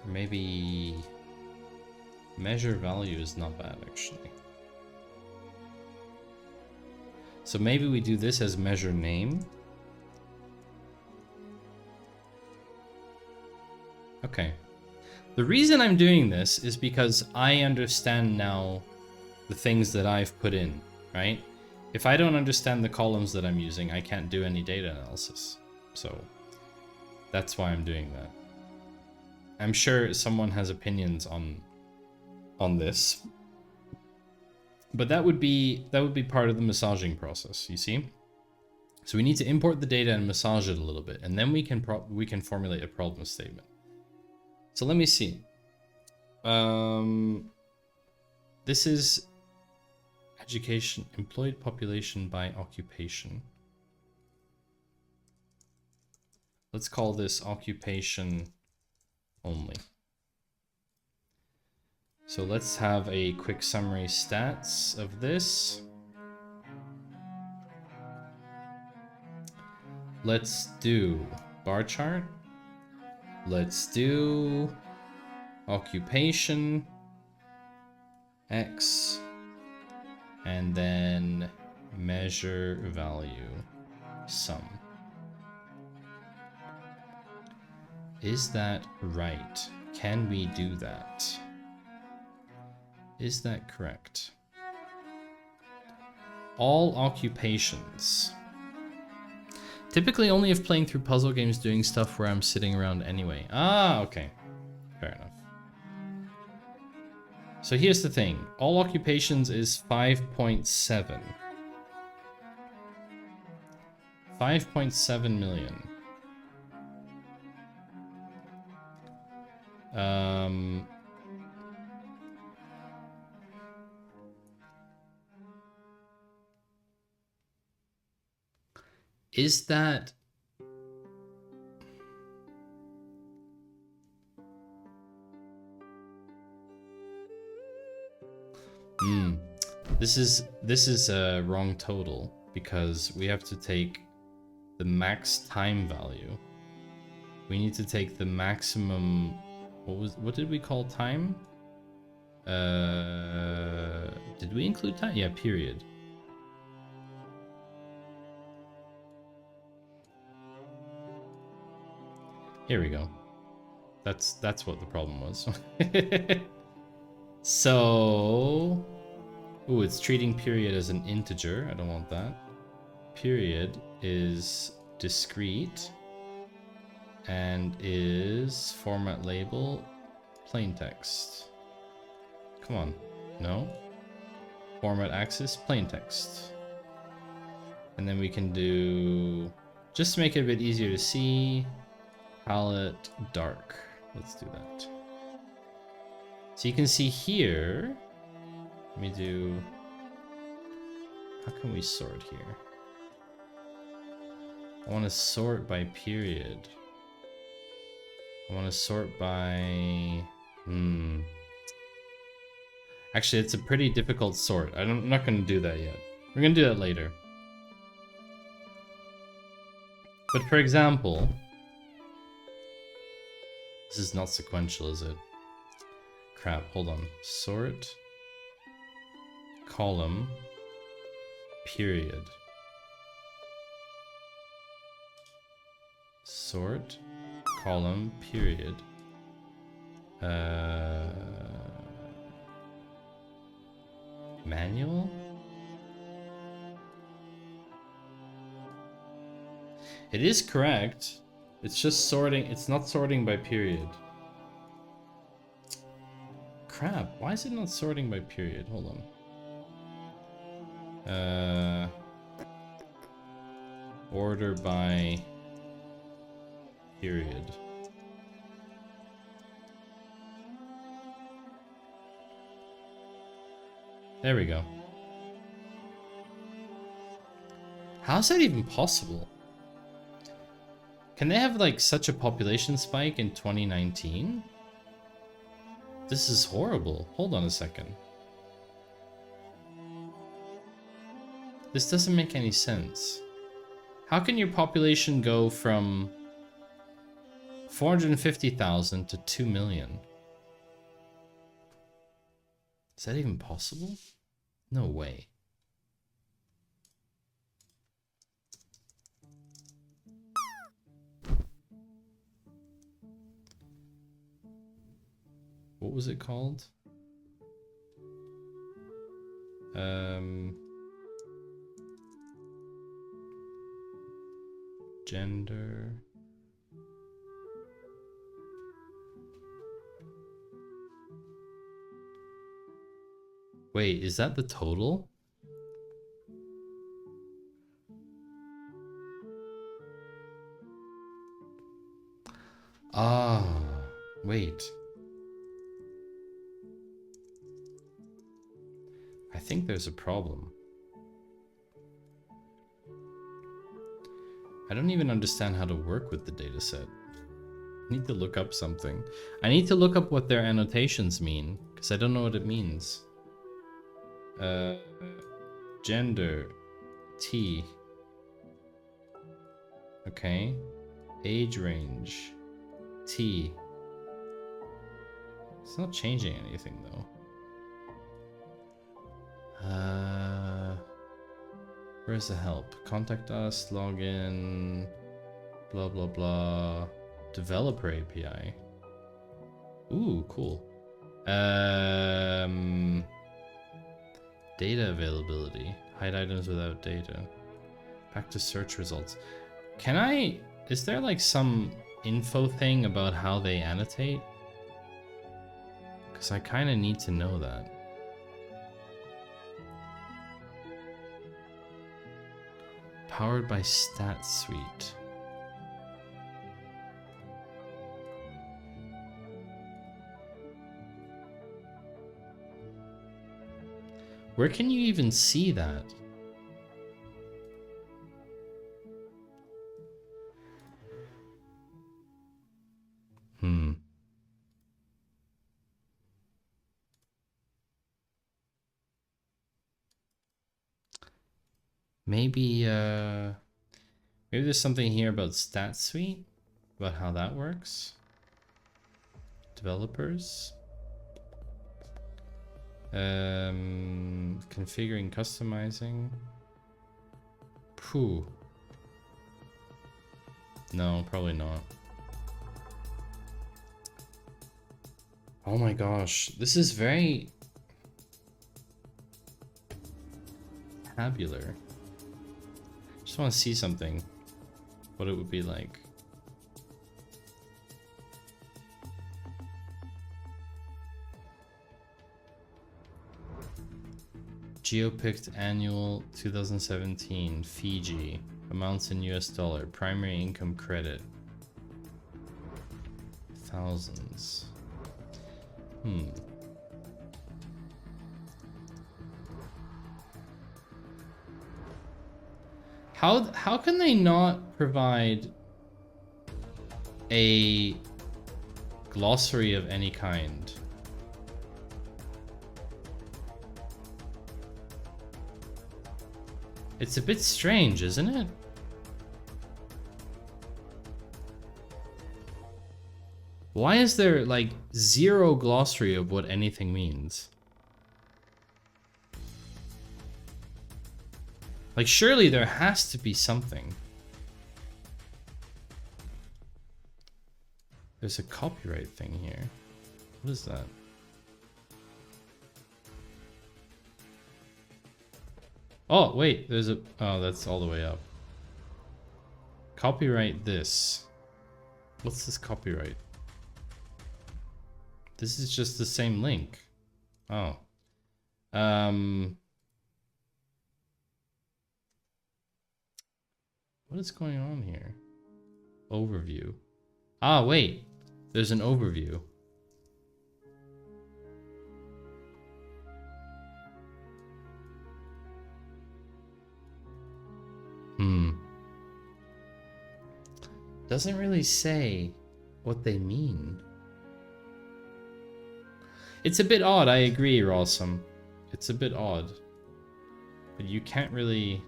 B: Or maybe measure value is not bad actually. So maybe we do this as measure name. Okay. The reason I'm doing this is because I understand now the things that I've put in, right? If I don't understand the columns that I'm using, I can't do any data analysis. So that's why I'm doing that. I'm sure someone has opinions on this. But that would be part of the massaging process, you see? So we need to import the data and massage it a little bit, and then we can formulate a problem statement. So let me see. This is education, employed population by occupation. Let's call this occupation only. So let's have a quick summary stats of this. Let's do bar chart. Let's do occupation X and then measure value sum. Is that right? Can we do that? Is that correct? All occupations. Typically only if playing through puzzle games doing stuff where I'm sitting around anyway. Ah, okay. Fair enough. So here's the thing. All occupations is 5.7. 5.7 million. Is that... This is a wrong total because we have to take the max time value. We need to take the maximum... What did we call time? Did we include time? Yeah, period. Here we go. That's what the problem was. So, ooh, it's treating period as an integer. I don't want that. Period is discrete and is format label plain text. Come on. No. Format axis plain text. And then we can do, just to make it a bit easier to see, palette dark. Let's do that. So you can see here, let me do, how can we sort here? I want to sort by period. I want to sort by, Actually, it's a pretty difficult sort. I'm not going to do that yet. We're going to do that later. But for example, this is not sequential, is it? Crap, hold on. Sort, column, period. Sort, column, period. Manual? It is correct. It's just sorting. It's not sorting by period. Crap, why is it not sorting by period? Hold on. Order by period. There we go. How's that even possible? Can they have like such a population spike in 2019? This is horrible. Hold on a second. This doesn't make any sense. How can your population go from 450,000 to 2 million? Is that even possible? No way. What was it called? Gender. Wait, is that the total? Ah, wait. I think there's a problem. I don't even understand how to work with the dataset. I need to look up something. I need to look up what their annotations mean, because I don't know what it means. Gender. T. Okay. Age range. T. It's not changing anything though. Where's the help? Contact us, login, blah blah blah. Developer API. Ooh, cool. Data availability. Hide items without data. Back to search results. Can I... Is there like some info thing about how they annotate? Because I kind of need to know that. Powered by Stat Suite. Where can you even see that? Maybe there's something here about Stat Suite, about how that works. Developers. Configuring, customizing. Phew. No, probably not. Oh my gosh, this is very tabular. Just want to see something, what it would be like. Geopicked annual 2017 Fiji amounts in US dollar, primary income credit thousands. How can they not provide a glossary of any kind? It's a bit strange, isn't it? Why is there like zero glossary of what anything means? Like, surely there has to be something. There's a copyright thing here. What is that? Oh, wait, there's a... Oh, that's all the way up. Copyright this. What's this copyright? This is just the same link. Oh. What is going on here? Overview. Ah, wait. There's an overview. doesn't really say what they mean. It's a bit odd, I agree, Rawsome. It's a bit odd. But you can't really...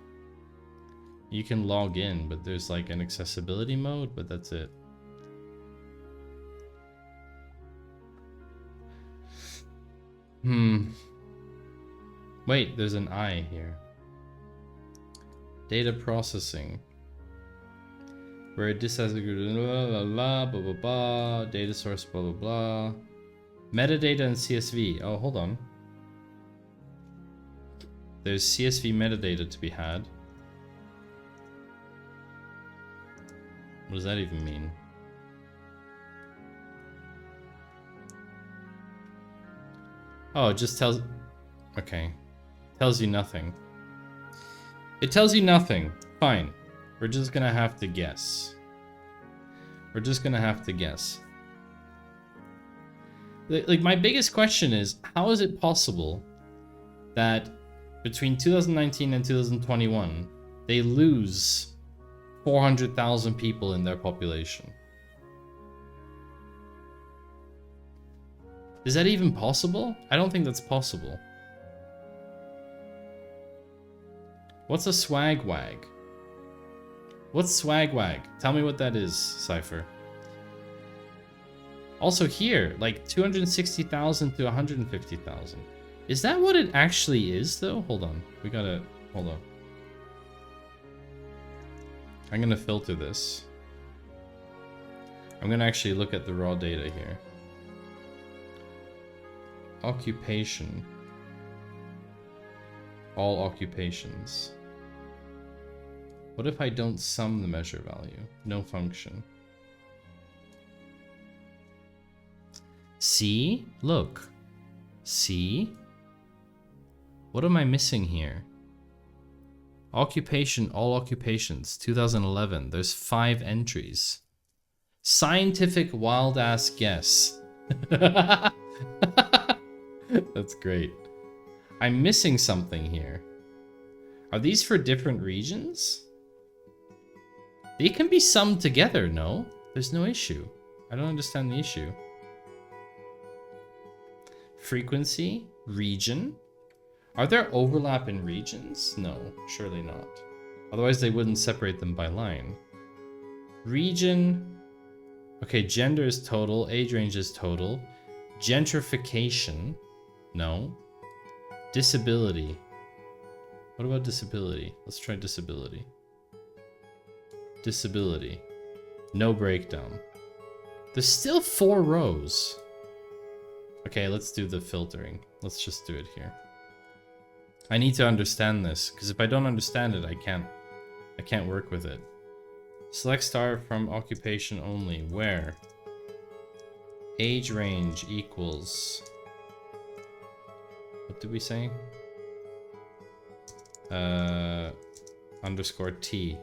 B: You can log in, but there's like an accessibility mode, but that's it. Wait, there's an I here. Data processing. Where this has a blah blah blah blah blah, data source blah blah blah. Metadata and CSV. Oh, hold on. There's CSV metadata to be had. What does that even mean? Oh, it just tells... Okay. Tells you nothing. It tells you nothing. Fine. We're just gonna have to guess. We're just gonna have to guess. Like, my biggest question is, how is it possible that between 2019 and 2021, they lose 400,000 people in their population? Is that even possible? I don't think that's possible. What's a swag wag? What's swag wag? Tell me what that is, Cypher. Also here, like 260,000 to 150,000. Is that what it actually is, though? Hold on. We gotta... Hold on. I'm gonna filter this. I'm gonna actually look at the raw data here. Occupation. All occupations. What if I don't sum the measure value? No function. See? Look. See? What am I missing here? Occupation, all occupations, 2011. There's 5 entries. Scientific wild ass guess. That's great. I'm missing something here. Are these for different regions? They can be summed together, no? There's no issue. I don't understand the issue. Frequency, region. Are there overlap in regions? No, surely not. Otherwise they wouldn't separate them by line. Region. Okay, gender is total, age range is total. Gentrification. No. Disability. What about disability? Let's try disability. Disability. No breakdown. There's still 4 rows. Okay, let's do the filtering. Let's just do it here. I need to understand this, because if I don't understand it, I can't work with it. Select star from occupation only. Where? Age range equals... What did we say? Underscore T.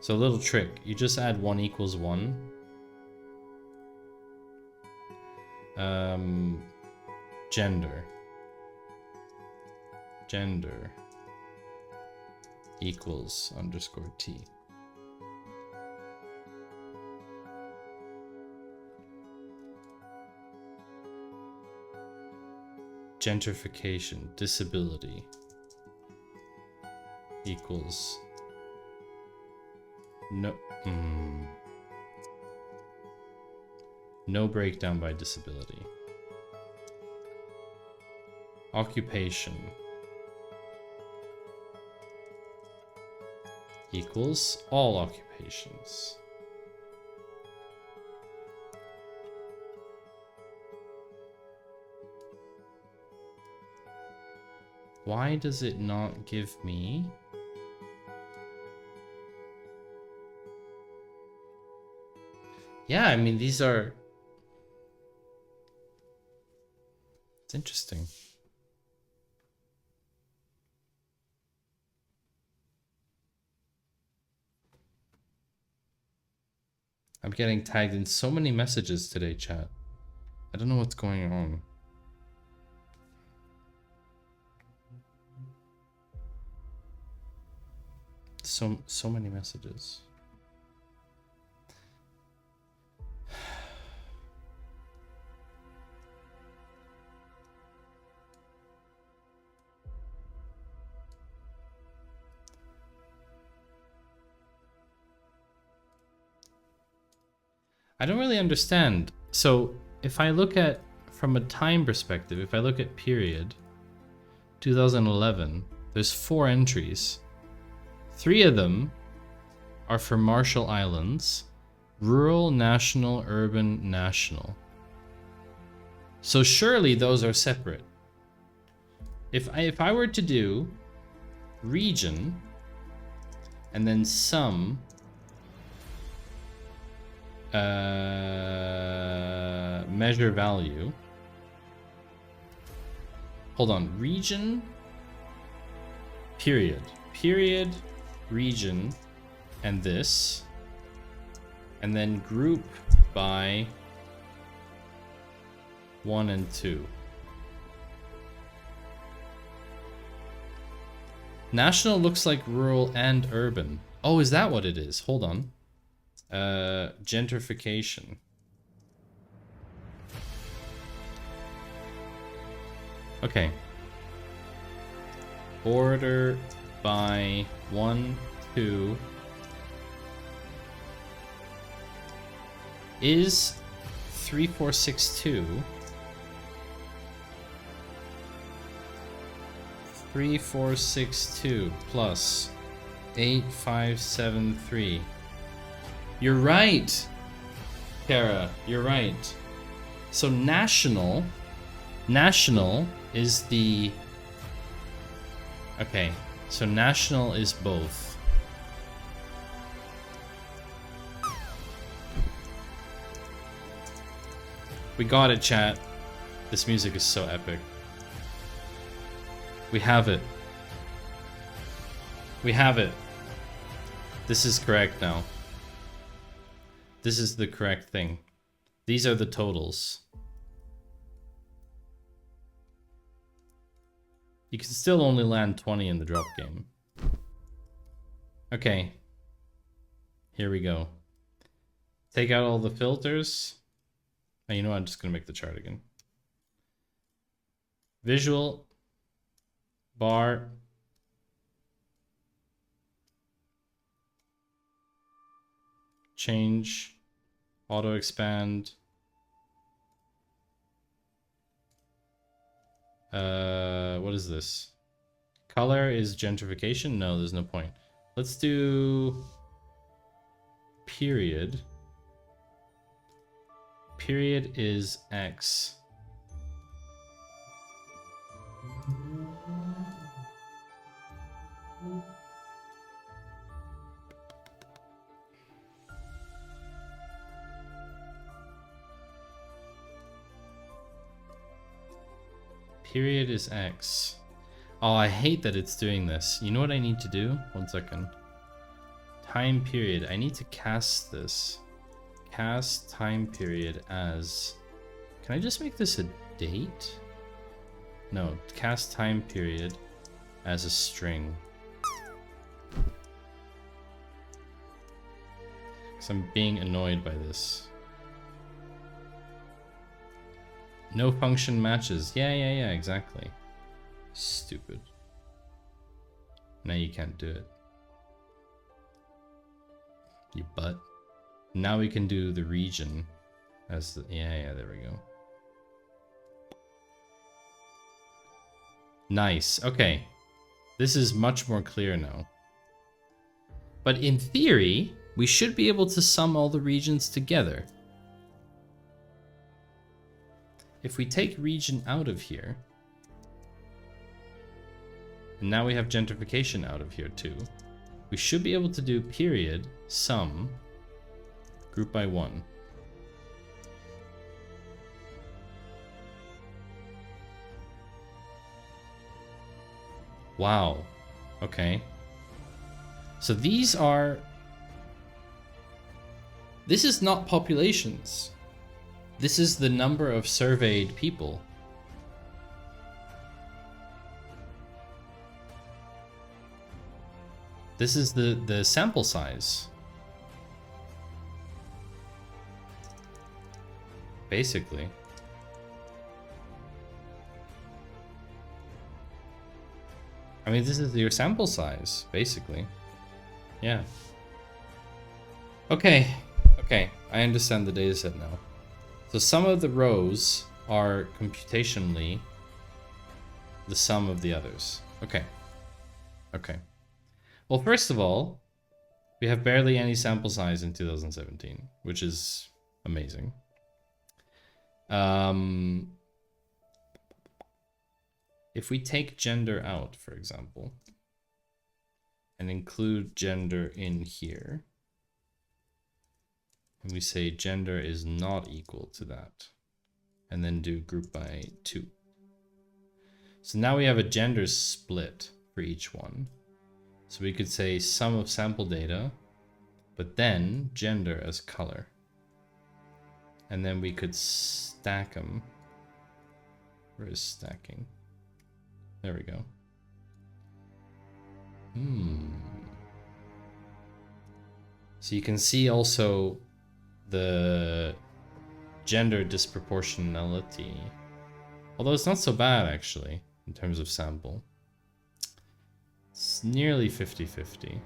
B: So a little trick. You just add 1 equals 1. Gender. Gender equals underscore T. Gentrification, disability equals no no breakdown by disability. Occupation equals all occupations. Why does it not give me? Yeah, I mean, these are... It's interesting. I'm getting tagged in so many messages today, chat. I don't know what's going on. So many messages. I don't really understand. So if I look at, from a time perspective, if I look at period 2011, there's 4 entries. 3 of them are for Marshall Islands: rural, national, urban, national. So surely those are separate. If I were to do region and then some measure value. Hold on, region, period, region, and this, and then group by 1 and 2. National looks like rural and urban. Oh, is that what it is? Hold on. Gentrification. Okay. Order by 1, 2 is 3462. 3462 plus 8573. You're right, Kara. You're right. So national is the... Okay, so national is both. We got it, chat. This music is so epic. We have it. We have it. This is correct now. This is the correct thing. These are the totals. You can still only land 20 in the drop game. Okay. Here we go. Take out all the filters. And you know what? I'm just going to make the chart again. Visual. Bar. Change. Auto expand. What is this? Color is gentrification? No, there's no point. Let's do period. Period is X. Period is X. Oh, I hate that it's doing this. You know what I need to do? 1 second. Time period. I need to cast this. Cast time period as... Can I just make this a date? No, cast time period as a string. Because I'm being annoyed by this. No function matches. Yeah, exactly. Stupid. Now you can't do it. You butt. Now we can do the region as the... Yeah, there we go. Nice. Okay. This is much more clear now. But in theory, we should be able to sum all the regions together. If we take region out of here, and now we have gentrification out of here too, we should be able to do period, sum, group by 1. Wow. Okay. So these are... This is not populations. This is the number of surveyed people. This is the sample size. Basically. I mean, this is your sample size, basically. Yeah. Okay. Okay, I understand the dataset now. So some of the rows are computationally the sum of the others. Okay. Okay. Well, first of all, we have barely any sample size in 2017, which is amazing. If we take gender out, for example, and include gender in here, and we say gender is not equal to that, and then do group by 2. So now we have a gender split for each one. So we could say sum of sample data, but then gender as color. And then we could stack them. Where is stacking? There we go. So you can see also the gender disproportionality. Although it's not so bad actually in terms of sample. It's nearly 50-50.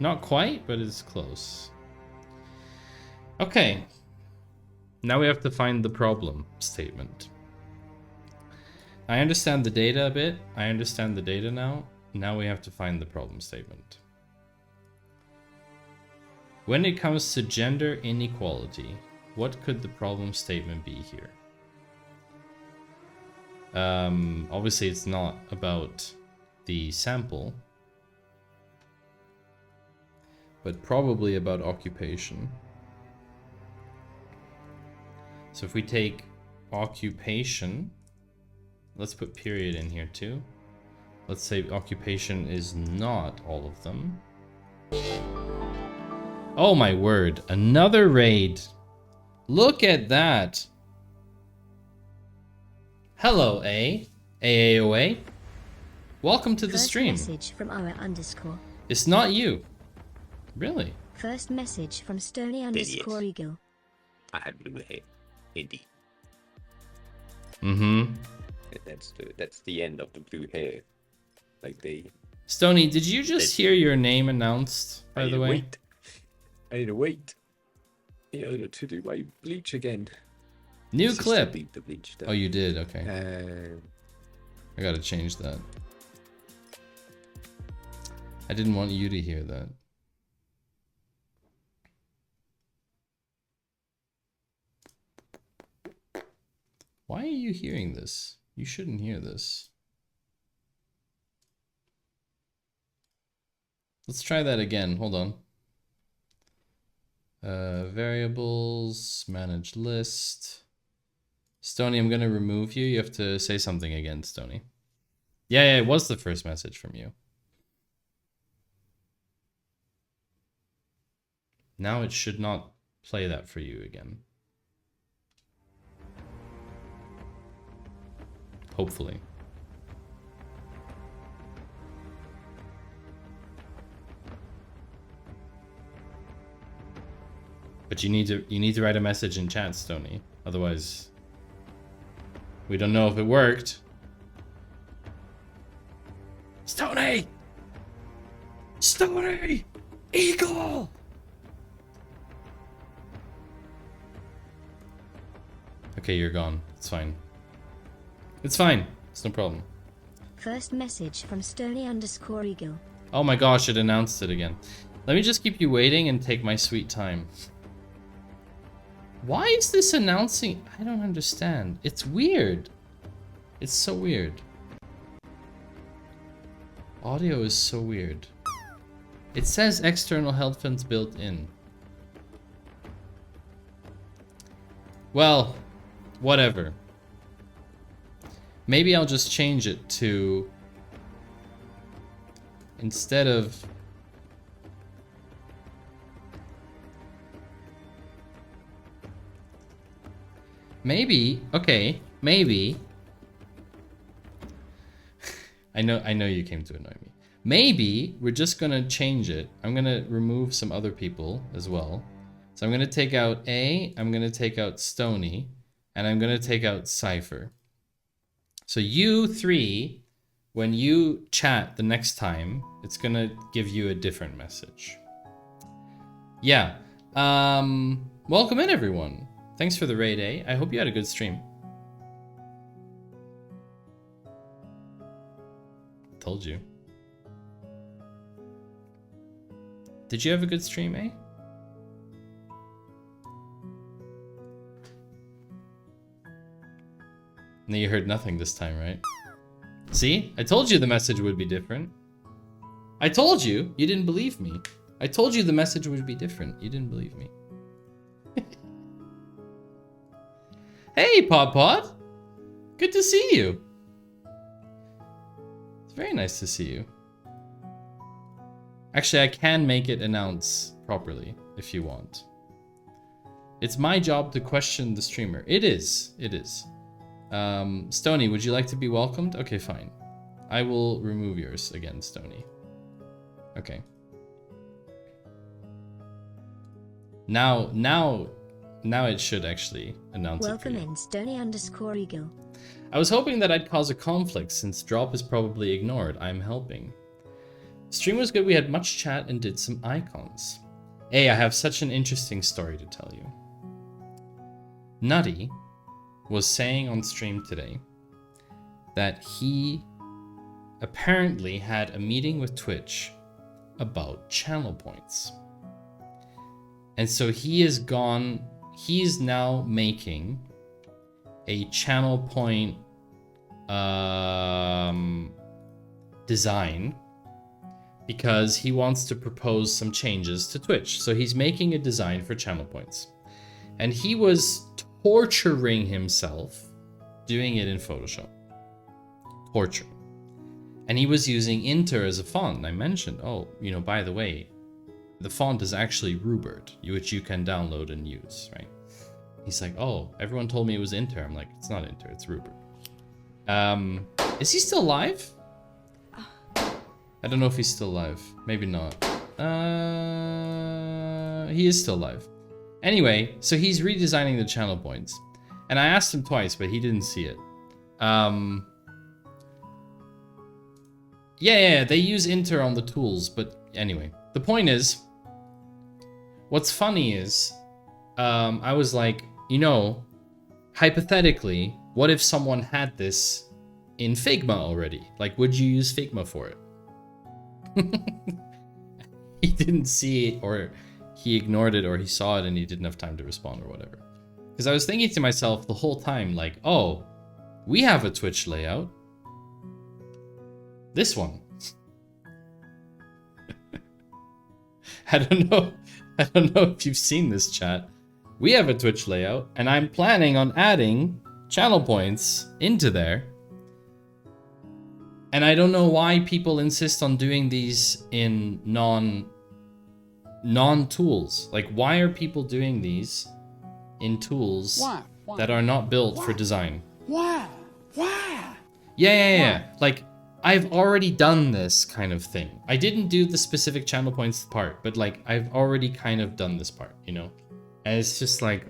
B: Not quite, but it's close. Okay. Now we have to find the problem statement. I understand the data a bit. I understand the data now. Now we have to find the problem statement. When it comes to gender inequality, what could the problem statement be here? Obviously it's not about the sample, but probably about occupation. So if we take occupation, let's put period in here too. Let's say occupation is not all of them. Oh my word, another raid. Look at that. Hello, AAOA. Welcome to the
A: First
B: stream.
A: message from _.
B: It's not you. Really?
A: First message from Stony_Eagle.
D: I had blue hair. Indeed.
B: Mm-hmm.
D: That's the end of the blue hair. Like they.
B: Stony, did you just hear your name announced, by the way?
D: Wait. I need to wait. In order to do my bleach again.
B: New
D: This is
B: clip.
D: the bleach
B: Oh, you did? Okay. I gotta change that. I didn't want you to hear that. Why are you hearing this? You shouldn't hear this. Let's try that again. Hold on. Variables, manage list. Stony, I'm gonna remove you. You have to say something again, Stony. Yeah, it was the first message from you. Now it should not play that for you again. Hopefully. But you need to write a message in chat, Stony. Otherwise, we don't know if it worked. Stony! Stony! Eagle! Okay, you're gone. It's fine. It's fine. It's no problem.
A: First message from Stony_Eagle.
B: Oh my gosh, it announced it again. Let me just keep you waiting and take my sweet time. Why is this announcing? I don't understand. It's weird. It's so weird. Audio is so weird. It says external headphones built in. Well, whatever. Maybe I'll just change it to, instead of maybe, okay, maybe. I know you came to annoy me. Maybe we're just gonna change it. I'm gonna remove some other people as well. So I'm gonna take out A, I'm gonna take out Stony, and I'm gonna take out Cypher. So you three, when you chat the next time, it's gonna give you a different message. Yeah. Welcome in, everyone. Thanks for the raid, eh? I hope you had a good stream. Told you. Did you have a good stream, eh? No, you heard nothing this time, right? See? I told you the message would be different. I told you! You didn't believe me. I told you the message would be different. You didn't believe me. Hey, Pod Pod! Good to see you! It's very nice to see you. Actually, I can make it announce properly if you want. It's my job to question the streamer. It is. It is. Stony, would you like to be welcomed? Okay, fine. I will remove yours again, Stony. Okay. Now it should actually announce
A: Welcome
B: it for you.
A: in, Stony_Eagle.
B: I was hoping that I'd cause a conflict since drop is probably ignored. I'm helping. Stream was good. We had much chat and did some icons. Hey, I have such an interesting story to tell you. Nutty was saying on stream today that he apparently had a meeting with Twitch about channel points. And so he's now making a channel point design because he wants to propose some changes to Twitch. So he's making a design for channel points. And he was torturing himself doing it in Photoshop. Torture. And he was using Inter as a font. And I mentioned, oh, you know, by the way, the font is actually Rupert, which you can download and use, right? He's like, oh, everyone told me it was Inter. I'm like, it's not Inter, it's Rupert. Is he still live? I don't know if he's still live. Maybe not. He is still live. Anyway, so he's redesigning the channel points. And I asked him twice, but he didn't see it. Yeah, they use Inter on the tools, but anyway. The point is, what's funny is, I was like, you know, hypothetically, what if someone had this in Figma already? Like, would you use Figma for it? He didn't see it, or he ignored it, or he saw it and he didn't have time to respond or whatever. Because I was thinking to myself the whole time, like, oh, we have a Twitch layout. This one. I don't know if you've seen this, chat. We have a Twitch layout, and I'm planning on adding channel points into there. And I don't know why people insist on doing these in non-tools. Like, why are people doing these in tools that are not built for design?
J: Why?
B: Yeah. Like, I've already done this kind of thing. I didn't do the specific channel points part, but like, I've already kind of done this part, you know? And it's just like,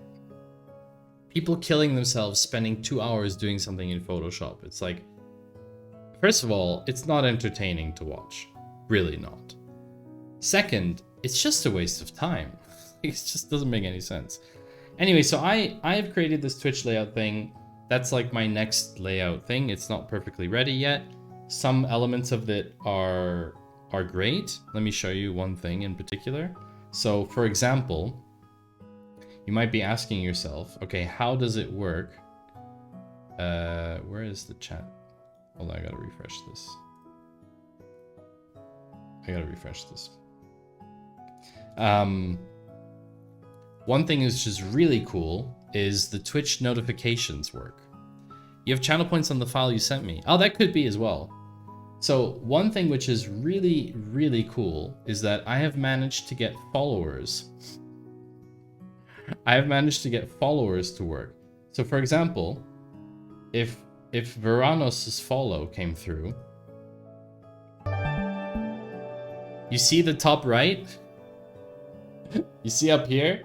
B: people killing themselves spending 2 hours doing something in Photoshop. It's like, first of all, it's not entertaining to watch. Really not. Second, it's just a waste of time. It just doesn't make any sense. Anyway, so I've created this Twitch layout thing. That's like my next layout thing. It's not perfectly ready yet. Some elements of it are great. Let me show you one thing in particular. So, for example, you might be asking yourself, okay, how does it work? Where is the chat? Hold on, I gotta refresh this. One thing which is really cool is the Twitch notifications work. You have channel points on the file you sent me. Oh, that could be as well. So one thing which is really, really cool is that I have managed to get followers. I have managed to get followers to work. So for example, if Veranos' follow came through, You see the top right? You see up here?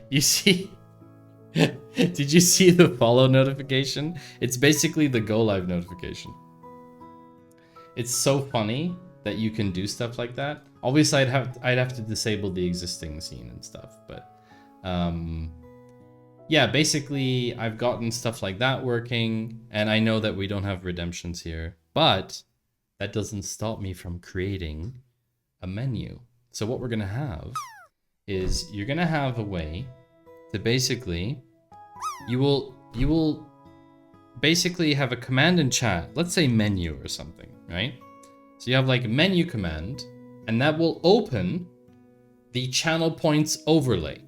B: You see? Did you see the follow notification? It's basically the go live notification. It's so funny that you can do stuff like that. Obviously, I'd have to disable the existing scene and stuff, but yeah, basically I've gotten stuff like that working, and I know that we don't have redemptions here, but that doesn't stop me from creating a menu. So what we're gonna have is you're gonna have a way to basically, you will basically have a command in chat, let's say menu or something, right? So you have like a menu command, and that will open the channel points overlay.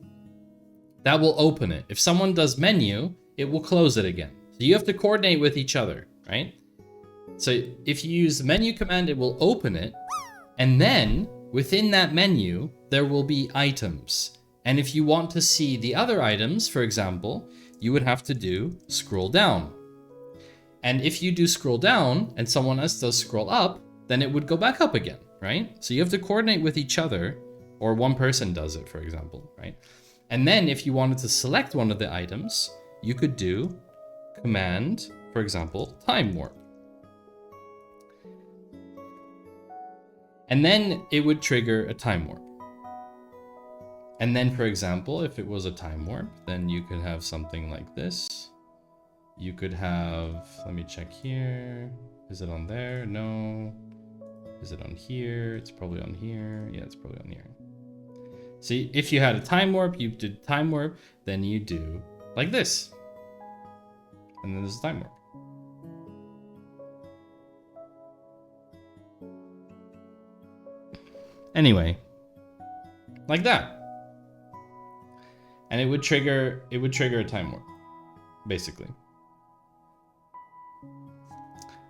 B: That will open it. If someone does menu, it will close it again. So you have to coordinate with each other, right? So if you use the menu command, it will open it, and then within that menu, there will be items. And if you want to see the other items, for example, you would have to do scroll down. And if you do scroll down and someone else does scroll up, then it would go back up again, right? So you have to coordinate with each other, or one person does it, for example, right? And then if you wanted to select one of the items, you could do command, for example, time warp. And then it would trigger a time warp. And then, for example, if it was a time warp, then you could have something like this. You could have, let me check here. Is it on there? No. Is it on here? It's probably on here. Yeah, it's probably on here. See, if you had a time warp, you did time warp, then you do like this. And then there's a time warp. Anyway, like that. And it would trigger a time warp, basically.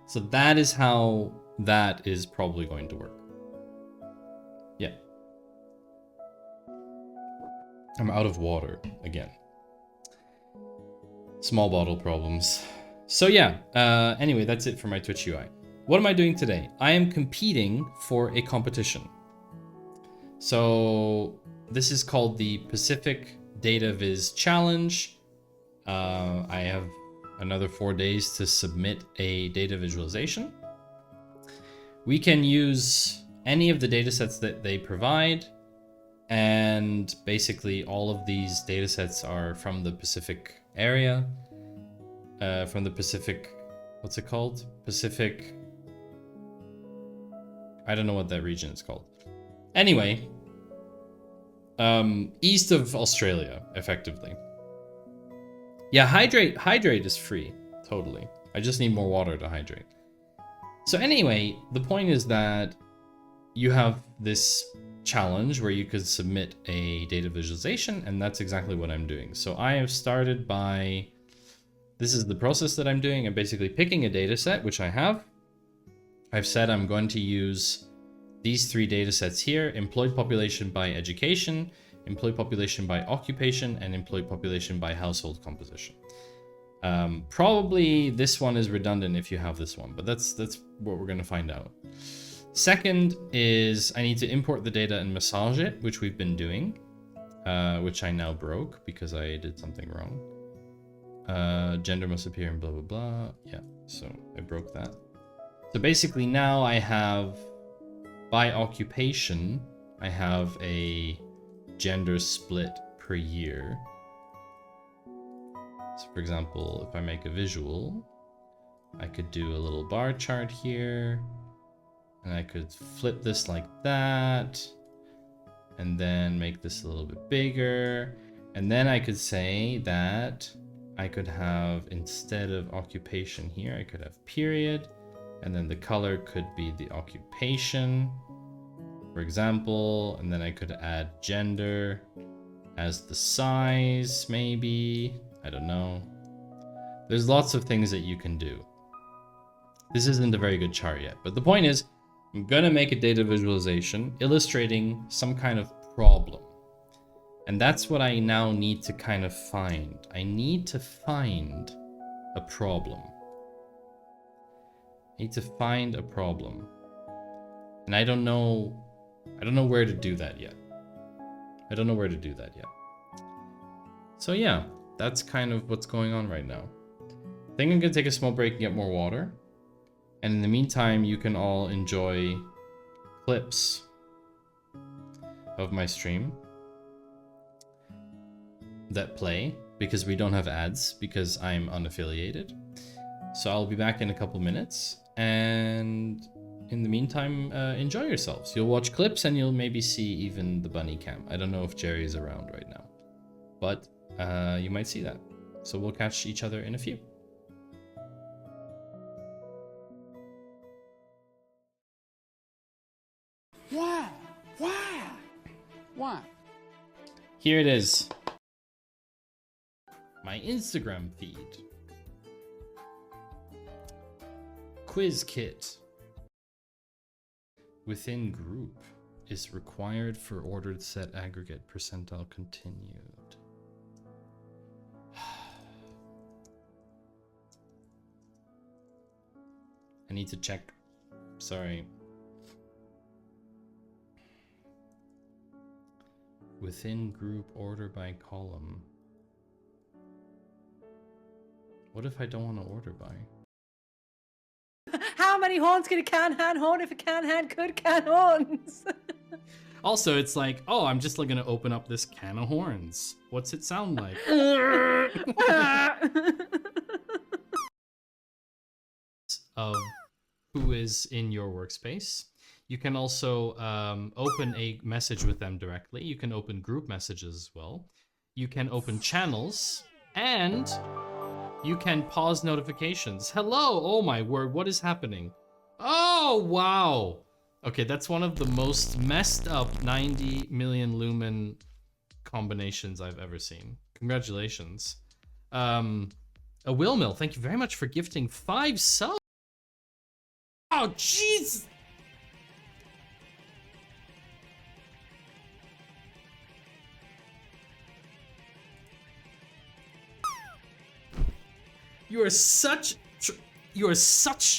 B: So that is how that is probably going to work. Yeah. I'm out of water again. Small bottle problems. So yeah, anyway, that's it for my Twitch UI. What am I doing today? I am competing for a competition. So this is called the PACIFIC DATAVIZ Challenge. I have another 4 days to submit a data visualization. We can use any of the datasets that they provide, and basically all of these datasets are from the Pacific area, from the Pacific, what's it called? Pacific, I don't know what that region is called. Anyway, east of Australia, effectively. Yeah, hydrate is free, totally. I just need more water to hydrate. So anyway, the point is that you have this challenge where you could submit a data visualization, and that's exactly what I'm doing. So I have started by, this is the process that I'm doing. I'm basically picking a data set, which I have. I've said I'm going to use these 3 data sets here: employed population by education, employed population by occupation, and employed population by household composition. Probably this one is redundant if you have this one, but that's what we're going to find out. Second is I need to import the data and massage it, which we've been doing, which I now broke because I did something wrong. Gender must appear in blah, blah, blah. Yeah, so I broke that. So basically now I have, by occupation, I have a gender split per year. So for example, if I make a visual, I could do a little bar chart here, and I could flip this like that, and then make this a little bit bigger. And then I could say that I could have, instead of occupation here, I could have period, and then the color could be the occupation, for example, and then I could add gender as the size, maybe. I don't know. There's lots of things that you can do. This isn't a very good chart yet, but the point is, I'm gonna make a data visualization illustrating some kind of problem. And that's what I now need to kind of find. I need to find a problem. I need to find a problem. And I don't know where to do that yet. So yeah, that's kind of what's going on right now. I think I'm gonna take a small break and get more water. And in the meantime, you can all enjoy clips of my stream that play, because we don't have ads, because I'm unaffiliated. So I'll be back in a couple minutes, and in the meantime, enjoy yourselves. You'll watch clips and you'll maybe see even the bunny cam. I don't know if Jerry's around right now, but you might see that. So we'll catch each other in a few.
J: Why?
B: Here it is. My Instagram feed. Quiz kit. Within group is required for ordered set aggregate percentile continued. I need to check. Sorry. Within group order by column. What if I don't want to order by?
E: How many horns can a can hand horn if a can hand could can horns?
B: Also, it's like, oh, I'm just gonna open up this can of horns. What's it sound like? Of who is in your workspace. You can also open a message with them directly. You can open group messages as well. You can open channels, and you can pause notifications. Hello! Oh my word, what is happening? Oh, wow! Okay, that's one of the most messed up 90 million lumen combinations I've ever seen. Congratulations. A Willmill, thank you very much for gifting 5 subs. Oh, jeez! You are such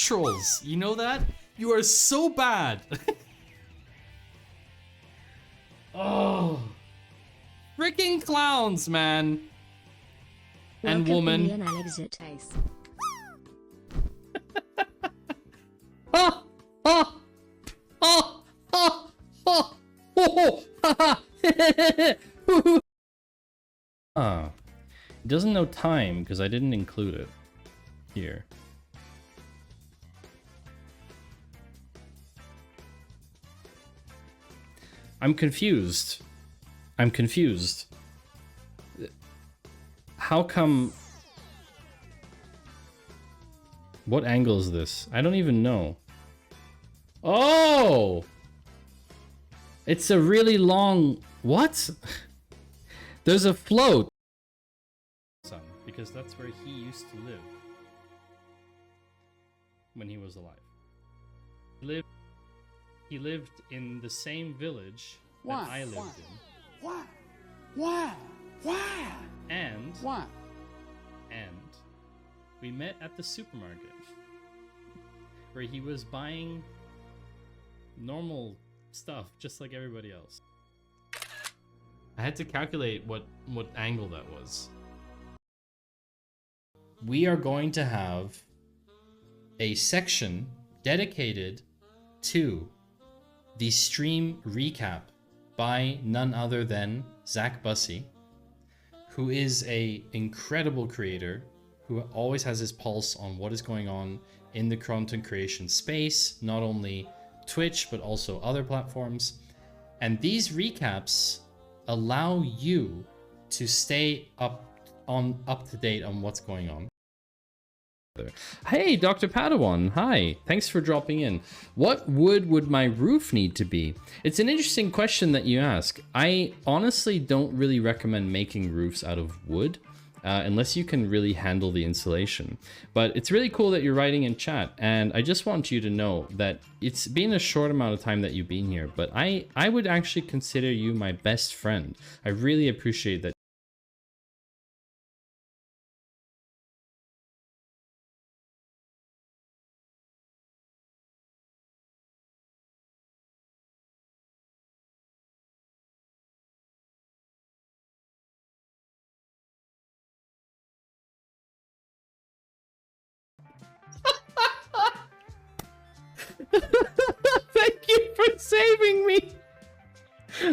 B: trolls. You know that? You are so bad. Oh, freaking clowns, man. And woman. Oh, oh, oh, oh, oh, oh, oh, ah, it doesn't know time because I didn't include it here. I'm confused. How come? What angle is this? I don't even know. Oh! It's a really long... What? There's a float. Because that's where he used to live. When he was alive. He lived in the same village that I lived in.
J: Why?
B: And we met at the supermarket where he was buying normal stuff just like everybody else. I had to calculate what angle that was. We are going to have a section dedicated to the stream recap by none other than Zach Bussey, who is an incredible creator who always has his pulse on what is going on in the content creation space, not only Twitch, but also other platforms. And these recaps allow you to stay up to date on what's going on. Hey, Dr. Padawan, hi. Thanks for dropping in. What wood would my roof need to be? It's an interesting question that you ask. I honestly don't really recommend making roofs out of wood unless you can really handle the insulation. But it's really cool that you're writing in chat, and I just want you to know that it's been a short amount of time that you've been here, but I would actually consider you my best friend. I really appreciate that.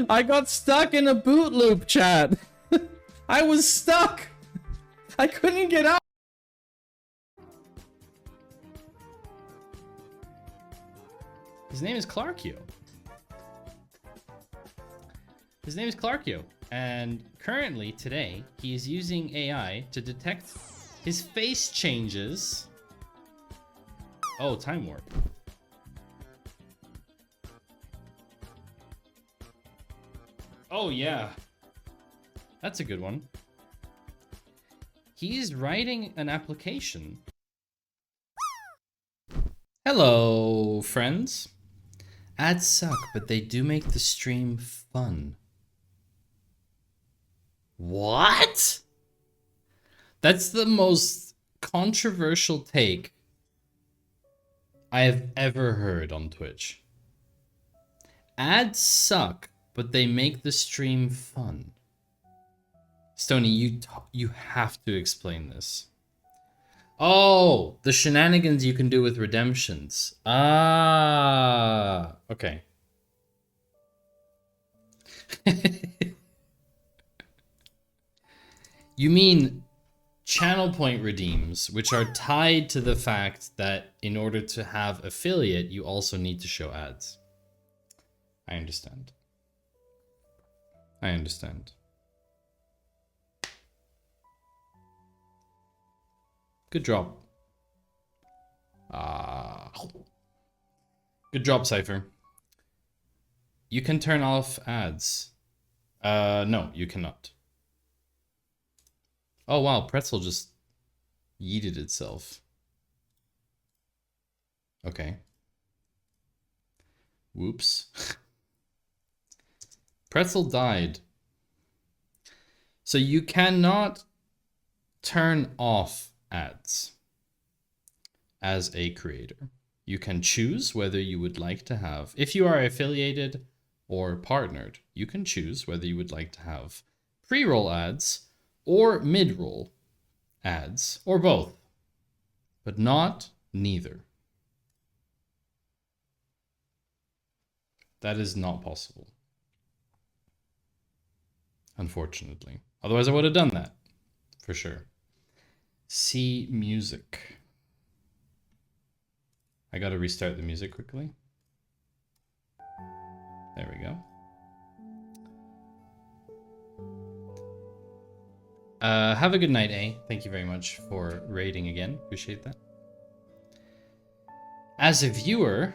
B: I got stuck in a boot loop, chat. I was stuck. I couldn't get out. His name is Clarkio. His name is Clarkio. And currently, today, he is using AI to detect his face changes. Oh, time warp. Oh, yeah. That's a good one. He's writing an application. Hello, friends. Ads suck, but they do make the stream fun. What? That's the most controversial take I have ever heard on Twitch. Ads suck, but they make the stream fun. Stony, you have to explain this. Oh, the shenanigans you can do with redemptions. Ah, okay. You mean channel point redeems, which are tied to the fact that in order to have affiliate, you also need to show ads. I understand. I understand. Good drop. Good drop, Cypher. You can turn off ads. No, you cannot. Oh wow, Pretzel just yeeted itself. Okay. Whoops. Pretzel died. So you cannot turn off ads as a creator. You can choose whether you would like to have, if you are affiliated or partnered, you can choose whether you would like to have pre-roll ads or mid-roll ads, or both, but not neither. That is not possible, unfortunately. Otherwise I would have done that, for sure. See music. I gotta restart the music quickly. There we go. Have a good night, A. Thank you very much for raiding again. Appreciate that. As a viewer,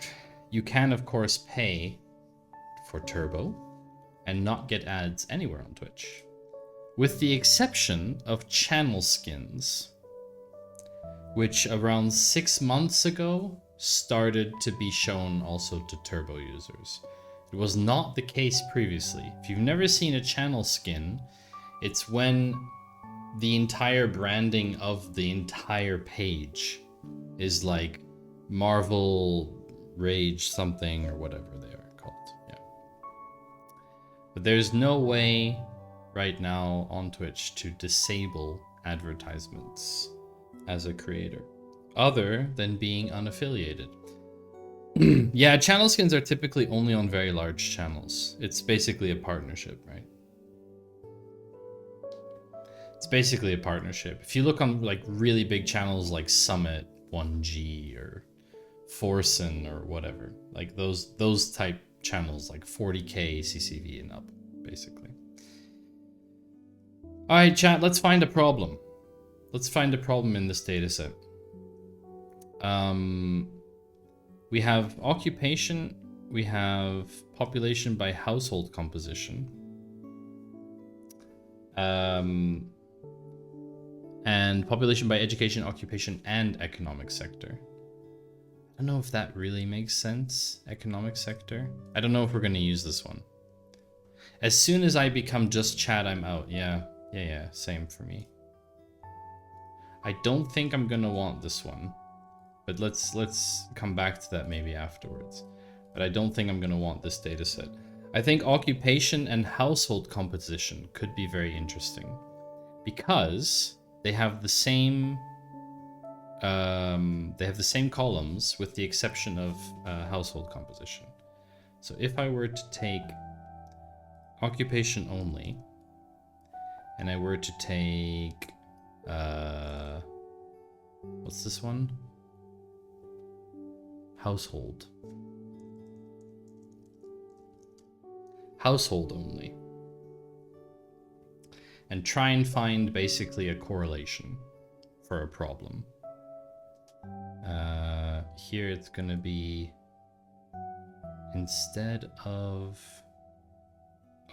B: you can, of course, pay for Turbo and not get ads anywhere on Twitch, with the exception of channel skins, which around 6 months ago started to be shown also to Turbo users. It was not the case previously. If you've never seen a channel skin, it's when the entire branding of the entire page is like Marvel Rage something or whatever they are called. Yeah. But there's no way right now on Twitch to disable advertisements as a creator, other than being unaffiliated. Yeah, channel skins are typically only on very large channels. It's basically a partnership, right? It's basically a partnership. If you look on like really big channels like Summit, 1G, or Forsen, or whatever, like those type channels, like 40k CCV and up, basically. All right, chat. Let's find a problem. Let's find a problem in this data set. We have occupation. We have population by household composition. And population by education, occupation, and economic sector. I don't know if that really makes sense, economic sector. I don't know if we're going to use this one. As soon as I become just chat, I'm out. Yeah, same for me. I don't think I'm going to want this one, but let's come back to that maybe afterwards. But I don't think I'm going to want this data set. I think occupation and household composition could be very interesting because they have the same columns with the exception of household composition. So if I were to take occupation only, and I were to take, what's this one? Household. Household only. And try and find basically a correlation for a problem. Here it's gonna be, instead of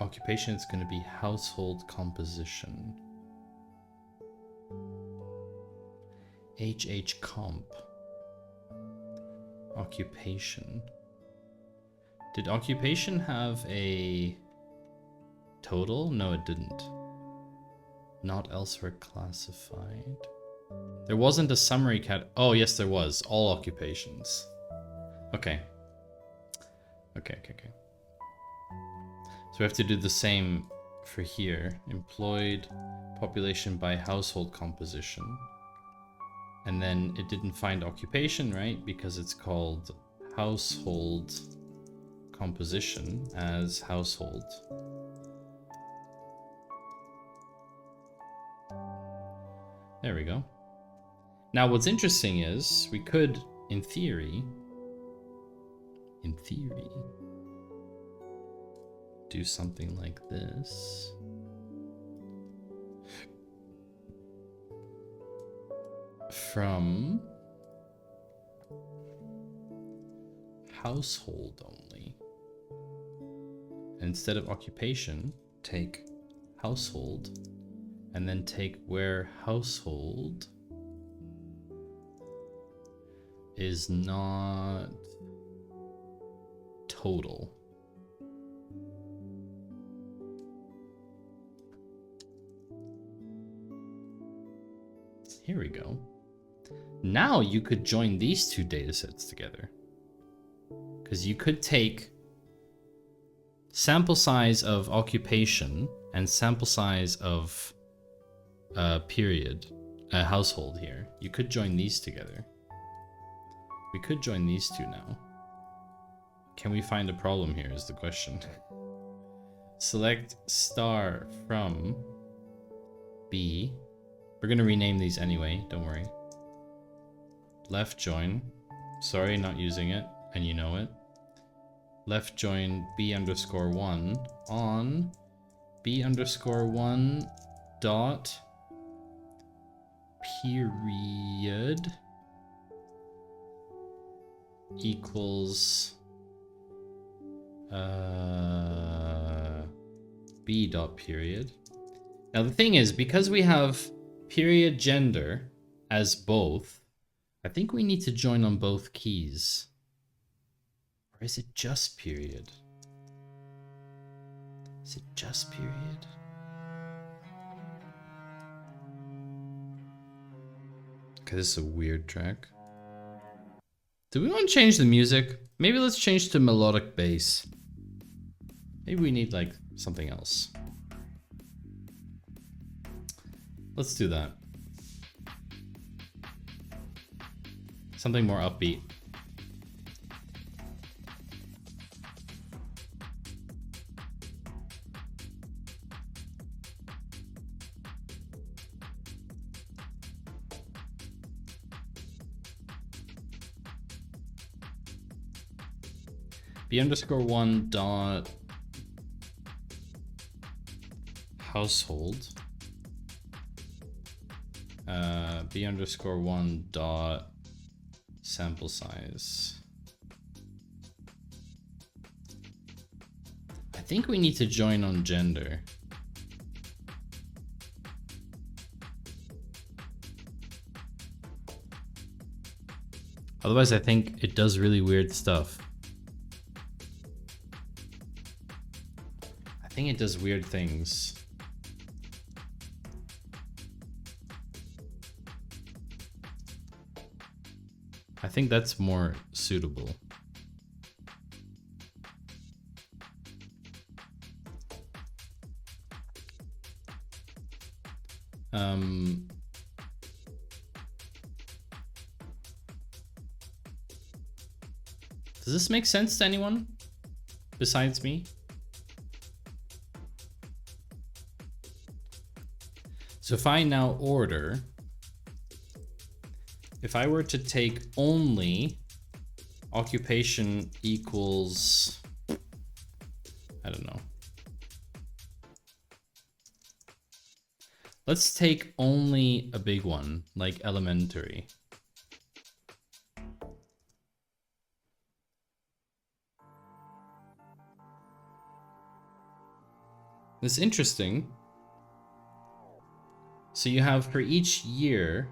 B: occupation, it's gonna be household composition. HH comp. Occupation. Did occupation have a total? No, it didn't. Not elsewhere classified. There wasn't a summary cat. Oh, yes, there was. All occupations. Okay. Okay. So we have to do the same for here. Employed population by household composition. And then it didn't find occupation, right? Because it's called household composition as household. There we go. Now what's interesting is we could, in theory, do something like this. From household only. Instead of occupation, take household, and then take where household is not total. Here we go. Now you could join these two data sets together. Because you could take sample size of occupation and sample size of period, household here. You could join these together. We could join these two now. Can we find a problem here is the question. Select star from B. We're gonna rename these anyway, don't worry. Left join. Sorry, not using it, and you know it. Left join B_1 on B_1 dot period equals B dot period. Now the thing is, because we have period gender as both, I think we need to join on both keys. Or is it just period? Is it just period? Okay, this is a weird track. Do we want to change the music? Maybe let's change to melodic bass. Maybe we need like something else. Let's do that. Something more upbeat. B_1 dot household. B_1 dot sample size. I think we need to join on gender. Otherwise, I think it does really weird stuff. I think it does weird things. I think that's more suitable. Does this make sense to anyone besides me? So if I now order, if I were to take only occupation equals, I don't know. Let's take only a big one, like elementary. It's interesting. So you have for each year,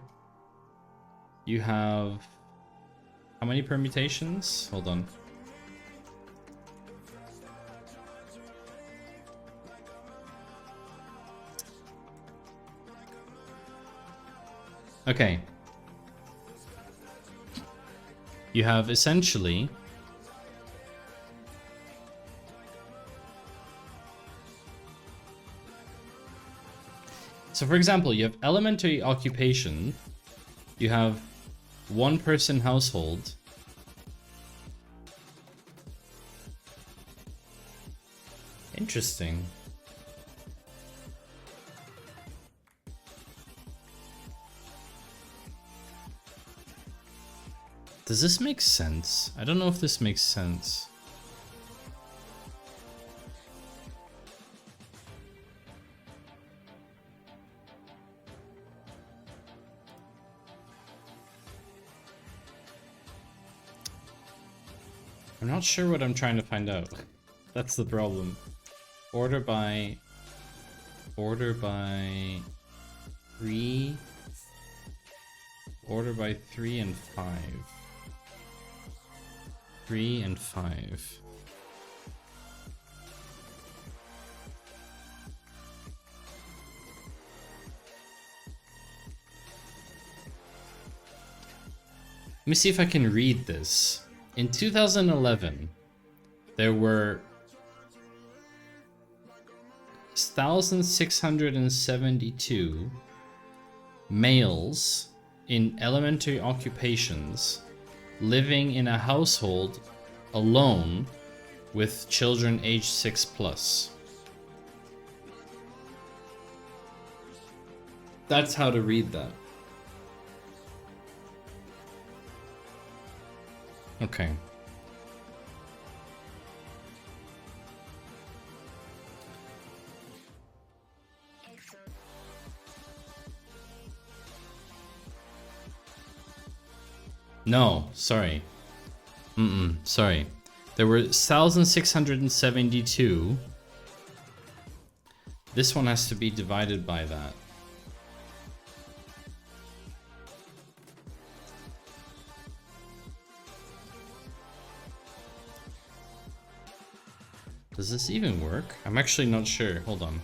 B: you have how many permutations? Hold on. Okay. You have essentially so for example, you have elementary occupation, you have one person household, interesting. Does this make sense? I don't know if this makes sense. I'm not sure what I'm trying to find out. That's the problem. Order by 3. Order by 3 and 5. 3 and 5. Let me see if I can read this. In 2011, there were 1,672 males in elementary occupations living in a household alone with children aged 6+. That's how to read that. Okay. No, sorry. Sorry. There were 1,672. This one has to be divided by that. Does this even work? I'm actually not sure. Hold on.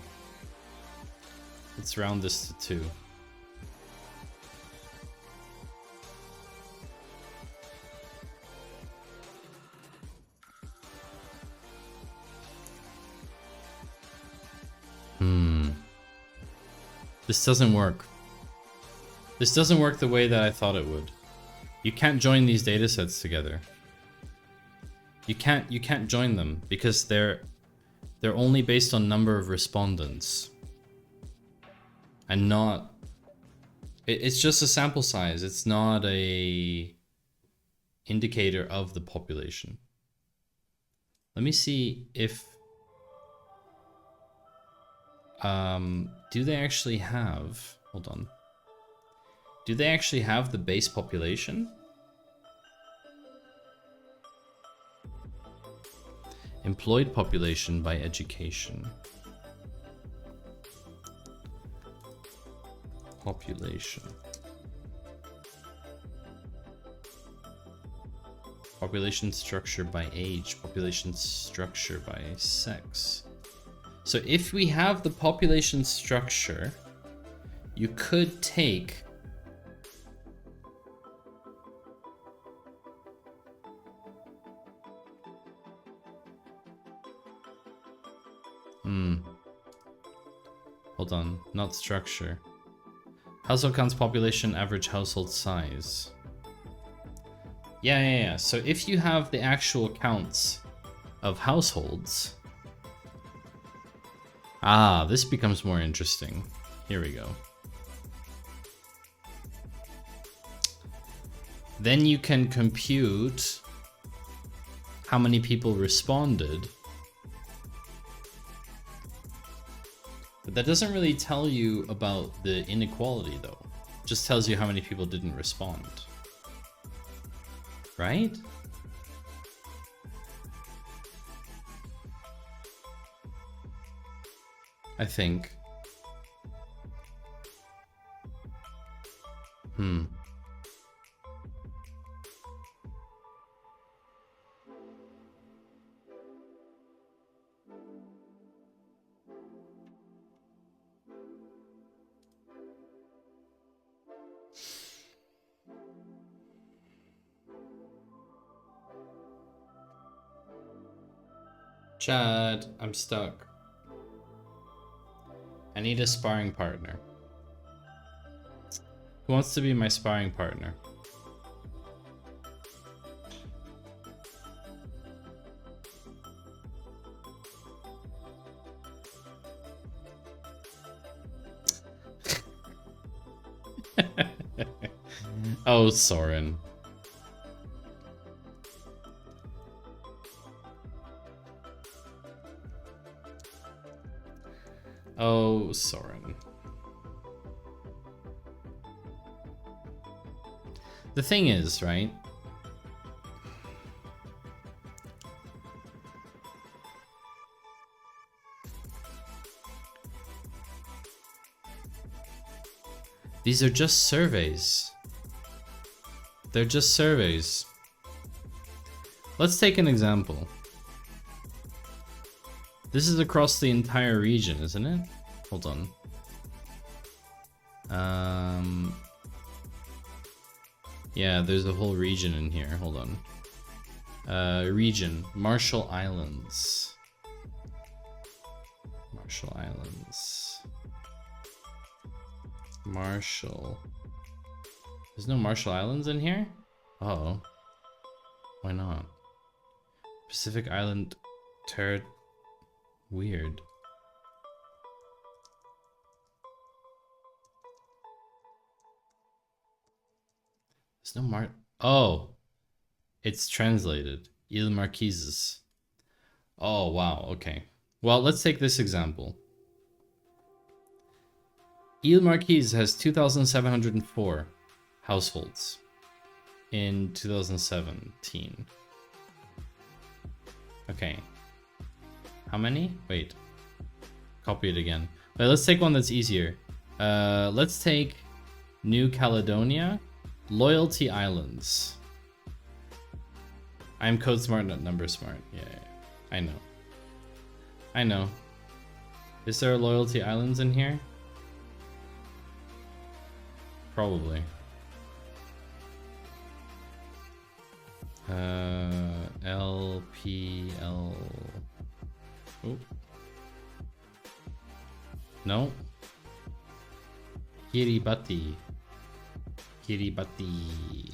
B: Let's round this to 2. This doesn't work. This doesn't work the way that I thought it would. You can't join these datasets together. You can't join them because they're only based on number of respondents. And not it's just a sample size. It's not a indicator of the population. Let me see if do they actually have, hold on. Do they actually have the base population? Employed population by education. Population. Population structure by age. Population structure by sex. So if we have the population structure, you could take hold on, not structure. Household counts, population, average household size. Yeah. So if you have the actual counts of households, this becomes more interesting. Here we go. then you can compute how many people responded. But that doesn't really tell you about the inequality though. It just tells you how many people didn't respond. Right? I think. Chad, I'm stuck. I need a sparring partner. Who wants to be my sparring partner? Oh, Soren. Oh, Soren. The thing is, right? These are just surveys. They're just surveys. Let's take an example. This is across the entire region, isn't it? Hold on. Yeah, there's a whole region in here. Hold on. Region. Marshall Islands. Marshall Islands. Marshall. There's no Marshall Islands in here? Uh-oh. Why not? Pacific Island Territory. Weird. There's no Oh! It's translated. Îles Marquises. Oh, wow, okay. Well, let's take this example. Îles Marquises has 2,704 households in 2017. Okay. How many? Wait. Copy it again. Wait, let's take one that's easier. Let's take New Caledonia. Loyalty Islands. I'm code smart, not number smart. Yeah, I know. I know. Is there Loyalty Islands in here? Probably. LPL. Oh. No. Kiribati. Kiribati.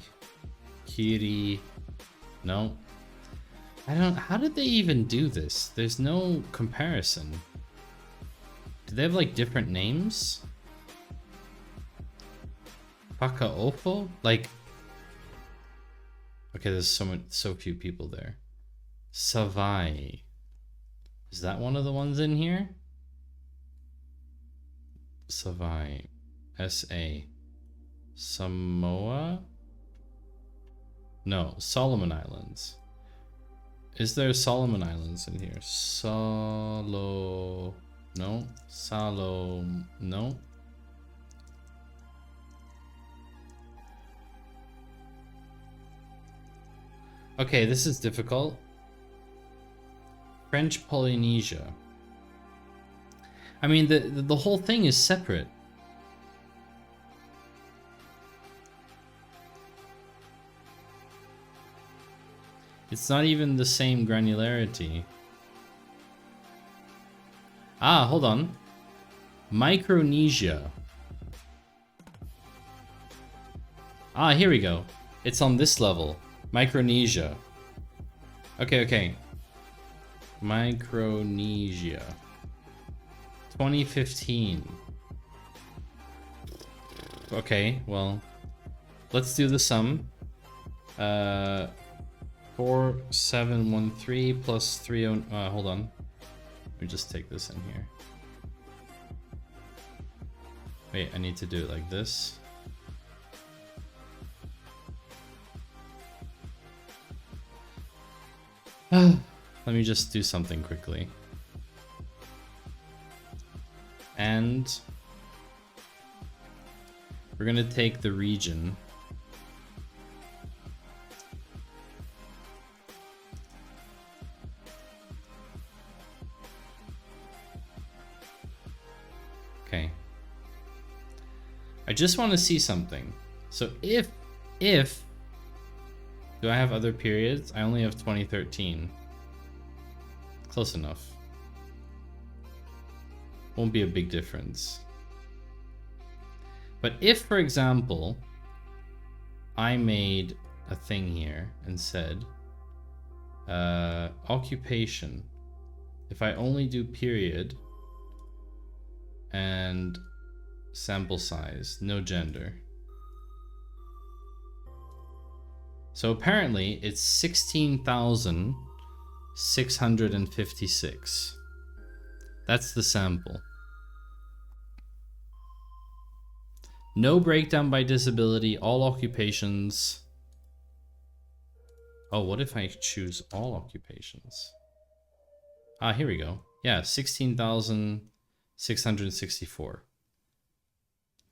B: Kiri. No. I don't. How did they even do this? There's no comparison. Do they have like different names? Pakaofo? Like. Okay, there's so few people there. Savai. Is that one of the ones in here? Savai. S-A. Samoa? No, Solomon Islands. Is there Solomon Islands in here? Salo... No. Salo... No. Okay, this is difficult. French Polynesia. I mean, the whole thing is separate. It's not even the same granularity. Ah, hold on. Micronesia. Ah, here we go. It's on this level. Micronesia. Okay, okay. Micronesia. 2015. Okay, well, let's do the sum. 4713 plus 30. Hold on. Let me just take this in here. Wait, I need to do it like this. Let me just do something quickly. And we're gonna take the region. Okay. I just want to see something. So if do I have other periods? I only have 2013. Close enough. Won't be a big difference. But if, for example, I made a thing here and said occupation, if I only do period and sample size, no gender. So apparently it's 16,656. That's the sample. No breakdown by disability, all occupations. Oh, what if I choose all occupations? Ah, here we go. Yeah, 16,664.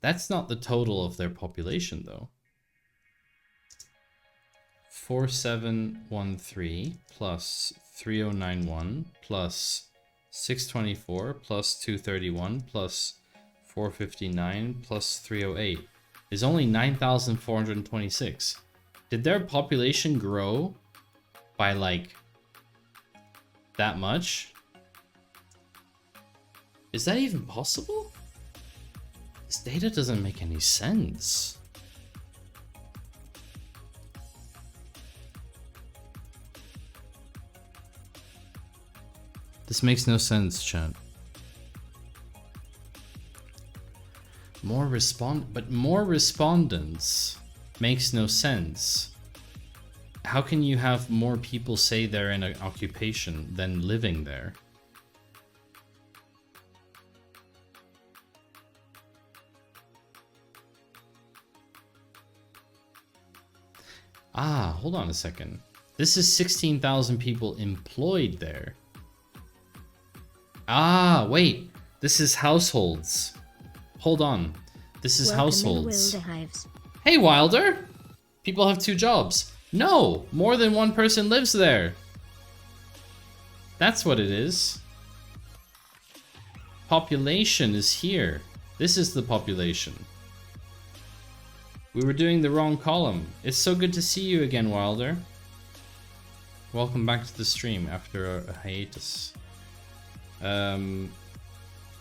B: That's not the total of their population, though. 4713 plus 3091 plus 624 plus 231 plus 459 plus 308 is only 9,426. Did their population grow by like that much? Is that even possible? This data doesn't make any sense. This makes no sense, chat. More respondents makes no sense. How can you have more people say they're in an occupation than living there? Ah, hold on a second. This is 16,000 people employed there. Ah, wait. This is households. Hold on. This is households. Hey, Wilder! People have 2 jobs. No! More than one person lives there. That's what it is. Population is here. This is the population. We were doing the wrong column. It's so good to see you again, Wilder. Welcome back to the stream after a hiatus.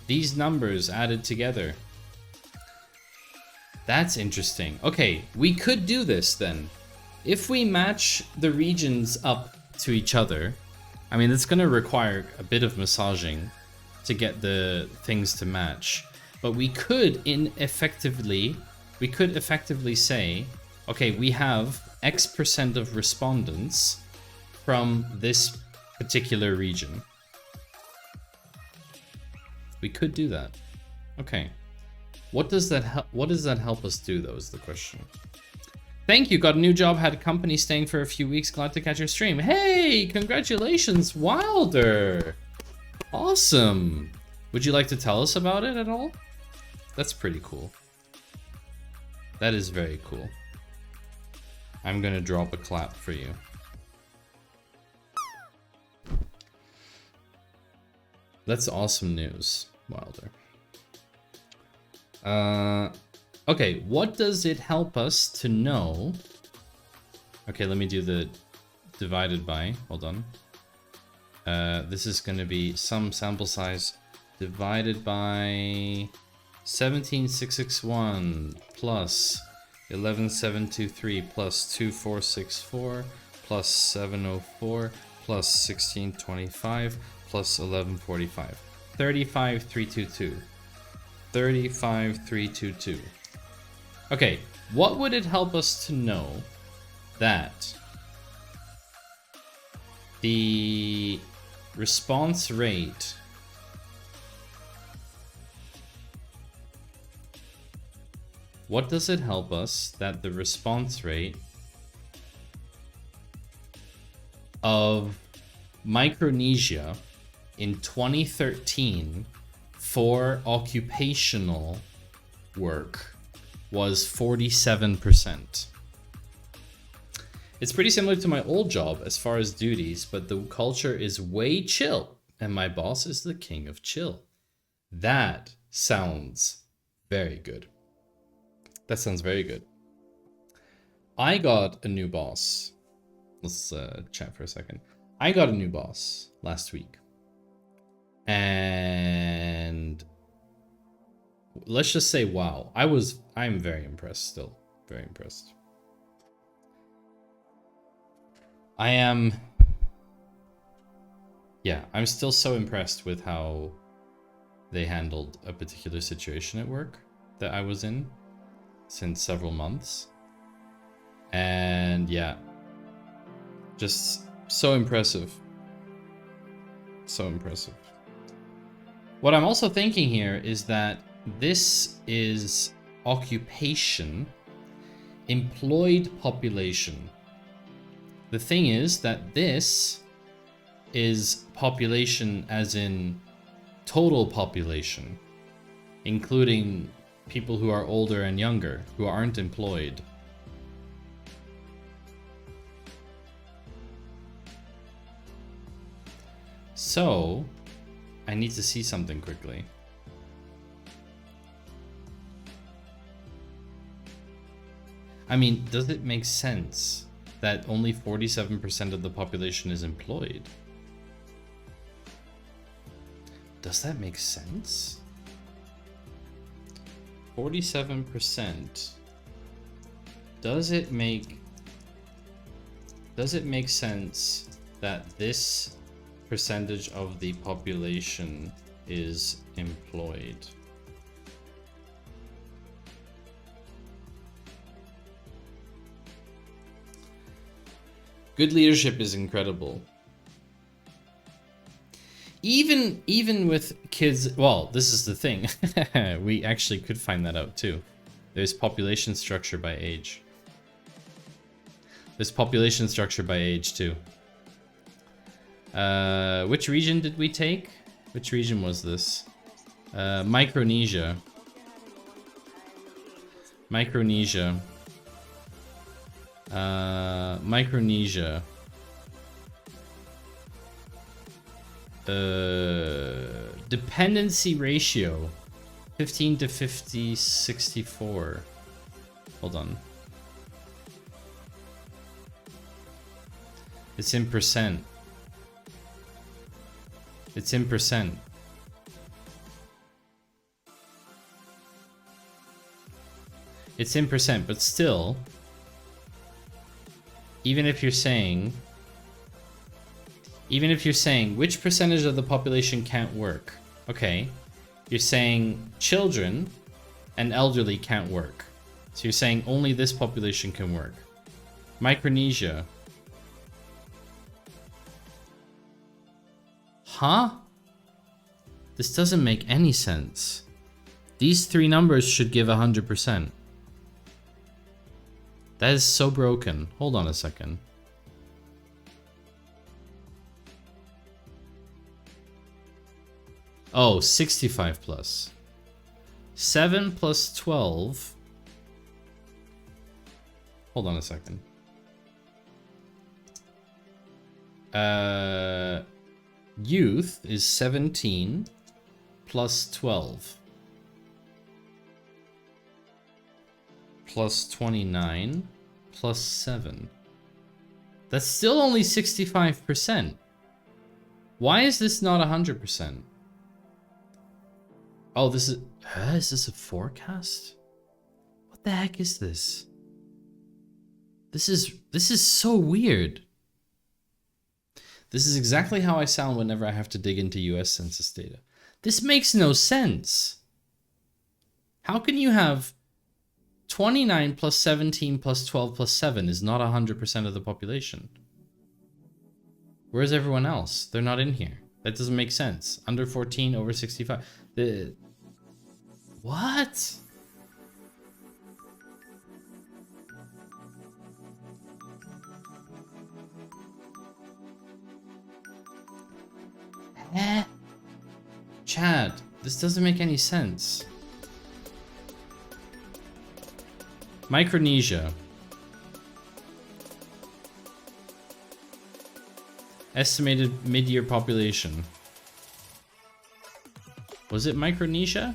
B: These numbers added together. That's interesting. Okay, we could do this then. If we match the regions up to each other, I mean, it's going to require a bit of massaging to get the things to match. But we could effectively say, okay, we have X% of respondents from this particular region. We could do that. Okay. What does that help us do, though, is the question. Thank you. Got a new job. Had a company staying for a few weeks. Glad to catch your stream. Hey, congratulations, Wilder. Awesome. Would you like to tell us about it at all? That's pretty cool. That is very cool. I'm gonna drop a clap for you. That's awesome news, Wilder. Okay, what does it help us to know? Okay, let me do the divided by. Hold on. This is going to be some sample size divided by 17,661 plus 11,723 plus 2,464 plus 704 plus 1625 plus 1145. 35,322. 35,322. Okay, what would it help us to know that the response rate what does it help us that the response rate of Micronesia in 2013 for occupational work was 47%. It's pretty similar to my old job as far as duties, but the culture is way chill, and my boss is the king of chill. That sounds very good. That sounds very good. I got a new boss. Let's chat for a second. I got a new boss last week. And let's just say, wow. I'm very impressed still. Very impressed. I'm still so impressed with how they handled a particular situation at work that I was in since several months. And yeah, just so impressive. So impressive. What I'm also thinking here is that this is occupation, employed population. The thing is that this is population as in total population, including people who are older and younger, who aren't employed. So, I need to see something quickly. I mean, does it make sense that only 47% of the population is employed? Does that make sense? 47%. Does it make sense that this percentage of the population is employed? Good leadership is incredible. Even with kids, well, this is the thing. We actually could find that out too. There's population structure by age. There's population structure by age too. Which region did we take? Which region was this? Micronesia. Micronesia. Micronesia. Dependency ratio 15 to 50 64. Hold on. It's in percent. It's in percent. It's in percent, but still, even if you're saying which percentage of the population can't work, okay, you're saying children and elderly can't work. So you're saying only this population can work. Micronesia. Huh? This doesn't make any sense. These three numbers should give 100%. That is so broken. Hold on a second. Oh, 65 plus. 7 plus 12. Hold on a second. Youth is 17 plus 12. Plus 29 plus 7. That's still only 65%. Why is this not 100%? Oh, this is this a forecast? What the heck is this? This is so weird. This is exactly how I sound whenever I have to dig into US Census data. This makes no sense. How can you have 29 plus 17 plus 12 plus 7 is not 100% of the population. Where's everyone else? They're not in here. That doesn't make sense. Under 14, over 65. What? Chad, this doesn't make any sense. Micronesia. Estimated mid-year population. Was it Micronesia?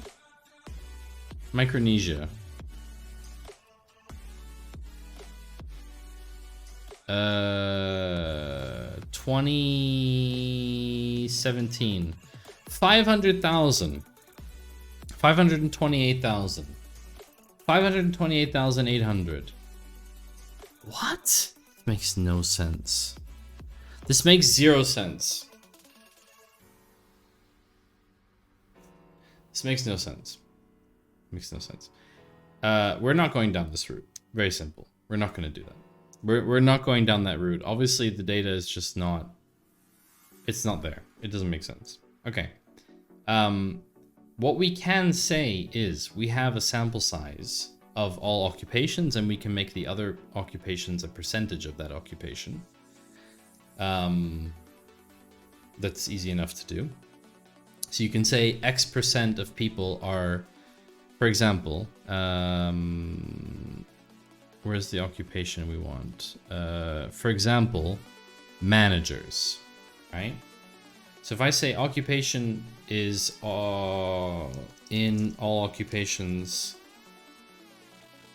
B: Micronesia. 2017. 500,000. 528,000. 528,800. What? Makes no sense. This makes 0 sense. This makes no sense. Makes no sense. We're not going down this route. Very simple. We're not going to do that. We're not going down that route. Obviously, the data is just not... It's not there. It doesn't make sense. Okay. What we can say is we have a sample size of all occupations, and we can make the other occupations a percentage of that occupation. That's easy enough to do. So you can say X percent of people are, for example, where's the occupation we want? For example, managers, right? So if I say occupation is in all occupations,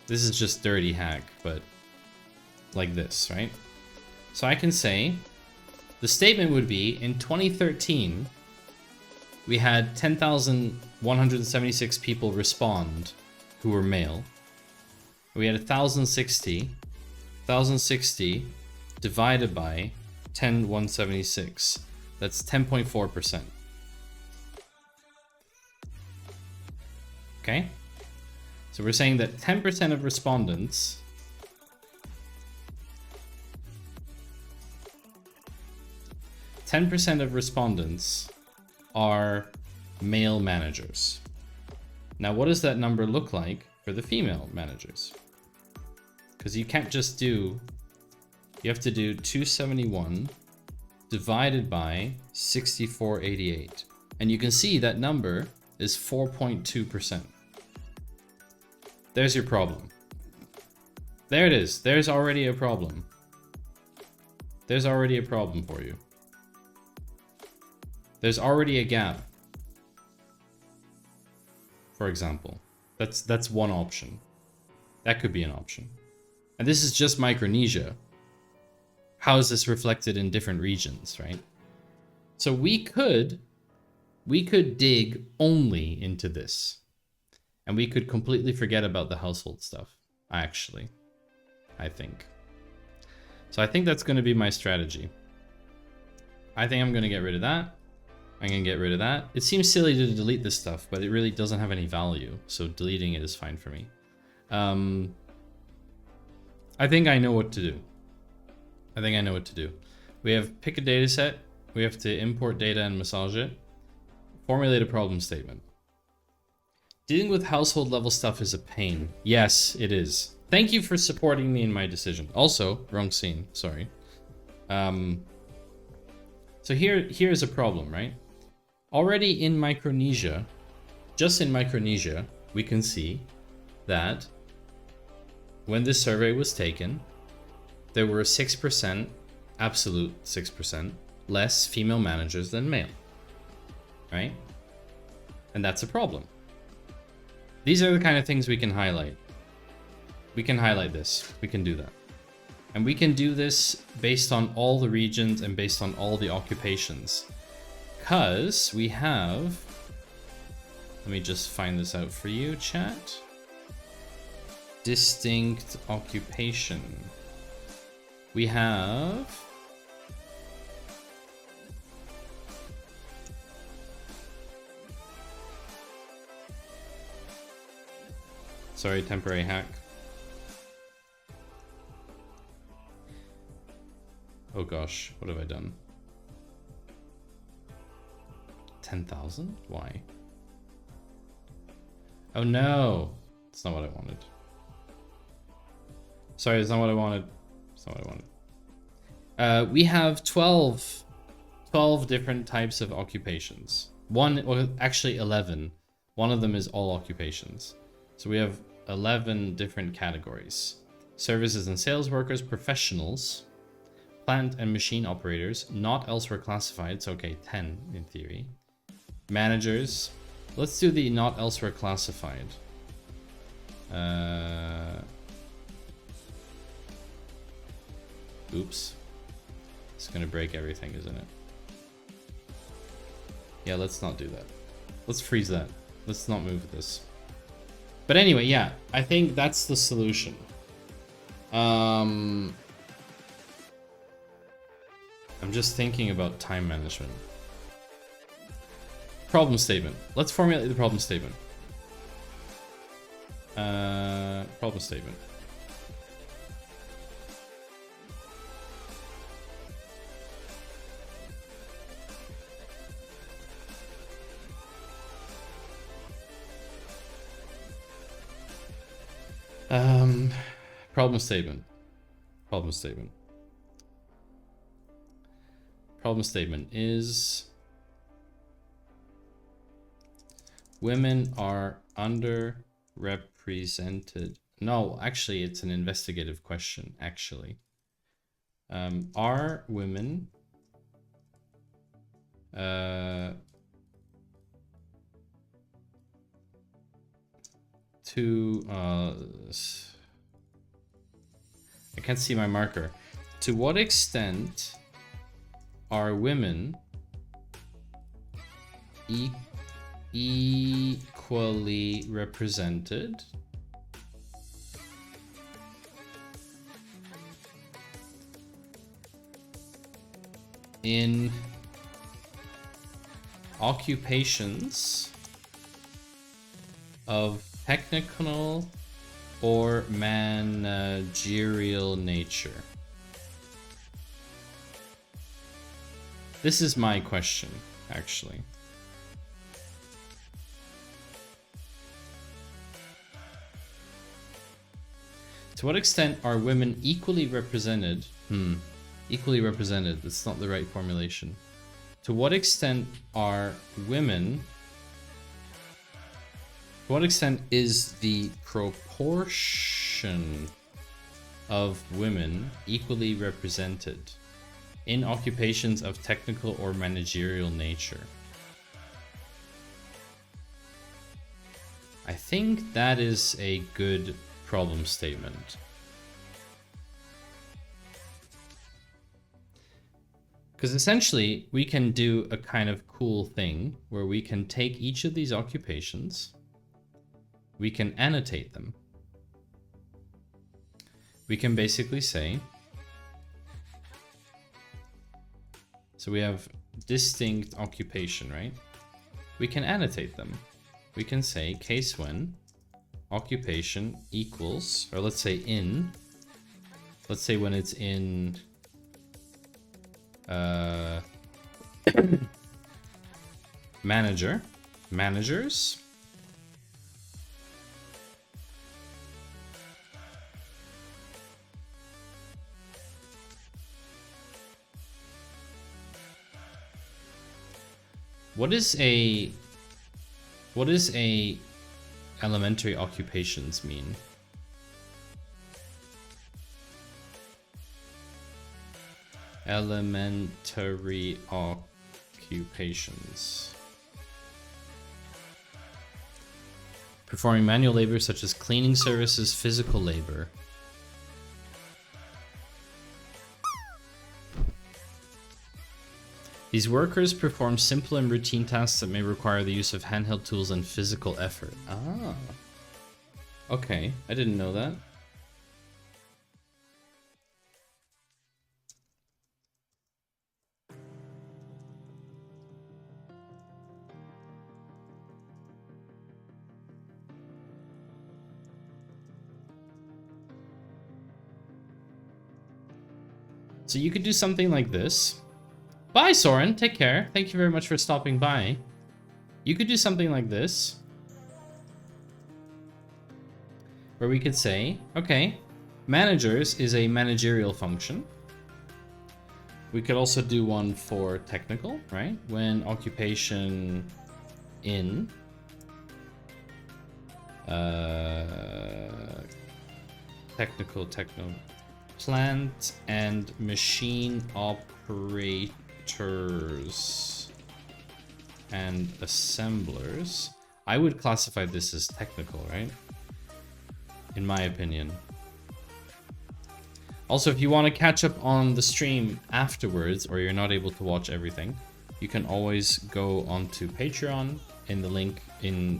B: this is just dirty hack, but like this, right? So I can say the statement would be in 2013, we had 10,176 people respond who were male. We had 1,060. 1,060 divided by 10,176. That's 10.4%. Okay? So we're saying that 10% of respondents 10% of respondents are male managers. Now, what does that number look like for the female managers? Because you can't just do, you have to do 271 divided by 6488. And you can see that number is 4.2%. There's your problem. There it is. There's already a problem. There's already a problem for you. There's already a gap. For example, that's one option. That could be an option. And this is just Micronesia. How is this reflected in different regions, right? So we could dig only into this. And we could completely forget about the household stuff, actually. I think. So I think that's going to be my strategy. I think I'm going to get rid of that. I'm going to get rid of that. It seems silly to delete this stuff, but it really doesn't have any value. So deleting it is fine for me. I think I know what to do. I think I know what to do. We have pick a data set. We have to import data and massage it. Formulate a problem statement. Dealing with household level stuff is a pain. Yes, it is. Thank you for supporting me in my decision. Also, wrong scene. Sorry. So here's a problem, right? Already in Micronesia, just in Micronesia, we can see that when this survey was taken, there were 6%, absolute 6%, less female managers than male, right? And that's a problem. These are the kind of things we can highlight. We can highlight this. We can do that. And we can do this based on all the regions and based on all the occupations. Because we have... Let me just find this out for you, chat. Distinct occupation. We have... Sorry, temporary hack. Oh gosh, what have I done? 10,000? Why? Oh no! That's not what I wanted. Sorry, it's not what I wanted. It's not what I wanted. We have 12 different types of occupations. Well, actually 11. One of them is all occupations. So we have 11 different categories. Services and sales workers, professionals, plant and machine operators, not elsewhere classified, so okay, 10 in theory. Managers, let's do the not elsewhere classified. Oops. It's gonna break everything, isn't it? Yeah, let's not do that. Let's freeze that. Let's not move this. But anyway, yeah, I think that's the solution. I'm just thinking about time management. Problem statement. Let's formulate the problem statement. Problem statement. Problem statement. Problem statement. Problem statement is women are underrepresented. No, actually, it's an investigative question, actually. Are women I can't see my marker. To what extent are women equally represented in occupations of technical or managerial nature? This is my question, actually. To what extent are women equally represented? Equally represented, that's not the right formulation. To what extent are women... To what extent is the proportion of women equally represented in occupations of technical or managerial nature? I think that is a good problem statement. Because essentially, we can do a kind of cool thing where we can take each of these occupations, we can annotate them. We can basically say, so we have distinct occupation, right? We can annotate them. We can say case when occupation equals, or let's say in, let's say when it's in managers, what is a elementary occupations mean? Elementary occupations. Performing manual labor such as cleaning services, physical labor. These workers perform simple and routine tasks that may require the use of handheld tools and physical effort. Ah. Okay, I didn't know that. So you could do something like this. Bye, Soren. Take care. Thank you very much for stopping by. You could do something like this, where we could say, okay, managers is a managerial function. We could also do one for technical, right? When occupation in techno plant and machine operators and assemblers. I would classify this as technical, right? In my opinion. Also, if you want to catch up on the stream afterwards, or you're not able to watch everything, you can always go onto Patreon in the link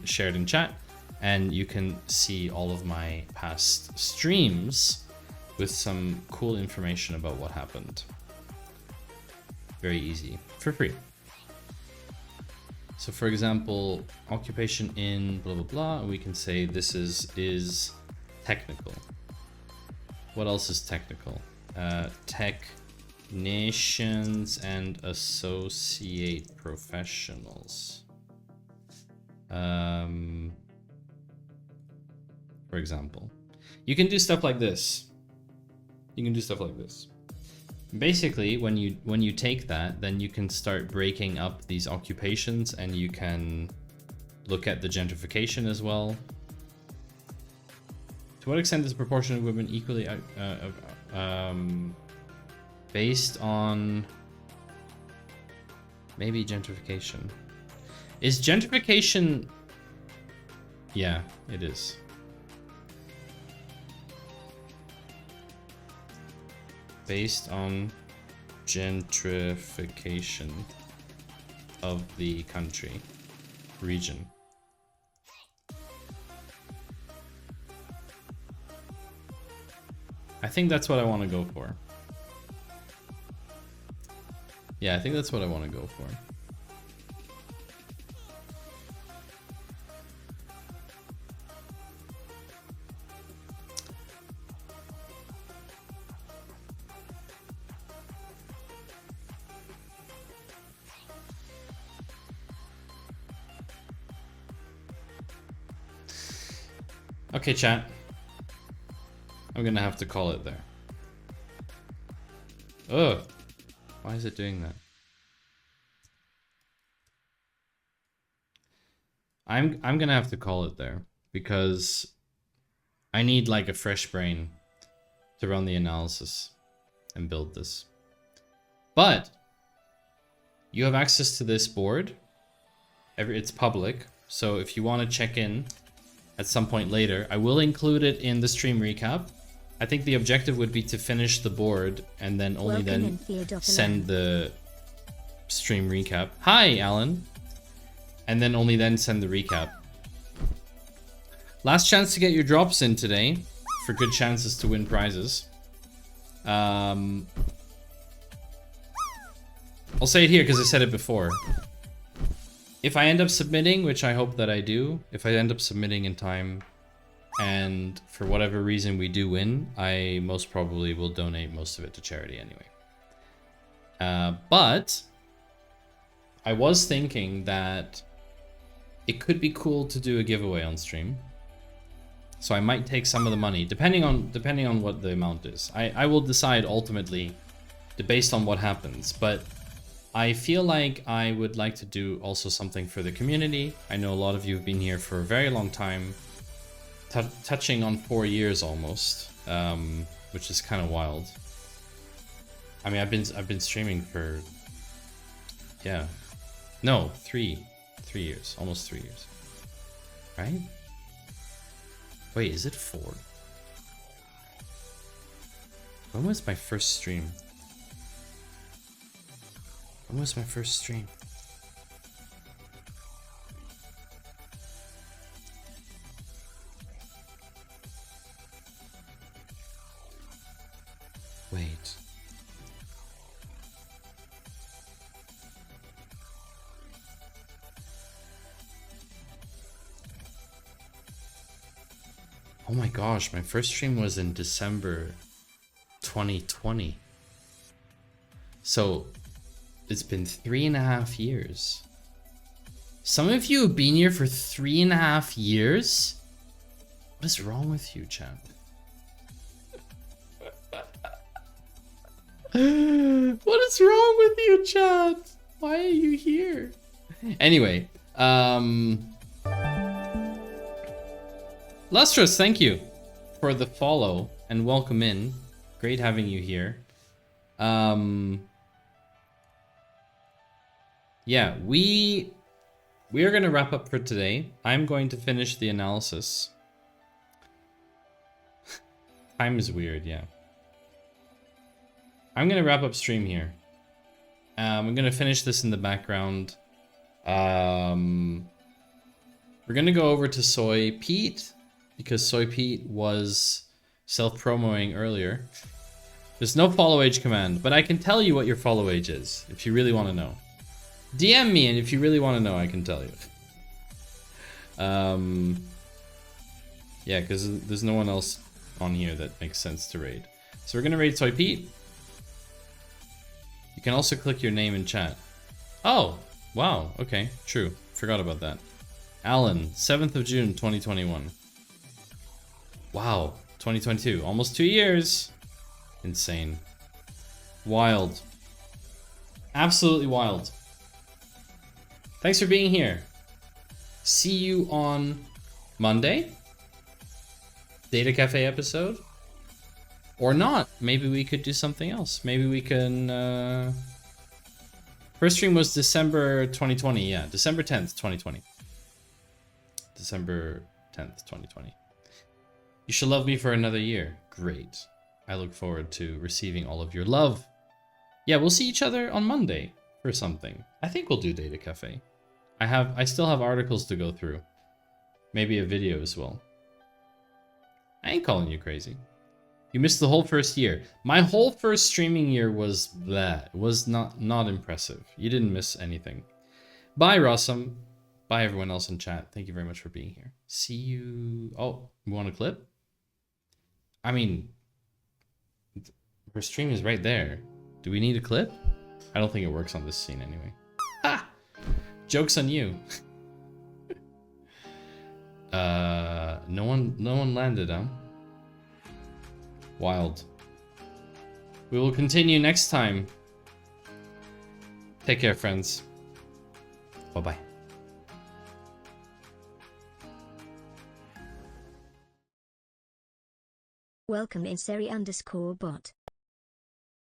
B: shared in chat, and you can see all of my past streams with some cool information about what happened. Very easy, for free. So for example, occupation in blah blah blah, we can say this is technical. What else is technical? Technicians and associate professionals. For example, you can do stuff like this. You can do stuff like this. Basically, when you take that, then you can start breaking up these occupations, and you can look at the gentrification as well. To what extent is the proportion of women equally based on maybe gentrification? Is gentrification? Yeah, it is. Based on gentrification of the country, region. I think that's what I want to go for. Yeah, I think that's what I want to go for. Okay, chat. I'm gonna have to call it there. Ugh. Why is it doing that? I'm gonna have to call it there because I need like a fresh brain to run the analysis and build this. But you have access to this board. It's public, so if you want to check in at some point later, I will include it in the stream recap. I think the objective would be to finish the board and then only then send the stream recap. Hi, Alan. And then only then send the recap. Last chance to get your drops in today for good chances to win prizes. I'll say it here because I said it before. If I end up submitting, which I hope that I do, if I end up submitting in time and for whatever reason we do win, I most probably will donate most of it to charity anyway. But I was thinking that it could be cool to do a giveaway on stream. So I might take some of the money, depending on what the amount is. I will decide ultimately based on what happens, but I feel like I would like to do also something for the community. I know a lot of you have been here for a very long time, touching on 4 years almost, which is kind of wild. I mean, I've been streaming for, yeah, no, 3 years, almost 3 years, right? Wait, is it 4? When was my first stream? When was my first stream? Wait. Oh my gosh, my first stream was in December 2020. So it's been 3.5 years. Some of you have been here for 3.5 years? What is wrong with you, chat? What is wrong with you, chat? Why are you here? Anyway, Lustrous, thank you for the follow and welcome in. Great having you here. Yeah, we are gonna wrap up for today. I'm going to finish the analysis. Time is weird, yeah. I'm gonna wrap up stream here. I'm gonna finish this in the background. We're gonna go over to Soy Pete because Soy Pete was self-promoing earlier. There's no follow age command, but I can tell you what your follow age is if you really want to know. DM me, and if you really want to know, I can tell you. Yeah, because there's no one else on here that makes sense to raid. So we're gonna raid Soy Pete. You can also click your name in chat. Oh, wow, okay, true. Forgot about that. Alan, 7th of June, 2021. Wow, 2022, almost 2 years. Insane. Wild. Absolutely wild. Thanks for being here. See you on Monday. Data Cafe episode. Or not. Maybe we could do something else. Maybe we can... First stream was December 2020. Yeah, December 10th, 2020. December 10th, 2020. You should love me for another year. Great. I look forward to receiving all of your love. Yeah, we'll see each other on Monday for something. I think we'll do Data Cafe. I still have articles to go through. Maybe a video as well. I ain't calling you crazy. You missed the whole first year. My whole first streaming year was blah. It was not impressive. You didn't miss anything. Bye, Rossum. Bye, everyone else in chat. Thank you very much for being here. See you... Oh, you want a clip? I mean... Her stream is right there. Do we need a clip? I don't think it works on this scene anyway. Ah! Joke's on you. No one landed, huh? Wild. We will continue next time. Take care, friends. Bye-bye.
A: Welcome in Seri_bot.